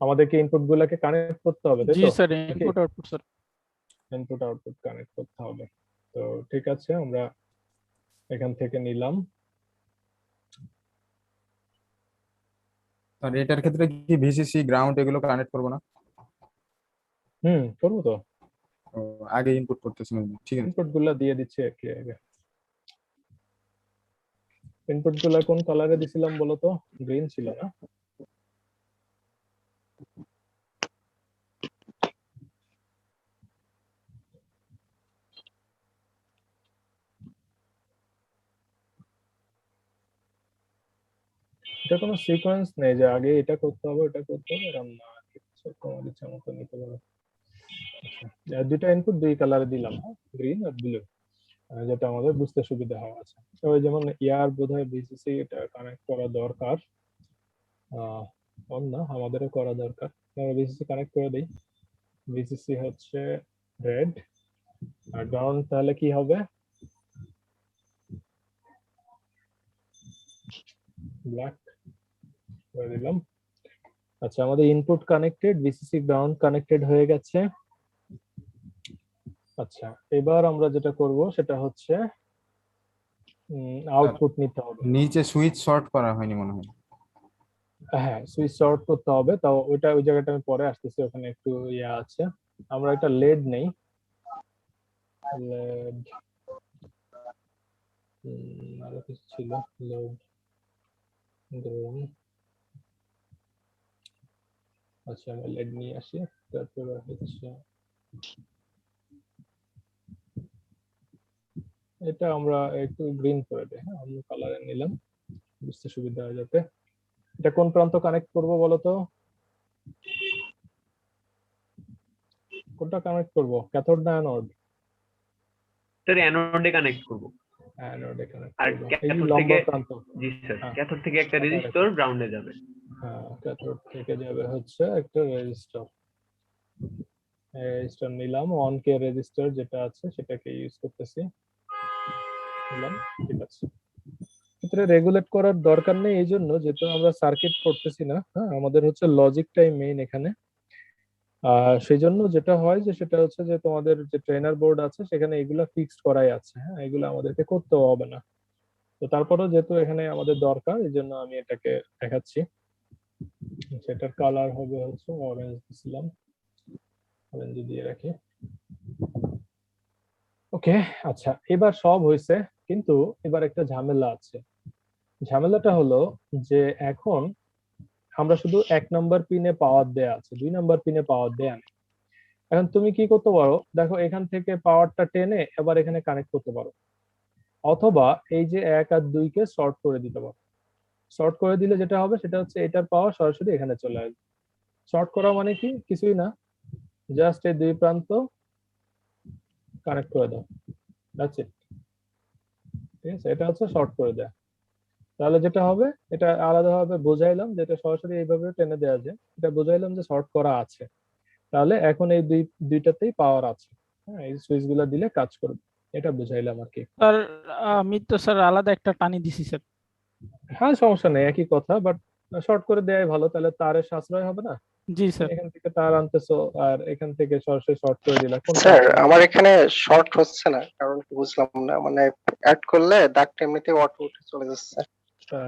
আমাদেরকে ইনপুট গুলাকে কানেক্ট করতে হবে তাই জি তো? Sir, input output sir. Input output connect করতে হবে। তো ঠিক আছে আমরা এখান থেকে নিলাম। আর এটার ক্ষেত্রে কি ভিসিসি গ্রাউন্ড এগুলো কানেক্ট করবো না? করবো তো। ও, আগে ইনপুট করতেছি না, ঠিক আছে। ইনপুট গুলা দিয়ে দিচ্ছি একে আগে। ইনপুট গুলা কোন কালারে দিছিলাম বলো তো? গ্রিন ছিল না? এটা কোনো সিকোয়েন্স নেই যে আগে এটা করতে হবে এটা করতে হবে, এরকম না। কিছু তোমার ইচ্ছা মতো নিতে পারো। আচ্ছা দুইটা ইনপুট দুই কালারে দিলাম, গ্রিন আর ব্লু, যেটা আমাদের বুঝতে সুবিধা হয়। আছে তো যেমন ইয়ার বোধহয় বিসিসি এটা কানেক্ট করা দরকার, অন না আমাদেরও করা দরকার। আমরা বিসিসি কানেক্ট করে দিই। বিসিসি হচ্ছে রেড আর গ্রাউন্ড তাহলে কি হবে? ব্ল্যাক করে দিলাম। আচ্ছা আমাদের input connected, BCC ground connected হয়ে গেছে। আচ্ছা এবার আমরা যেটা করব সেটা হচ্ছে আউটপুট নিতে হবে। নিচে সুইচ শর্ট করা হয়নি মনে হয়। হ্যাঁ সুইচ শর্ট করতে হবে, তাও ওইটা ওই জায়গাটা আমি পরে আসতেছি, ওখানে একটু ইয়া আছে। আমরা একটা লেড নেই, লেড আরো কিছু ছিল, লোড গ্রুম। আচ্ছা আমি লেড নিয়ে আসি, তারপরে হচ্ছে এটা আমরা একটু গ্রিন করে দেই। হ্যাঁ অন্য কালারে নিলাম বুঝতে সুবিধা হয় যাতে। এটা কোন প্রান্ত কানেক্ট করব বলো তো? কোনটা কানেক্ট করব, ক্যাথোড না অ্যানোড? স্যার অ্যানোডে কানেক্ট করব। অ্যানোডে কানেক্ট আর করব। এই ক্যাথোড লম্বা থেকে, প্রান্ত। জি স্যার, হ্যাঁ ক্যাথোড থেকে একটা রেজিস্টর গ্রাউন্ডে যাবে। হ্যাঁ ক্যাথোড থেকে যাবে হচ্ছে একটা রেজিস্টার। রেজিস্টার নিলাম 1K রেজিস্টার যেটা আছে সেটাকে ইউজ করতেছি। নিলাম ঠিক আছে। ক্ষেত্রে রেগুলেট করার দরকার নেই এই জন্য যেহেতু আমরা সার্কিট করতেছি না। হ্যাঁ আমাদের হচ্ছে লজিকটাই মেইন এখানে। সেই জন্য যেটা হয় যে সেটা হচ্ছে যে তোমাদের যে ট্রেনার বোর্ড আছে সেখানে এগুলা ফিক্সড করাই আছে। হ্যাঁ এগুলো আমাদেরকে করতে হবে না। তো তারপরেও যেহেতু এখানে আমাদের দরকার এই জন্য আমি এটাকে দেখাচ্ছি। সেটার কালার হবে হচ্ছে অরেঞ্জ দিছিলাম, অরেঞ্জ দিয়ে রাখি। ওকে আচ্ছা এবার সব হয়েছে, কিন্তু এবার একটা ঝামেলা আছে। ঝামেলাটা হলো যে এখন আমরা শুধু 1 নাম্বার পিনে পাওয়ার দেয়া আছে, 2 নাম্বার পিনে পাওয়ার দেয়া নেই। এখন তুমি কি করতে পারো দেখো, এখান থেকে পাওয়ারটা টেনে এবার এখানে কানেক্ট করতে পারো, অথবা এই যে 1 আর 2 কে শর্ট করে দিতে পারো। শর্ট করে দিলে যেটা হবে সেটা হচ্ছে এটার পাওয়ার সরাসরি এখানে চলে আসবে। শর্ট করা মানে কি, কিছুই না, জাস্ট এই দুই প্রান্ত কানেক্ট করে দাও, দ্যাটস ইট। ঠিক আছে, এটা হচ্ছে শর্ট করে দেয়া। তাহলে যেটা হবে এটা আলাদাভাবে বোঝাইলাম, যেটা সরাসরি এইভাবে টেনে দেওয়া যায়, এটা বোঝাইলাম যে শর্ট করা আছে। তাহলে এখন এই দুইটাতেই পাওয়ার আছে। হ্যাঁ এই সুইচ গুলা দিলে কাজ করবে। এটা বুঝাইলাম আর কি। স্যার আমি তো স্যার আলাদা একটা টানি দিছি স্যার। হ্যাঁ সমস্যা নেই, একই কথা, বাট শর্ট করে দেয়াই ভালো, তাহলে তারের সাশ্রয় হবে না। জি স্যার। এখান থেকে তার আনতেছো আর এখান থেকে সরাসরি শর্ট করে দিলা, কোনটা স্যার ভালো? আমার এখানে শর্ট হচ্ছে না, কারণ কি বুঝলাম না, মানে অ্যাড করলে দাগটা এমনিতেই অটো উঠে চলে যাচ্ছে।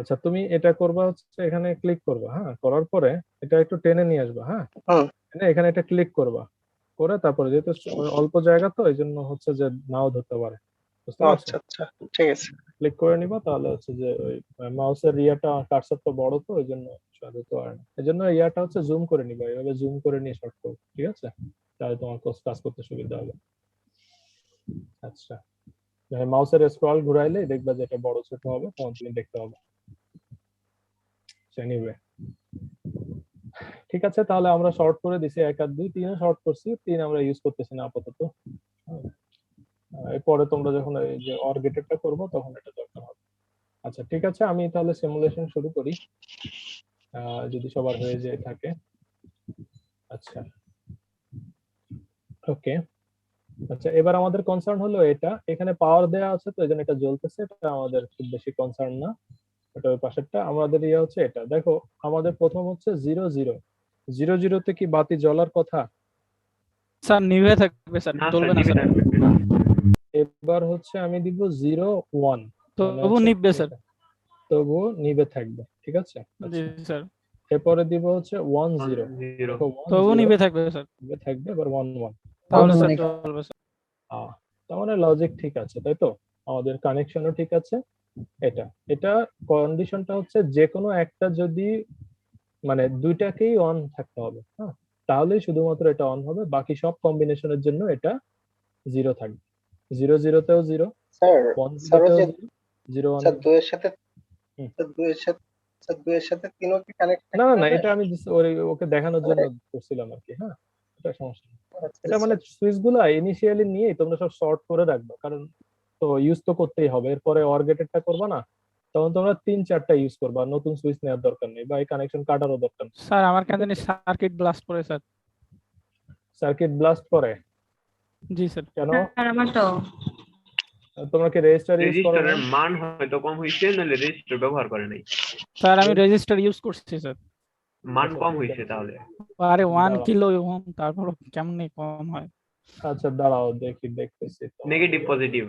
আচ্ছা তুমি এটা করবা হচ্ছে এখানে ক্লিক করবা, হ্যাঁ করার পরে এটা একটু টেনে নিয়ে আসবা, হ্যাঁ এখানে এটা ক্লিক করবা, করে তারপরে যেহেতু অল্প জায়গা তো এই জন্য হচ্ছে যে নাও ধরতে পারে, বুঝতে পারছো? আচ্ছা আচ্ছা ঠিক আছে। ক্লিক করে নিবা, তাহলে হচ্ছে যে ওই মাউসের ইয়াটা কার্সারটা বড় তো এই জন্য ধরতে পারে না, এই জন্য ইয়াটা হচ্ছে জুম করে নিবা, এইভাবে জুম করে নিয়ে শর্ট করো, ঠিক আছে? তাহলে তোমার কাজ করতে সুবিধা হবে। আচ্ছা মাউসের স্ক্রল ঘুরাইলে দেখবা যে এটা বড় ছোট হবে, তখন তুমি দেখতে হবে। এনিওয়ে ঠিক আছে, তাহলে আমরা শর্ট করে দিছি 1 আর 2, 3 শর্ট করছি, 3 আমরা ইউজ করতেছি না আপাতত। এরপরে তোমরা যখন এই যে অর গেটেডটা করবো তখন এটা দরকার হবে। আচ্ছা ঠিক আছে, আমি তাহলে সিমুলেশন শুরু করি যদি সবার হয়ে যায় থাকে। আচ্ছা ওকে, আচ্ছা এবার আমাদের কনসার্ন হলো এটা, এখানে পাওয়ার দেয়া আছে তো এজন্য এটা জ্বলতেছে, এটা আমাদের খুব বেশি কনসার্ন না। এটা ওই পাশেরটা আমাদের ইয়ে হচ্ছে এটা, দেখো আমাদের প্রথম হচ্ছে 0 0 0 0 তে কি বাতি জ্বলার কথা? স্যার নিভে থাকবে স্যার, জ্বলবে না স্যার। এবার হচ্ছে আমি দিব 0 1, তবু নিভবে স্যার। তবু নিভে থাকবে, ঠিক আছে? জি স্যার। এরপরে দিব হচ্ছে 1 0, তবু নিভে থাকবে স্যার। নিভে থাকবে, এবার 1 1, তাহলে স্যার জ্বলবে স্যার। তার মানে লজিক ঠিক আছে তাই তো, আমাদের কানেকশনও ঠিক আছে। এটা কন্ডিশনটা হচ্ছে যে কোনো একটা যদি মানে দুইটাকেই অন থাকতে হবে, হ্যাঁ তাহলেই শুধুমাত্র এটা অন হবে, বাকি সব কম্বিনেশনের জন্য এটা 0 থাকবে। 0 0 তেও 0, স্যার 1 স্যার 0 তেও যে 0 1 স্যার দুইয়ের সাথে স্যার দুইয়ের সাথে তিনও কি কানেক্ট না থাকতে না হবে? এটা আমি ওকে দেখানোর জন্য করছিলাম আর কি, হ্যাঁ এটা সমস্যা নেই। এটা মানে সুইচ গুলা ইনিশিয়ালি নিয়ে তোমরা সব শর্ট করে রাখবে, কারণ তো ইউজ তো করতেই হবে, এরপরে অর গেটেডটা করবা না, তখন তোমরা 3-4টা ইউজ করবা, নতুন সুইচ নেওয়ার দরকার নেই বা এই কানেকশন কাটারও দরকার নেই। স্যার আমার কেন জানি সার্কিট ব্লাস্ট করে স্যার। সার্কিট ব্লাস্ট করে? জি স্যার। কেন? স্যার আমার তো তোমরা কি রেজিস্টার ইউজ করো? রেজিস্টারের মান হয়তো কম হইছে, নাহলে রেজিস্টার ব্যবহার করে নাই। স্যার আমি রেজিস্টার ইউজ করছি স্যার। মান কম হইছে তাহলে। আরে 1 কিলো ওহম, তারপর কেমনে কম হয়? আচ্ছা দাঁড়াও দেখতেছি। Negative positive.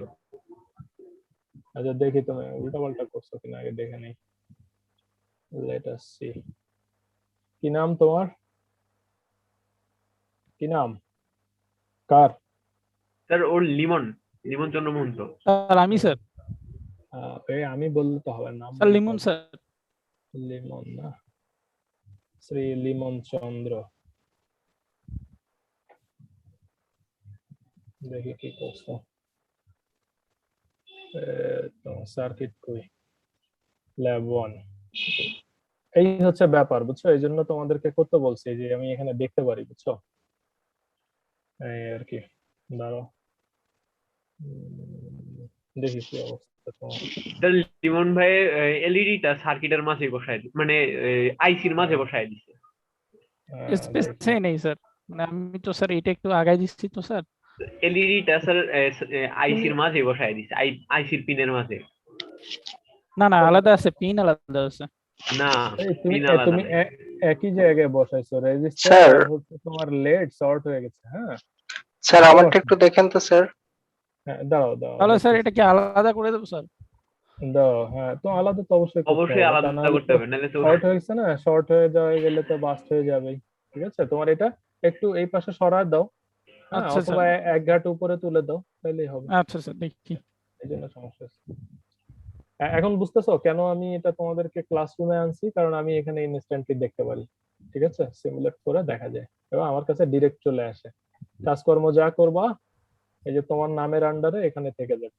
আচ্ছা দেখি তুমি উল্টাপাল্টা করছো কিনা আগে দেখে নেই। Let us see. কি নাম তোমার? কি নাম কার? স্যার ওর লিমন চন্দ্র মহন্ত। স্যার আমি স্যার। আমি বললে তো হবে না। Sir Limon sir. লিমন না, শ্রী লিমন চন্দ্র। দেখি কি করছো। সার্কিট কই? ল্যাব 1। এই হচ্ছে ব্যাপার বুঝছো, এই জন্য তোমাদেরকে করতে বলছি যে আমি এখানে দেখতে পারি, বুঝছো এই আর কি। দাঁড়াও দেখি কি অবস্থা তোমার। লিমন ভাই এলইডিটা সার্কিটের মাঝে বসায় মানে আইসির মাঝে বসায় দিছে। স্পেসে নেই স্যার, মানে আমি তো স্যার এটা একটু আগাই দিচ্ছি তো স্যার। এলইডিটা স্যার আইসির মাঝে বসায় দিছে, আইসির পিনের মাঝে। না না আলাদা আছে, পিন আলাদা আছে। না তুমি একই জায়গায় বসাইছো রেজিস্টার আর হচ্ছে তোমার লেড শর্ট হয়ে গেছে। হ্যাঁ স্যার আমারটা একটু দেখেন তো স্যার। হ্যাঁ দাও তাহলে স্যার এটা কি আলাদা করে দেব স্যার? দাও, হ্যাঁ তো আলাদা তো অবশ্যই আলাদা করতে হবে, নাহলে তো শর্ট হয়েছে না, শর্ট হয়ে যাওয়া গেলে তো বাস্ট হয়ে যাবেই। ঠিক আছে, তোমার এটা একটু এই পাশে সরায় দাও, হ্যাঁ অথবা এক ঘাট উপরে তুলে দাও, তাহলেই হবে। আচ্ছা স্যার দেখি। এই জন্য সমস্যা আছে। এখন বুঝতেছো কেন আমি এটা তোমাদেরকে ক্লাসরুমে আনছি, কারণ আমি এখানে ইনস্ট্যান্টলি দেখতে পারি, ঠিক আছে সিমুলেট করে দেখা যায় এবং আমার কাছে ডিরেক্ট চলে আসে। কাজকর্ম যা করবা এই যে তোমার নামের আন্ডারে এখানে থেকে যাবে,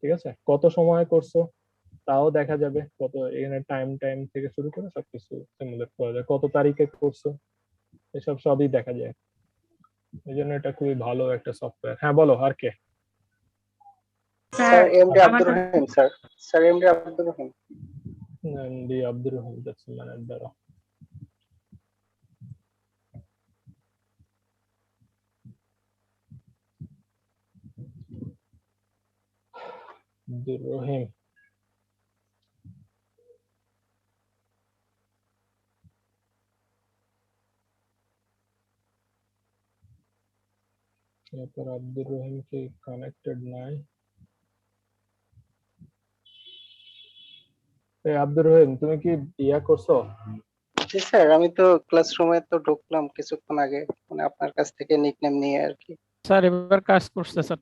ঠিক আছে কত সময় করছো তাও দেখা যাবে, কত এখানে টাইম থেকে শুরু করে সবকিছু সিমুলেট করা যায়, কত তারিখে করছো এসব সবই দেখা যায়। এই জন্য এটা খুবই ভালো একটা সফটওয়্যার। হ্যাঁ বলো আর কে? Sir MD Abdur Rahim sir. Sir MD Abdur Rahim. MD Abdur Rahim that's মানে দ্বারা আব্দুর রহিম। এরপর আব্দুর রহিম কি কানেক্টেড নাই? আব্দুর রহিম তুমি কি ইয়া করছো? জি স্যার, আমি তো ক্লাসরুমে তো ঢুকলাম কিছুক্ষণ আগে, মানে আপনার কাছ থেকে নিকনেম নিয়ে আর কি। স্যার এবার কাজ করছে স্যার।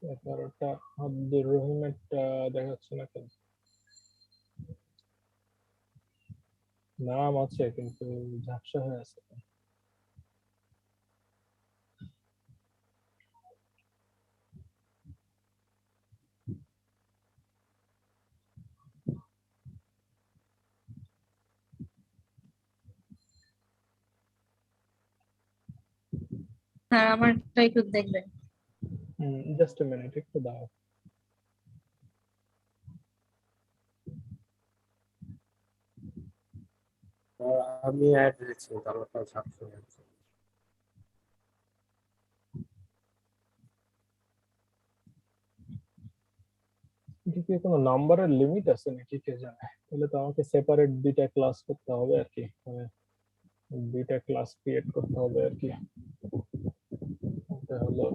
ব্যাপারটা আব্দুর রহিমেরটা দেখাচ্ছে না কেন? নাম আছে কিন্তু ঝাপসা হয়ে আছে। স্যার আমারটা একটু দেখবেন। জাস্ট এ মিনিট, একটু দাও। আমি অ্যাড দিয়েছি, তারপরটা ঝাপসা হয়ে যাচ্ছে। এটা কি কোনো নাম্বারের লিমিট আছে নাকি কে জানে? তাহলে তো আমাকে সেপারেট দুইটা ক্লাস করতে হবে আর কি, মানে দুইটা ক্লাস ক্রিয়েট করতে হবে আর কি। এটা হলো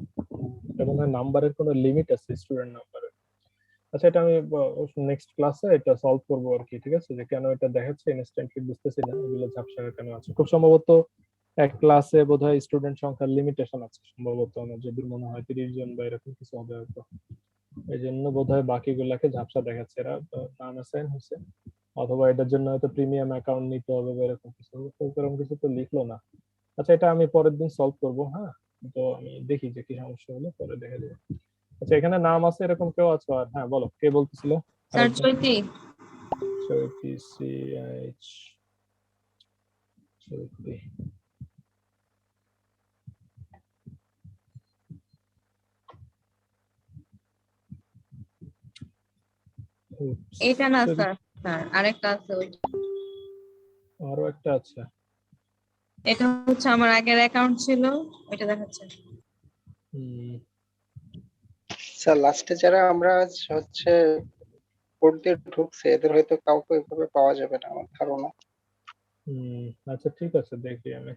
এবং নাম্বারের কোনো লিমিট আছে স্টুডেন্ট নাম্বারের। আচ্ছা, এটা আমি নেক্সট ক্লাসে এটা সলভ করবো আর কি, ঠিক আছে? যে কেন এটা দেখাচ্ছে ইনস্ট্যান্টলি বুঝতেছি না, এগুলো ঝাপসা কেন আছে। খুব সম্ভবত এক ক্লাসে বোধহয় স্টুডেন্ট সংখ্যার লিমিটেশন আছে সম্ভবত, আমার যদি মনে হয় 30 জন বা এরকম কিছু হবে হয়তো। এই জন্য বোধহয় বাকিগুলাকে ঝাপসা দেখাচ্ছে, এরা নাম অ্যাসাইন হয়েছে, অথবা এটার জন্য হয়তো প্রিমিয়াম অ্যাকাউন্ট নিতে হবে বা এরকম কিছু, এরকম কিছু তো লিখলো না। আচ্ছা, এটা আমি পরের দিন সলভ করবো। হ্যাঁ, তো আমি দেখি যে কি সমস্যা হলো, পরে দেখে দেবো। আচ্ছা, এখানে নাম আছে এরকম কেউ আছে? আর হ্যাঁ বলো, কে বলতেছিল? স্যার চৈতি। চৈতি, CH চৈতি। এটা না স্যার, স্যার আরেকটা আছে ওইটা। আরো একটা আছে। এটা হচ্ছে আমার আগের অ্যাকাউন্ট ছিল, ওইটা দেখাচ্ছে। স্যার লাস্টে যারা আমরা হচ্ছে কোড দিয়ে ঢুকছে, এদের হয়তো কাউকে এভাবে পাওয়া যাবে না আমার ধারণা। আচ্ছা ঠিক আছে, দেখি আমি।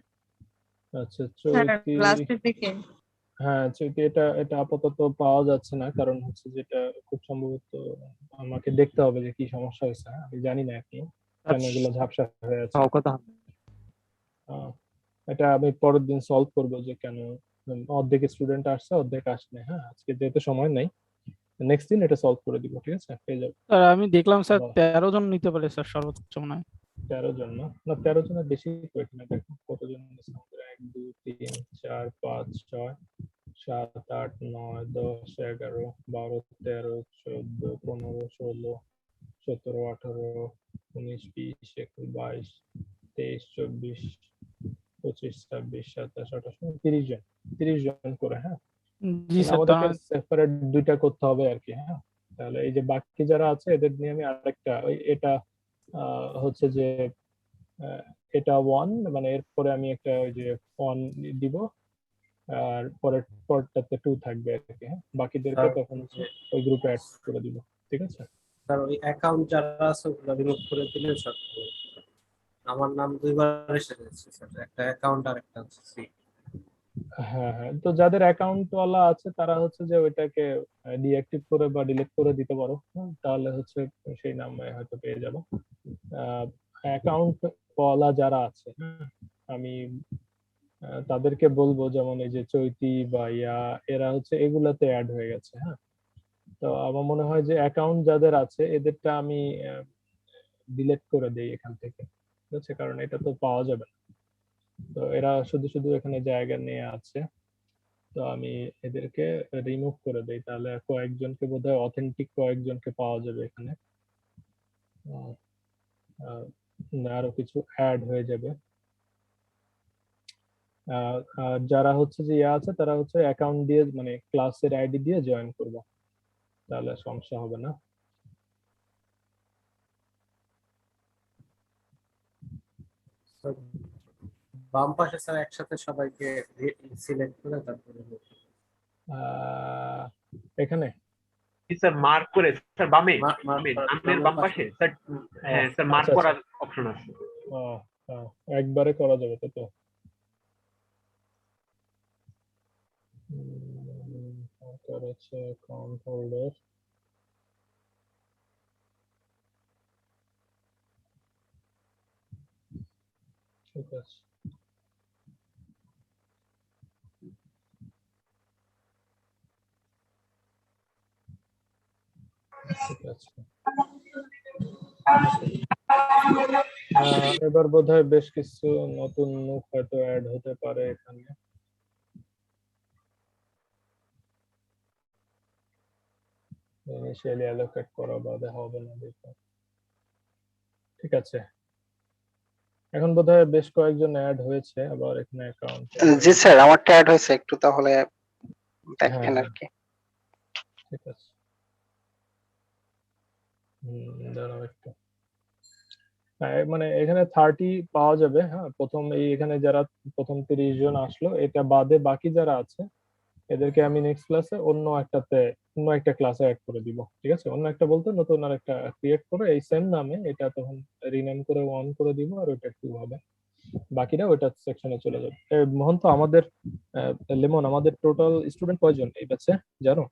আচ্ছা স্যার চৈতি, লাস্টের দিকে। হ্যাঁ চৈতি, এটা আপাতত পাওয়া যাচ্ছে না, কারণ হচ্ছে যেটা খুব সম্ভবত আমাকে দেখতে হবে যে কি সমস্যা হয়েছে। হ্যাঁ, আমি জানি না এখন কেন এগুলো ঝাপসা হয়ে আছে। এটা আমি পরের দিন সলভ করবো যে কেন অর্ধেক স্টুডেন্ট আসছে অর্ধেক আসছে। হ্যাঁ, আজকে যেহেতু সময় নাই, নেক্সট দিন এটা সলভ করে দিব, ঠিক আছে? পেয়ে যাবো। স্যার আমি দেখলাম স্যার 13 জন নিতে পারে স্যার সর্বোচ্চ মনে হয়। 13 জন না, 13 জনের বেশি এখানে দেখো কতজন আছে আমাদের। 1 2 3 4 5 6 7 8 9 10 11 12 13 14 15 16 17 18 19 20 21 22 23 24 25 26 27 28 30 জন, 30 জন করে। হ্যাঁ, জি স্যার। আমাদেরকে সেপারেট দুইটা করতে হবে আর কি। হ্যাঁ, তাহলে এই যে বাকি যারা আছে এদের নিয়ে আমি আরেকটা, এটা হচ্ছে যে এটা 1, মানে এরপরে আমি একটা ওই যে 1 দিব, আর পরেরটাতে 2 থাকবে আর কি। হ্যাঁ, বাকিদেরকে তখন ওই গ্রুপে অ্যাড করে দিব, ঠিক আছে? স্যার ওই অ্যাকাউন্ট যারা আছে ওগুলো রিমুভ করে দিলে স্যার, আমার নাম দুইবার এসে গেছে স্যার, একটা অ্যাকাউন্ট আর একটা হচ্ছে সি। হ্যাঁ হ্যাঁ, তো যাদের অ্যাকাউন্ট ওয়ালা আছে তারা হচ্ছে যে ওইটাকে ডিঅ্যাক্টিভ করে বা ডিলিট করে দিতে পারো। তাহলে হচ্ছে সেই নামে হয়তো পেয়ে যাবো। অ্যাকাউন্ট ওয়ালা যারা আছে, আমি তাদেরকে বলবো, যেমন এই যে চৈতি বা এরা হচ্ছে এগুলাতে অ্যাড হয়ে গেছে। হ্যাঁ, তো আমার মনে হয় যে অ্যাকাউন্ট যাদের আছে এদেরটা আমি ডিলিট করে দেই এখান থেকে, ঠিক আছে? কারণ এটা তো পাওয়া যাবে না, তো এরা শুধু শুধু এখানে জায়গা নিয়ে আছে। তো আমি এদেরকে রিমুভ করে দেই, তাহলে কয়েকজনকে বোধহয় অথেন্টিক কয়েকজনকে পাওয়া যাবে এখানে। আরো কিছু অ্যাড হয়ে যাবে। যারা হচ্ছে যে ইয়া আছে তারা হচ্ছে অ্যাকাউন্ট দিয়ে মানে ক্লাসের আইডি দিয়ে জয়েন করবে, তাহলে সমস্যা হবে না। বাম পাশে স্যার একসাথে সবাইকে সিলেক্ট করে তারপরে এখানে স্যার মার্ক করে স্যার বামে আমের বাম বাম পাশে স্যার, হ্যাঁ স্যার মার্ক আচ্ছা, করার অপশন আছে। একবারে করা যাবে তো? হচ্ছে অ্যাকাউন্ট হোল্ডার, ঠিক আছে। ঠিক আছে, এবার বোধহয় বেশ কিছু নতুন মুখ হয়তো অ্যাড হতে পারে এখানে। ইনিশিয়ালি অ্যালোকেট করা বাদে হবে না দেখো। ঠিক আছে, এখন বোধহয় বেশ কয়েকজন অ্যাড হয়েছে আবার এখানে অ্যাকাউন্ট। জি স্যার, আমারটা অ্যাড হয়েছে, একটু তাহলে দেখেন আর কি। ঠিক আছে, দাঁড়াও একটু। মানে এখানে 30 পাওয়া যাবে। হ্যাঁ, প্রথম এখানে যারা প্রথম 30 জন আসলো, এটা বাদে বাকি যারা আছে এদেরকে আমি নেক্সট ক্লাসে অন্য একটা ক্লাসে অ্যাড করে দিব। ঠিক আছে, অন্য একটা বলতে নতুন আর একটা ক্রিয়েট করে এই সেম নামে এটা তখন রিনেম করে 1 করে দিব, আর ওটা 2 হবে, বাকিরা ওটা সেকশনে চলে যাবে। মোহন, তো আমাদের লেমন, আমাদের টোটাল স্টুডেন্ট কয়জন এই ব্যাচে জানো?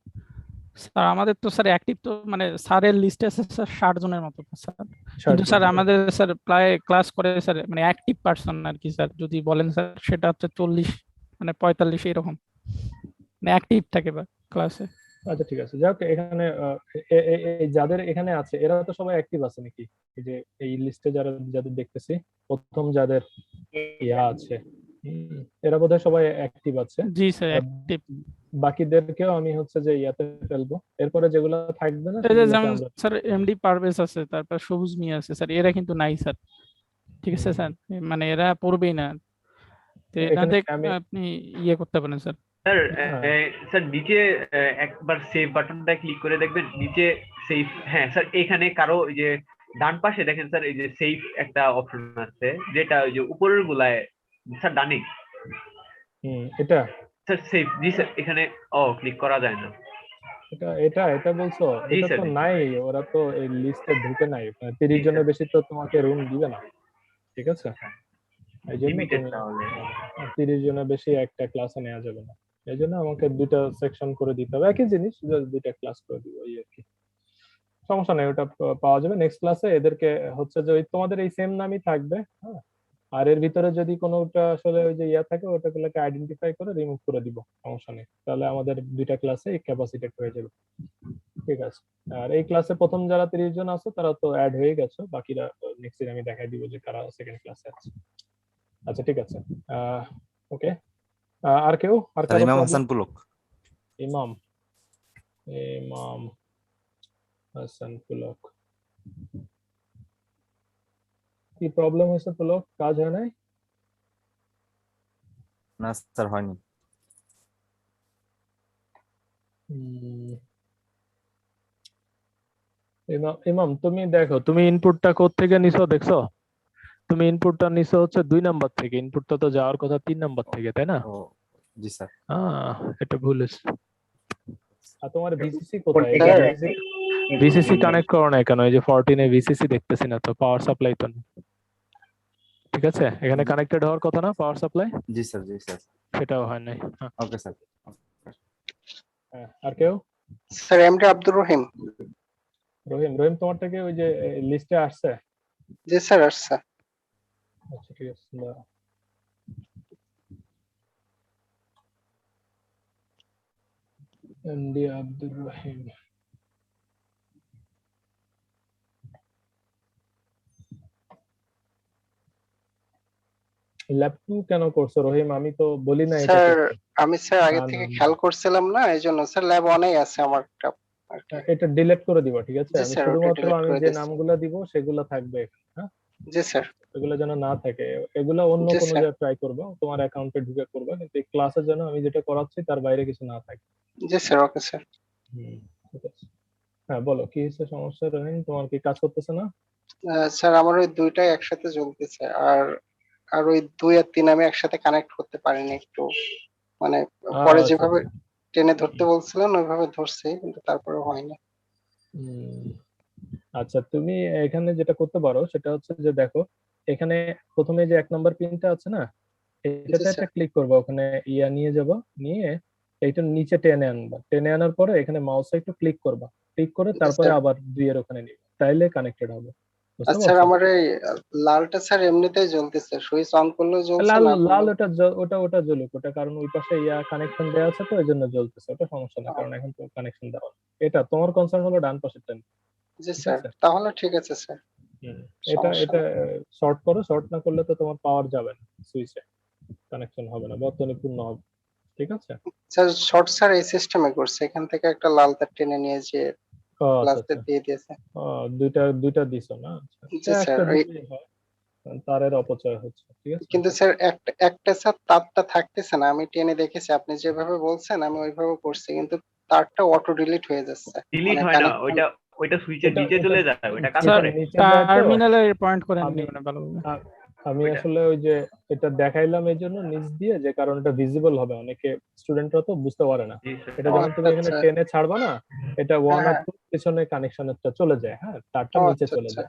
স্যার আমাদের তো স্যার অ্যাক্টিভ তো মানে স্যারের লিস্টে আছে স্যার 60 জনের মতো স্যার, কিন্তু স্যার আমাদের স্যার প্রায় ক্লাস করে স্যার মানে অ্যাক্টিভ পারসন আর কি স্যার যদি বলেন স্যার সেটা হচ্ছে 40 মানে 45 এরকম মানে অ্যাক্টিভ থাকে বা ক্লাসে। আচ্ছা ঠিক আছে, যাক এখানে যাদের এখানে আছে এরা তো সবাই অ্যাক্টিভ আছে নাকি? এই যে এই লিস্টে যাদের দেখতেছি প্রথম যাদের ইয়া আছে এরা বোধহয় সবাই অ্যাক্টিভ আছে। জি স্যার অ্যাক্টিভ। বাকিদেরকেও আমি হচ্ছে যে ইয়াতে ফেলবো, এরপরে যেগুলো থাকবে না যেমন স্যার এমডি পারভেজ আছে, তারপর সবুজ মিয়া আছে স্যার, এরা কিন্তু নাই স্যার। ঠিক আছে স্যার, মানে এরা পড়বেই না, তো এনাদের আপনি ইয়ে করতে পারেন স্যার। স্যার স্যার নিচে একবার সেভ বাটনটা ক্লিক করে দেখবেন নিচে সেভ। হ্যাঁ স্যার, এখানে কারো ওই যে ডান পাশে দেখেন স্যার এই যে সেভ একটা অপশন আছে, যেটা ওই যে উপরের গুলায় স্যার ডানে। এটা স্যার সেভ, জি স্যার, এখানে ক্লিক করা যায় না। এটা বলছো? এটা তো নাই, ওরা তো এই লিস্টে ঢুকে নাই। 30 জনের বেশি তো তোমাকে রুম দিবে না। ঠিক আছে, এই জন্য 30 জনের বেশি একটা ক্লাসে নেওয়া যাবে না, এই জন্য আমাকে দুইটা সেকশন করে দিতে হবে। একই জিনিস, দুইটা ক্লাস করে দিব এই আর কি। সমস্যা নেই, ওটা পাওয়া যাবে নেক্সট ক্লাসে। এদেরকে হচ্ছে যে ওই তোমাদের এই সেম নামই থাকবে। হ্যাঁ, আর এর ভিতরে যদি কোনোটা আসলে ওই যে ইয়া থাকে ওটাগুলোকে আইডেন্টিফাই করে রিমুভ করে দিব, সমস্যা নেই। তাহলে আমাদের দুইটা ক্লাসে ক্যাপাসিটেড হয়ে যাবে। ঠিক আছে, আর এই ক্লাসে প্রথম যারা 30 জন আছে তারা তো অ্যাড হয়ে গেছে, বাকিরা নেক্সট দিন আমি দেখাই দিব যে কারা সেকেন্ড ক্লাসে আছে। আচ্ছা ঠিক আছে, ওকে। আর কেউ? আর কারো? ইমাম হাসান পুলক। ইমাম হাসান পুলক, কি প্রবলেম হয়েছে পুলক? কাজ হয় নাই? না স্যার, হয়নি। ইমাম তুমি দেখো, তুমি ইনপুটটা কোথা থেকে নিছো দেখছো? তুমি ইনপুটটা নিছো হচ্ছে 2 নাম্বার থেকে, ইনপুটটা তো যাওয়ার কথা 3 নাম্বার থেকে, তাই না? জি স্যার। এটা ভুল হয়েছে। আর তোমার ভিসিসি কোথায়? ভিসিসি কানেক্ট করো না কেন? এই যে 14 এ ভিসিসি দেখতেছি না তো, পাওয়ার সাপ্লাই তো না। ঠিক আছে, এখানে কানেক্টেড হওয়ার কথা না পাওয়ার সাপ্লাই? জি স্যার, জি স্যার। সেটাও হয় নাই। Okay sir. আর কেউ? Sir MD Abdur Rahim. রহিম তোমারটা কি ওই যে লিস্টে আসছে? জি স্যার আসছে। আচ্ছা ঠিক আছে, এমডি আব্দুর রহিম। ল্যাব 2 কেন করছো রহিম? আমি তো বলি না এটা। স্যার আমি স্যার আগে থেকে খেয়াল করছিলাম না, এইজন্য স্যার ল্যাব 1 আছে আমারটা। আর কি। এটা ডিলিট করে দিবা, ঠিক আছে? জি আমি স্যার, ওটা শুধুমাত্র ডিলিট আমি করে যে দিচ্ছি। নামগুলো দিব সেগুলো থাকবে এখানে, হ্যাঁ? জি স্যার। এগুলো যেন না থাকে, এগুলো অন্য জি কোনো স্যার। জায়গায় ট্রাই করবা, তোমার অ্যাকাউন্টে ঢুকে করবা, কিন্তু এই ক্লাসে যেন আমি যেটা করাচ্ছি তার বাইরে কিছু না থাকে। জি স্যার, ওকে স্যার। ঠিক আছে। হ্যাঁ বলো, কি হচ্ছে সমস্যা? রহিম, তোমার কি কাজ করতেছে না? স্যার আমার ওই দুইটাই একসাথে জ্বলতেছে, আর আর ওই 2 আর 3 আমি একসাথে কানেক্ট করতে পারিনি একটু, মানে পরে আচ্ছা যেভাবে টেনে ধরতে বলছিলেন ওইভাবে ধরছি, কিন্তু তারপরে হয়নি। হুম, আচ্ছা তুমি এখানে যেটা করতে পারো সেটা হচ্ছে যে দেখো, এখানে প্রথমে যে 1 নম্বর পিনটা আছে না, জি এটাতে একটা স্যার। ক্লিক করবা, ওখানে ইয়া নিয়ে যাবা, নিয়ে এইটা নিচে টেনে আনবা, টেনে আনার পরে এখানে মাউসে একটু ক্লিক করবা, ক্লিক করে জি তারপরে স্যার। আবার 2 এর ওখানে নিবা, তাইলে কানেক্টেড হবে। আর বুঝতে স্যার পারছো? আমার এই লালটা স্যার এমনিতেই জ্বলতেছে, সুইচ অন করলেও জ্বলছে, লাল না লাল করলেও। ওটা ওটা জ্বলুক, ওটা কারণ ওই পাশে ইয়া কানেকশন দেওয়া আছে তো এই জন্য জ্বলতেছে, ওটা সমস্যা না, কারণ এখন তো কানেকশন দেওয়া নেই। এটা তোমার কনসার্ন হলো ডান পাশেরটা নিয়ে, জি ঠিক স্যার, আছে? তাহলে ঠিক আছে স্যার, এটা সমস্যা এটা নেই। শর্ট করো, শর্ট না করলে তো তোমার পাওয়ার যাবে না, সুইচে কানেকশন হবে না, বর্তনী পূর্ণ হবে, ঠিক আছে? স্যার শর্ট স্যার এই সিস্টেমে করছে, এখান থেকে একটা লাল তার টেনে নিয়ে যে ও আচ্ছা প্লাসে আচ্ছা, দিয়ে দিয়েছে। ও দুইটা দুইটা দিছো না? আচ্ছা, জি স্যার। একটা দিলেই হয়, কারণ তারের অপচয় হচ্ছে, ঠিক আছে? কিন্তু স্যার একটা একটা স্যার তারটা থাকতেছে না, আমি টেনে দেখেছি, আপনি যেভাবে বলছেন আমি ওইভাবে করছি, কিন্তু তারটা অটো ডিলিট হয়ে যাচ্ছে, ডিলিট মানে হয় না, কানেকশন। ওইটা সুইচের এটা নিচে এটা চলে যায়, ওইটা কাজ এটা করে। নিচে যায় তো, টার্মিনালে পয়েন্ট করে আমি নেবেন ভালোভাবে। আমি ওইটা আসলে ওই যে এটা দেখাইলাম এই জন্য নিচ দিয়ে, যে কারণ এটা ভিজিবল হবে, অনেকে স্টুডেন্টরা তো বুঝতে পারে না। জি স্যার। এটা ও যখন আচ্ছা তুমি এখানে আচ্ছা। টেনে ছাড়বা না, এটা হ্যাঁ 1 আর হ্যাঁ। 2 পিছনে কানেকশনটা চলে যায়, হ্যাঁ, তারটা ও নিচে আচ্ছা চলে আচ্ছা। যায়।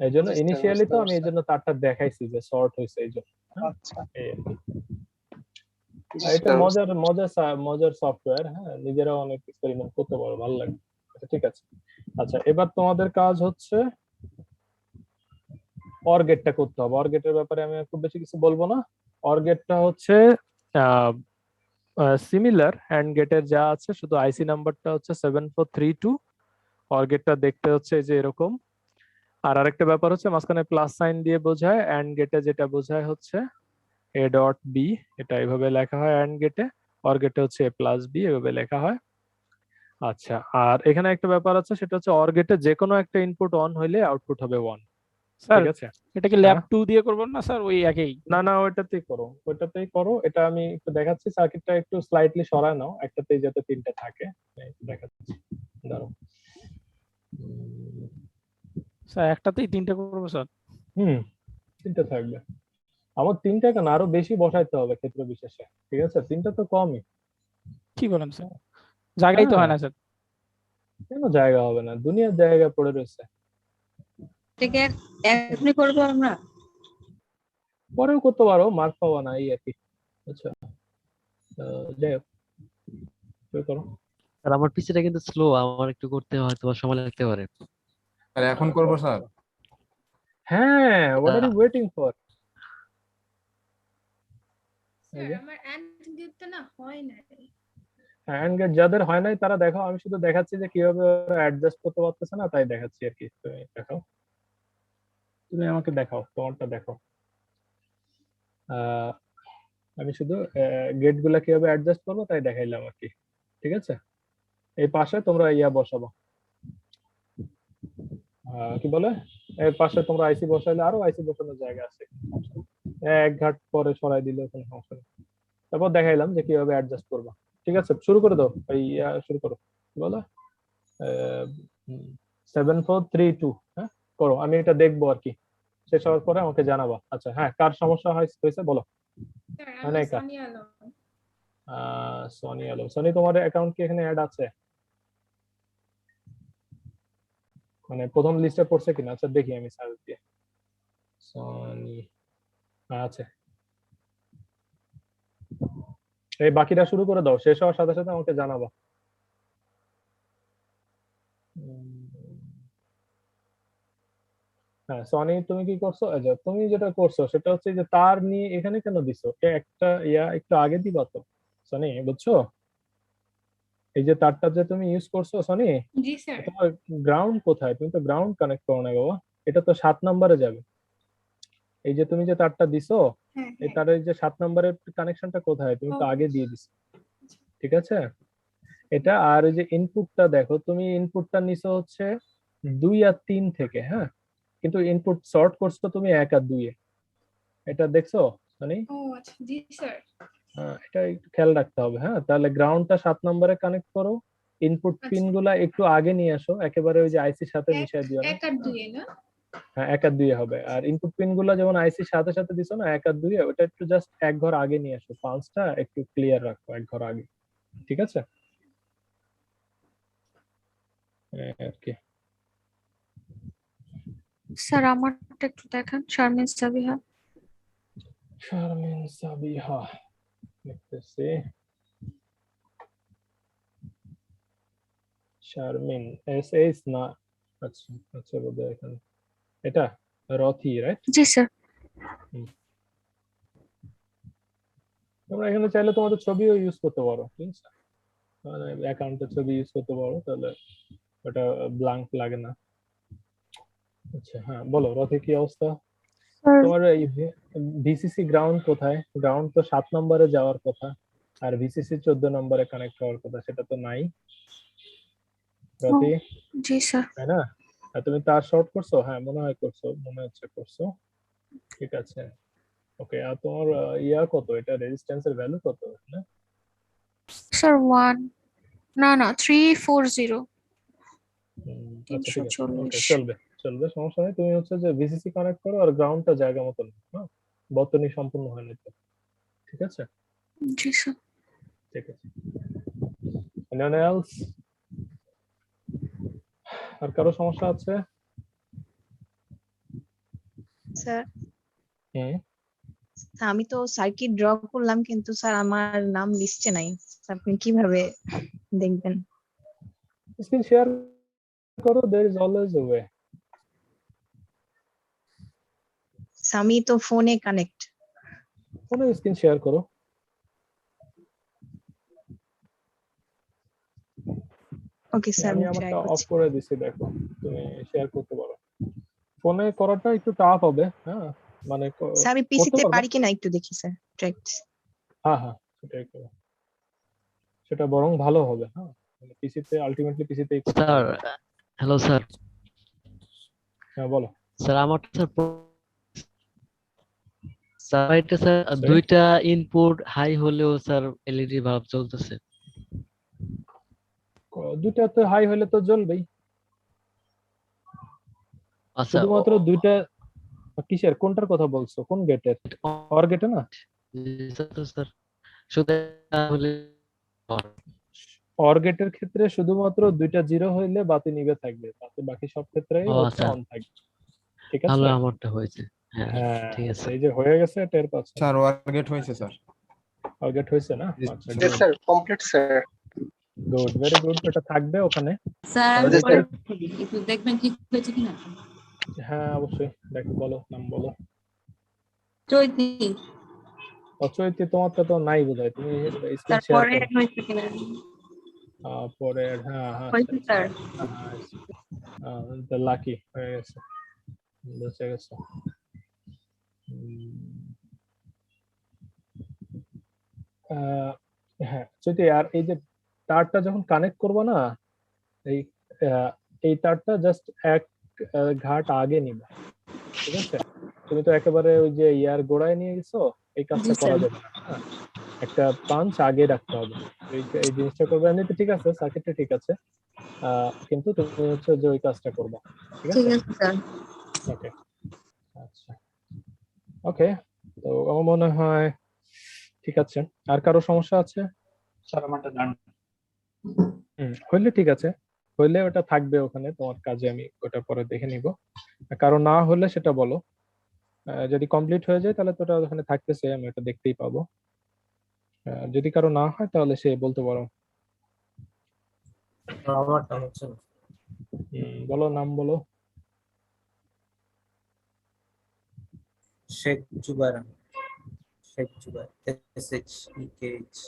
এই জন্য জি স্যার, ইনিশিয়ালি বুঝতে তো আমি এই পারছি। জন্য তারটা দেখাইছি যে শর্ট হয়েছে এই জন্য, হ্যাঁ, আচ্ছা। এই আর কি। জি আর এটা স্যার। মজার মজার মজার সফটওয়্যার, হ্যাঁ, নিজেরাও অনেক এক্সপেরিমেন্ট করতে পারো, ভালো লাগে। আচ্ছা, ঠিক আছে। আচ্ছা, এবার তোমাদের কাজ হচ্ছে অর গেটটা করতে হবে। অর গেটের ব্যাপারে আমি খুব বেশি কিছু বলবো না। অর গেটটা হচ্ছে সিমিলার অ্যান্ড গেটের যা আছে, শুধু আইসি নাম্বারটা হচ্ছে 7432। অর গেটটা দেখতে হচ্ছে এই যে এরকম। আর আরেকটা ব্যাপার হচ্ছে মাঝখানে প্লাস সাইন দিয়ে বোঝায়, অ্যান্ড গেটে যেটা বোঝায় হচ্ছে এ ডট বি, এটা এইভাবে লেখা হয় অ্যান্ড গেটে। অর গেটে হচ্ছে এ প্লাস বি, এভাবে লেখা হয়। আচ্ছা, আর এখানে একটা ব্যাপার আছে, সেটা হচ্ছে অর গেটে যে কোনো একটা ইনপুট অন হইলে আউটপুট হবে 1, স্যার ঠিক আছে? এটা কি ল্যাব হ্যাঁ, 2 দিয়ে করবেন না স্যার, ওই একই? না না, ওইটাতেই করো, ওইটাতেই করো। এটা আমি একটু দেখাচ্ছি, সার্কিটটা একটু স্লাইটলি সরায় নাও, একটাতেই যাতে 3টা থাকে। এই একটু দেখাচ্ছি, দাঁড়াও। স্যার একটাতেই 3টে করবো স্যার? হুম, 3টা থাকবে। আমার 3টা কেন, আরো বেশি বসাইতে হবে ক্ষেত্র বিশেষে, ঠিক আছে? 3টা তো কমই। কি বলেন স্যার, জায়গাই তো হয় হ্যাঁ, না স্যার। কেন জায়গা হবে না, দুনিয়ার জায়গা পড়ে রয়েছে। এটাকে এখনই করবো আমরা? পরেও করতে পারো, মার্ক পাওয়া না, এই আর কি। আচ্ছা, যাই হোক, শুরু করো। আর আমার পিসিটা কিন্তু স্লো, আমার একটু করতে হয়তো সময় লাগতে পারে। আর এখন করবো স্যার? হ্যাঁ, what are you waiting for? Sir আমার এন্ড গেটটা না হয় না। হ্যান্ড গেট যাদের হয় নাই তারা দেখো, আমি শুধু দেখাচ্ছি যে কিভাবে ওরা অ্যাডজাস্ট করতে পারতেছে না, তাই দেখাচ্ছি আর কি। তুমি দেখাও, তুমি আমাকে দেখাও, তোমারটা দেখো। আহ, আমি শুধু গেট গুলা কিভাবে অ্যাডজাস্ট করবো তাই দেখাইলাম আর কি, ঠিক আছে? এই পাশে তোমরা ইয়া বসাবো, কি বলে, এর পাশে তোমরা আইসি বসাইলে আরো আইসি বসানোর জায়গা আছে, এক ঘাট পরে সরাই দিলে কোনো সমস্যা নেই। তারপর দেখাইলাম যে কিভাবে অ্যাডজাস্ট করবা, ঠিক আছে? শুরু করে দাও, এই শুরু করো, কি বলে 7432, হ্যাঁ করো, আমি এটা দেখবো আর কি, শেষ হওয়ার পরে আমাকে জানাবা। আচ্ছা, হ্যাঁ, কার সমস্যা হয়েছে বলো। স্যার হয় আমি নাই কার? সোনিয়া আলম। সনি আলম। সনি, তোমার অ্যাকাউন্ট কি এখানে অ্যাড আছে, মানে প্রথম লিস্টে পড়ছে কিনা? আচ্ছা দেখি আমি সার্চ দিয়ে। সনি আছে। এই বাকিটা শুরু করে দাও, শেষ হওয়ার সাথে সাথে আমাকে জানাবা। হ্যাঁ সনি, তুমি কি করছো? আচ্ছা, তুমি যেটা করছো সেটা হচ্ছে যে তার নিয়ে এখানে কেন দিছো? একটা একটু আগে দিবা তো সনি, বুঝছো? এই যে তারটা যে তুমি ইউজ করছো সনি, জি স্যার। তোমার গ্রাউন্ড কোথায়? তুমি তো গ্রাউন্ড কানেক্ট করো না বাবা, এটা তো 7 নম্বরে যাবে। এই যে তুমি যে তারটা দিছো, হ্যাঁ এই হ্যাঁ। তারের যে 7 নম্বরের কানেকশনটা কোথায়? তুমি তো আগে দিয়ে দিছো, ঠিক আছে? এটা। আর ওই যে ইনপুটটা দেখো, তুমি ইনপুটটা নিছো হচ্ছে 2 আর 3 থেকে, হ্যাঁ, কিন্তু ইনপুট সর্ট করছো তুমি 1 আর 2 এ। এটা দেখছো মানে ও আচ্ছা, জি স্যার। এটা একটু খেয়াল রাখতে হবে। হ্যাঁ, তাহলে গ্রাউন্ডটা 7 নম্বরে কানেক্ট করো, ইনপুট পিন গুলা একটু আগে নিয়ে আসো, একেবারে ওই যে আইসির সাথে মিশাই দিও না। 1 আর 2 না? হ্যাঁ, 1 আর 2 হবে। আর ইনপুট পিন গুলা যেমন আইসির সাথে সাথে দিছো না 1 আর 2, ওটা একটু জাস্ট এক ঘর আগে নিয়ে আসো, পালসটা একটু ক্লিয়ার রাখো এক ঘর আগে, ঠিক আছে? আর কি স্যার আমারটা একটু দেখান, শারমিন সাবিহা। শারমিন সাবিহা দেখতেছি। শারমিন এস না, আচ্ছা আচ্ছা, বোধহয় এখানে এটা রথি, রাইট? জি স্যার। তোমরা এখানে চাইলে তোমাদের ছবিও ইউজ করতে পারো, ঠিক আছে? মানে অ্যাকাউন্টের ছবি ইউজ করতে পারো, তাহলে ওটা ব্ল্যাঙ্ক লাগে না। আচ্ছা হ্যাঁ, বলো রথি কি অবস্থা? তোমার এই ভিসিসি গ্রাউন্ড কোথায়? গ্রাউন্ড তো 7 নম্বরে যাওয়ার কথা, আর ভিসিসি 14 নম্বরে কানেক্ট হওয়ার কথা, সেটা তো নাই রথি। জি স্যার। তাই না? আর তুমি তার শর্ট করছো? হ্যাঁ মনে হয় করছো, মনে হচ্ছে করছো, ঠিক আছে। ওকে, আর তোমার ইয়া কত, এটা রেজিস্ট্যান্সের ভ্যালু কত? না স্যার 1 না 340 আচ্ছা ঠিক আছে, ওকে 340। চলবে চলবে, সমস্যা নেই। তুমি হচ্ছে যে ভিসিসি কানেক্ট করো আর গ্রাউন্ডটা জায়গা মতো নাও, হ্যাঁ, বর্তনী সম্পূর্ণ হয়নি তো, ঠিক আছে? জি স্যার। ঠিক আছে। Anyone else? আর কারো সমস্যা আছে? স্যার হুম, আমি তো সার্কিট ড্র করলাম, কিন্তু স্যার আমার নাম লিস্টে নাই। স্যার, আপনি কিভাবে দেখবেন? স্ক্রিন শেয়ার করো, there is always a way. আমি তো ফোনে কানেক্ট। ফোনে স্ক্রিন শেয়ার করো। ওকে স্যার, আমি আমি ট্রাই আমারটা অফ করছি। করে দিছি, দেখো তুমি শেয়ার করতে পারো। ফোনে করাটা একটু টাফ হবে, হ্যাঁ, মানে স্যার আমি করতে পিসিতে পারবা। পারি কিনা একটু দেখি স্যার, ট্রাই। হ্যাঁ হ্যাঁ, সেটাই করো, সেটা বরং ভালো হবে। হ্যাঁ, মানে পিসিতে আলটিমেটলি পিসিতেই করতে স্যার হবে। Hello sir. হ্যাঁ বলো স্যার আমার স্যার স্যার এটা স্যার দুইটা ইনপুট হাই হলেও স্যার এলইডি বাল্ব জ্বলতেছে। দুইটা তো হাই হলে তো জ্বলবেই। আচ্ছা শুধুমাত্র দুইটা কিসের, কোনটার কথা বলছো, কোন গেটের? অর গেটে না? স্যার শুধু হলে অর গেটের ক্ষেত্রে শুধুমাত্র দুইটা জিরো হইলে বাতি নিভে থাকবে, তাতে বাকি সব ক্ষেত্রেই হচ্ছে আচ্ছা অন থাকবে, ঠিক আছে? তাহলে আমারটা হয়েছে। হ্যাঁ হ্যাঁ ঠিক আছে এই যে হয়ে গেছে, টের পাচ্ছ? স্যার ওয়ার গেট হয়েছে স্যার। অর গেট হয়েছে না? আচ্ছা জি sir, complete sir. Good, very good, এটা থাকবে ওখানে। স্যার আমি তাহলে পরে একটু দেখবেন ঠিক হয়েছে কিনা। হ্যাঁ অবশ্যই দেখো, বলো নাম বলো। চৈতি। অচৈতি তোমারটা তো নাই বোধহয়, তুমি স্ক্রিন শেয়ার তারপরে করো। হয়েছে কিনা। পরে হ্যাঁ হ্যাঁ হয়েছে স্যার। লাকি হয়ে গেছে, বুঝে গেছে। হ্যাঁ যদি, আর এই যে তারটা যখন কানেক্ট করবো না, এই এই তারটা জাস্ট এক ঘাট আগে নিবা, ঠিক আছে? তুমি তো একেবারে ওই যে ইয়ার গোড়ায় নিয়ে গেছো, এই কাজটা করা যাবে না। হ্যাঁ, একটা পাঞ্চ আগে রাখতে হবে, এই জিনিসটা করবে। এমনিতে ঠিক আছে, সার্কিটটা ঠিক আছে, কিন্তু তুমি হচ্ছে যে ওই কাজটা করবা, ঠিক আছে? স্যার। ওকে আচ্ছা, ওকে, তো আমার মনে হয় ঠিক আছে। আর কারো সমস্যা আছে? স্যার আমারটা ডান। হইলে ঠিক আছে, হইলে ওটা থাকবে ওখানে তোমার কাজে, আমি ওটা পরে দেখে নিব। কারো না হলে সেটা বলো, যদি কমপ্লিট হয়ে যায় তাহলে তো ওটা ওখানে থাকতেছে, আমি ওটা দেখতেই পাবো। যদি কারো না হয় তাহলে সে বলতে পারো। আমারটা হচ্ছে না। বলো নাম বলো। শেখ জুবাইর আহমেদ। শেখ জুবাইর, SHEKH।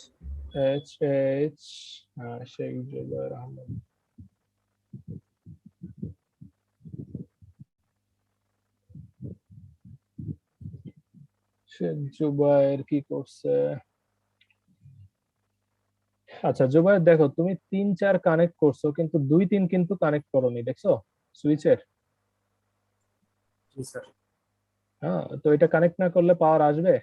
শেখ জুবাইর আহমেদ। শেখ জুবাইর কি করছে? আচ্ছা জুবাইর, দেখো তুমি 3-4 কানেক্ট করছো কিন্তু 2-3 কিন্তু কানেক্ট করোনি, দেখছো সুইচের? জি স্যার। হ্যাঁ, তো এটা কানেক্ট না করলে পাওয়ার আসবে?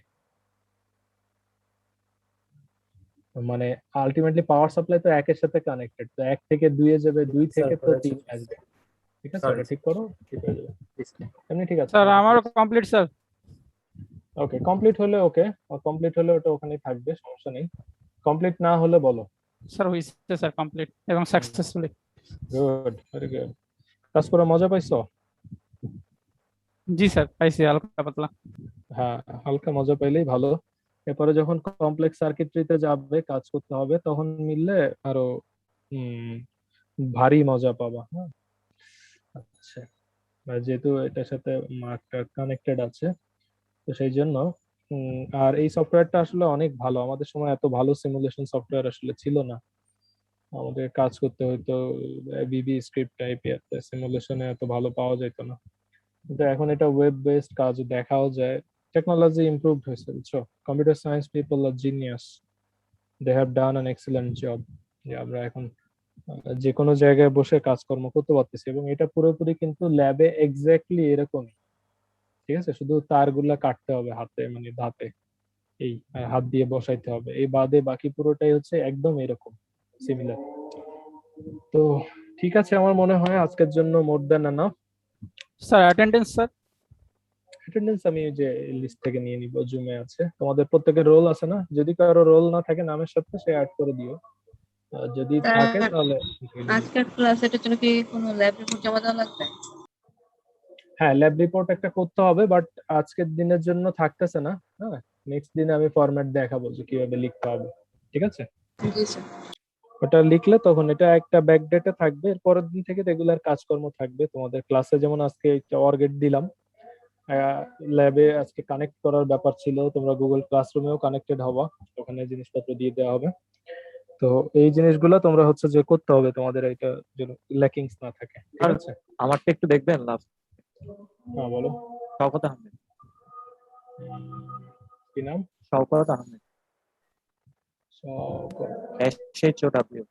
মানে আলটিমেটলি পাওয়ার সাপ্লাই তো একের সাথে কানেক্টেড, তো 1 থেকে 2 এ যাবে, 2 স্যার থেকে তো হয়েছে। 3 আসবে। ঠিক আছে, সরি ওটা ঠিক করো, ঠিক হয়ে যাবে। এমনি ঠিক আছে। স্যার আমারও কমপ্লিট স্যার। ওকে, কমপ্লিট হলে ওকে, কমপ্লিট হলে ওটা ওখানেই থাকবে, সমস্যা নেই। কমপ্লিট না হলে বলো। স্যার হইছে স্যার কমপ্লিট এবং সাকসেসফুলি। Good, very good. কাজ করে মজা পাইছো? জি স্যার পাইছি হালকা পাতলা। হ্যাঁ, হালকা মজা পাইলেই ভালো। এরপরে যখন কমপ্লেক্স সার্কিটরিতে যাবে কাজ করতে হবে, তখন মিললে আরো ভারী মজা পাবা। হ্যাঁ, আচ্ছা, আর যেহেতু এটার সাথে মার্কটা কানেক্টেড আছে, তো সেই জন্য আর এই সফটওয়্যারটা আসলে অনেক ভালো। আমাদের সময় এত ভালো সিমুলেশন সফটওয়্যার আসলে ছিল না, আমাদের কাজ করতে হয়তো বিবি স্ক্রিপ্ট টাইপের, সিমুলেশনে এত ভালো পাওয়া যেত না। কিন্তু এখন এটা ওয়েব বেসড কাজ দেখাও যায়। টেকনোলজি ইমপ্রুভড হয়েছে, বুঝছো? Computer science people are genius, they have done an excellent job. যে আমরা এখন যে কোনো জায়গায় বসে কাজকর্ম করতে পারতেছি, এবং এটা পুরোপুরি কিন্তু ল্যাবে এক্স্যাক্টলি এরকমই। ঠিক আছে, শুধু তারগুলা কাটতে হবে হাতে, মানে দাঁতে, এই হাত দিয়ে বসাইতে হবে, এই বাদে বাকি পুরোটাই হচ্ছে একদম এরকম সিমিলার। তো ঠিক আছে, আমার মনে হয় আজকের জন্য more than enough. Sir attendance sir? Attendance আমি ওই যে লিস্ট থেকে নিয়ে নিব, জুমে আছে। তোমাদের প্রত্যেকের রোল আছে না? যদি কারো রোল না থাকে নামের সাথে, সে অ্যাড করে দিও। যদি থাকে তাহলে আজকের ক্লাস এটার জন্য কি কোনো ল্যাব রিপোর্ট জমা দেওয়া লাগবে? হ্যাঁ, ল্যাব রিপোর্ট একটা করতে হবে, বাট আজকের দিনের জন্য থাকতেছে না। হ্যাঁ, নেক্সট দিনে আমি ফরম্যাট দেখাবো যে কিভাবে লিখতে হবে। ঠিক আছে, জি স্যার। ওটা লিখলে তখন এটা একটা ব্যাকডেটে থাকবে, এর পরের দিন থেকে রেগুলার কাজকর্ম থাকবে তোমাদের ক্লাসে। যেমন আজকে একটা অর্গেট দিলাম, ল্যাবে আজকে কানেক্ট করার ব্যাপার ছিল, তোমরা গুগল ক্লাসরুমেও কানেক্টেড হবা, ওখানে জিনিসপত্র দিয়ে দেওয়া হবে। তো এই জিনিসগুলো তোমরা হচ্ছে যে করতে হবে, তোমাদের এটা যেন ল্যাকিংস না থাকে। ঠিক আছে, আমারটা একটু দেখবেন লাস্ট। হ্যাঁ বলো। শওকত আহমেদ। কি নাম? Shawkat Ahmed. SHOW।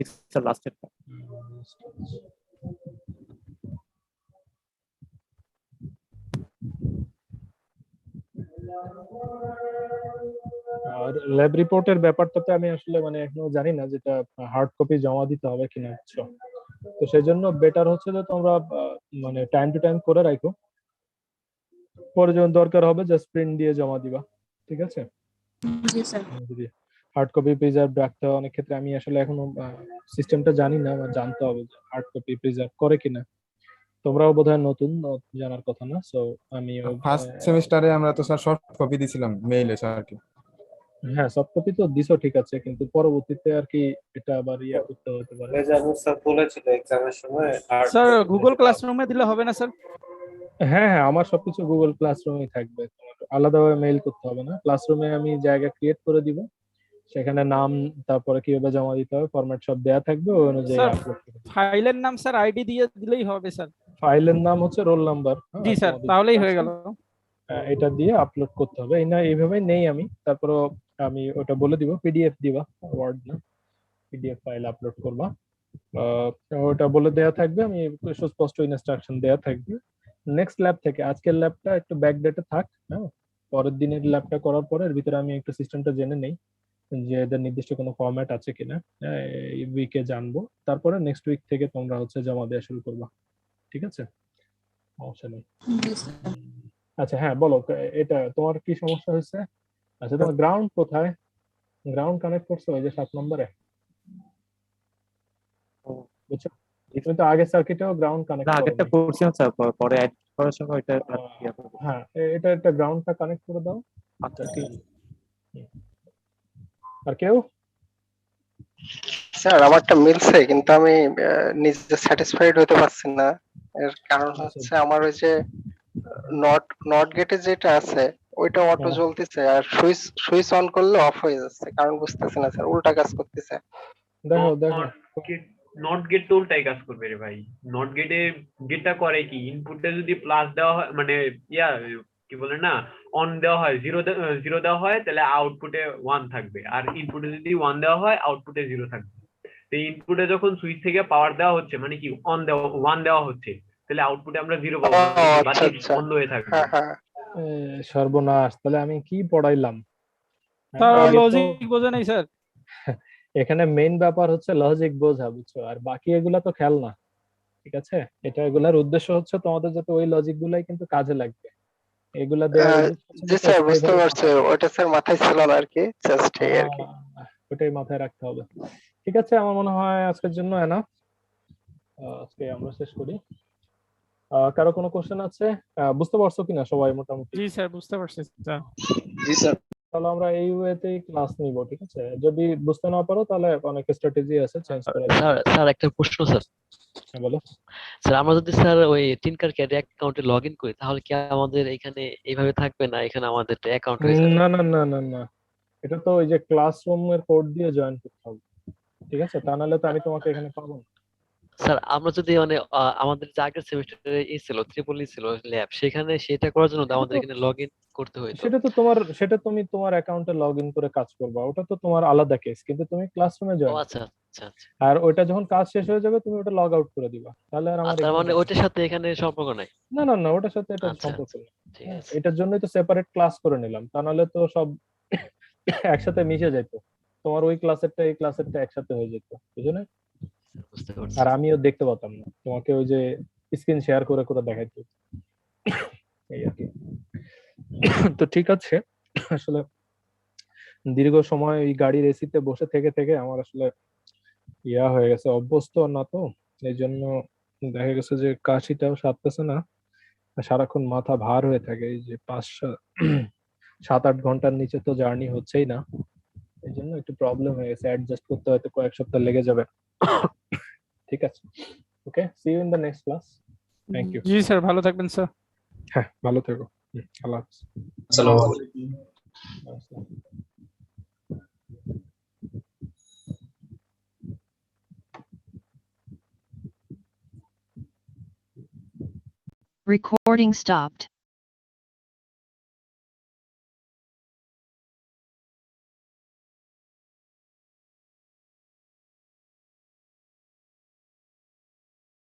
It's the last step. আর ল্যাব রিপোর্টের ব্যাপারটাতে আমি আসলে মানে এখনো জানি না যেটা হার্ড কপি জমা দিতে হবে কিনা, বুঝছো? তো সেই জন্য বেটার হচ্ছে যে তোমরা মানে টাইম টু টাইম করে রাখো, পরে যখন দরকার হবে জাস্ট প্রিন্ট দিয়ে জমা দিবা। ঠিক আছে? জি স্যার। হার্ড কপি প্রিজার্ভ রাখতে হয় অনেক ক্ষেত্রে। আমি আসলে এখনো সিস্টেমটা জানি না, আমার জানতে হবে যে হার্ড কপি প্রিজার্ভ করে কিনা। তোমরাও বোধহয় নতুন, জানার কথা না। সো আমি ফার্স্ট সেমিস্টারে আমরা তো স্যার শর্ট কপি দিছিলাম মেইলে স্যারকে। হ্যাঁ, সফট কপি তো দিছো, ঠিক আছে, কিন্তু পরবর্তীতে আর কি এটা আবার ইয়া করতে হতে পারে। স্যার বলেছিল এক্সামের সময় স্যার গুগল ক্লাসরুমে দিলে হবে না স্যার? হ্যাঁ হ্যাঁ, আমার সবকিছু গুগল ক্লাসরুমেই থাকবে, তোমার আলাদাভাবে মেইল করতে হবে না। ক্লাসরুমে আমি জায়গা ক্রিয়েট করে দিব, সেখানে নাম, তারপরে কিভাবে জমা দিতে হবে, ফরম্যাট সব দেয়া থাকবে, ওই অনুযায়ী স্যার আপলোড করে দিবে। ফাইলের নাম স্যার আইডি দিয়ে দিলেই হবে স্যার? ফাইলের নাম হচ্ছে রোল নাম্বার। জি স্যার, তাহলেই হয়ে গেল। এটা দিয়ে আপলোড করতে হবে। এই না, এইভাবে নেই আমি, তারপর আমি ওটা বলে দিব, পিডিএফ দিবা, ওয়ার্ড না, পিডিএফ ফাইল আপলোড করবা। ওটা বলে দেয়া থাকবে, আমি সুস্পষ্ট ইনস্ট্রাকশন দেয়া থাকবে। নেক্সট ল্যাব থেকে আজকের ল্যাবটা একটু ব্যাকডেটে থাক। হ্যাঁ, পরের দিনের ল্যাবটা করার পরে এর ভিতরে আমি একটু সিস্টেমটা জেনে নেই যে এদের নির্দিষ্ট কোনো ফরম্যাট আছে কিনা, এই উইকে জানবো। তারপরে নেক্সট উইক থেকে তোমরা হচ্ছে জমা দেওয়া শুরু করবা। ঠিক আছে, সমস্যা নেই। আচ্ছা হ্যাঁ, বলো এটা তোমার কি সমস্যা হয়েছে? আচ্ছা, তোমার গ্রাউন্ড কোথায়? গ্রাউন্ড কানেক্ট করছো ওই যে 7 নম্বরে, বুঝছো? তুমি তো আগের সার্কিটেও গ্রাউন্ড কানেক্ট করো। আগেরটা করছিলাম স্যার, পরে অ্যাড করার সময় এটা হ্যাঁ, এটা একটা গ্রাউন্ডটা কানেক্ট করে দাও। আচ্ছা ঠিক। আর কেউ? স্যার আমারটা মিলছে, কিন্তু আমি নিজে স্যাটিসফাইড হতে পারছি না। এর কারণ হচ্ছে আমার ওই যে নট গেটে যেটা আছে ওইটা অটো জ্বলতেছে, আর সুইচ অন করলে অফ হয়ে যাচ্ছে। কারণ বুঝতেছি না স্যার, উল্টা কাজ করতেছে। দেখো দেখো, নট গেট তো উল্টাই কাজ করবে রে ভাই। নট গেটে গেটটা করে কি, ইনপুটে যদি প্লাস দেওয়া হয়, মানে কি বলে না অন দেওয়া হয়, জিরো দেওয়া হয় তাহলে আউটপুটে 1 থাকবে, আর ইনপুটে যদি 1 দেওয়া হয় আউটপুটে 0 থাকবে। তো ইনপুটে যখন সুইচ থেকে পাওয়ার দেওয়া হচ্ছে মানে কি 1 দেওয়া হচ্ছে, তাহলে আউটপুটে আমরা 0 পাবো, মানে কি আচ্ছা বাতি আচ্ছা, বন্ধ হয়ে থাকবে। হ্যাঁ হ্যাঁ। সর্বনাশ, তাহলে আমি কি পড়াইলাম? স্যার আগে তো লজিক বোঝে নাই স্যার। এখানে মেইন ব্যাপার হচ্ছে লজিক বোঝা, বুঝছো, আর বাকি এগুলা তো খেল না, ঠিক আছে? এগুলার উদ্দেশ্য হচ্ছে তোমাদের যাতে ওই লজিক গুলাই কিন্তু কাজে লাগবে, এগুলা দেওয়ার উদ্দেশ্য হচ্ছে জি যাতে স্যার, বুঝতে স্থায়ীভাবে পারছি, মাথায় থাকে। ওটা স্যার মাথায় ছিল না আর কি, জাস্ট এই আর কি। ওটাই মাথায় রাখতে হবে। ঠিক আছে, আমার মনে হয় আজকের জন্য এনাফ, আজকে আমরা শেষ করি। কারো কোনো কোশ্চেন আছে? বুঝতে পারছো কিনা সবাই মোটামুটি? জি স্যার বুঝতে পারছি স্যার। জি স্যার। তাহলে আমরা এই ওয়েতেই ক্লাস নিব, ঠিক আছে? যদি বুঝতে না পারো তাহলে অনেক স্ট্র্যাটেজি আছে চেঞ্জ করা যাবে। স্যার একটা প্রশ্ন স্যার। হ্যাঁ বলো। স্যার আমরা যদি স্যার ওই টিনকার ক্যাড অ্যাকাউন্টে লগ ইন করি তাহলে কি আমাদের এখানে এইভাবে থাকবে না এখানে আমাদের অ্যাকাউন্ট হয়ে যাবে? না না না না না, এটা তো ওই যে ক্লাসরুমের কোড দিয়ে জয়েন করতে হবে, ঠিক আছে? তা নাহলে তো আমি তোমাকে এখানে পাবো না। স্যার আমরা যদি মানে আমাদের যে আগের সেমিস্টারে ছিল ট্রিপল ছিল ল্যাব, সেখানে সেটা করার জন্য তো আমাদের এখানে লগ ইন করতে হইতো। সেটা তুমি তোমার অ্যাকাউন্টে লগ ইন করে কাজ করবা, ওটা তো তোমার আলাদা কেস, কিন্তু তুমি ক্লাসরুমে ও জয়েন। আচ্ছা আচ্ছা আচ্ছা। আর ওইটা যখন কাজ শেষ হয়ে যাবে তুমি ওটা লগ আউট করে দিবা, তাহলে আর আমার তার মানে ওইটার সাথে এখানে সম্পর্ক নাই? না না না, ওটার সাথে এটা আচ্ছা সম্পর্ক নেই। ঠিক আছে। এটার জন্যই তো সেপারেট ক্লাস করে নিলাম, তা নাহলে তো সব একসাথে মিশে যেত, তোমার ওই ক্লাসেরটা এই ক্লাসেরটা একসাথে হয়ে যেত, বুঝো না? বুঝতে পারছি। আর আমিও দেখতে পাতাম না, তোমাকে ওই যে স্ক্রিন শেয়ার করে করে দেখাইতো, এই আর কি। তো ঠিক আছে, আসলে দীর্ঘ সময় ওই গাড়ির এসিতে বসে থেকে থেকে আমার আসলে হয়ে গেছে, অভ্যস্ত না তো, এই জন্য দেখা গেছে যে কাশিটাও সারতেছে না, সারাক্ষণ মাথা ভার হয়ে থাকে। এই যে 5-7-8 ঘন্টার নিচে তো জার্নি হচ্ছেই না, এই জন্য একটু প্রবলেম হয়ে গেছে, অ্যাডজাস্ট করতে হয়তো কয়েক সপ্তাহ লেগে যাবে। ঠিক আছে, okay, see you in the next class. Thank you. জি স্যার, ভালো থাকবেন স্যার। হ্যাঁ, ভালো থেকো। আল্লাহ হাফেজ। আসসালামু আলাইকুম। Recording stopped.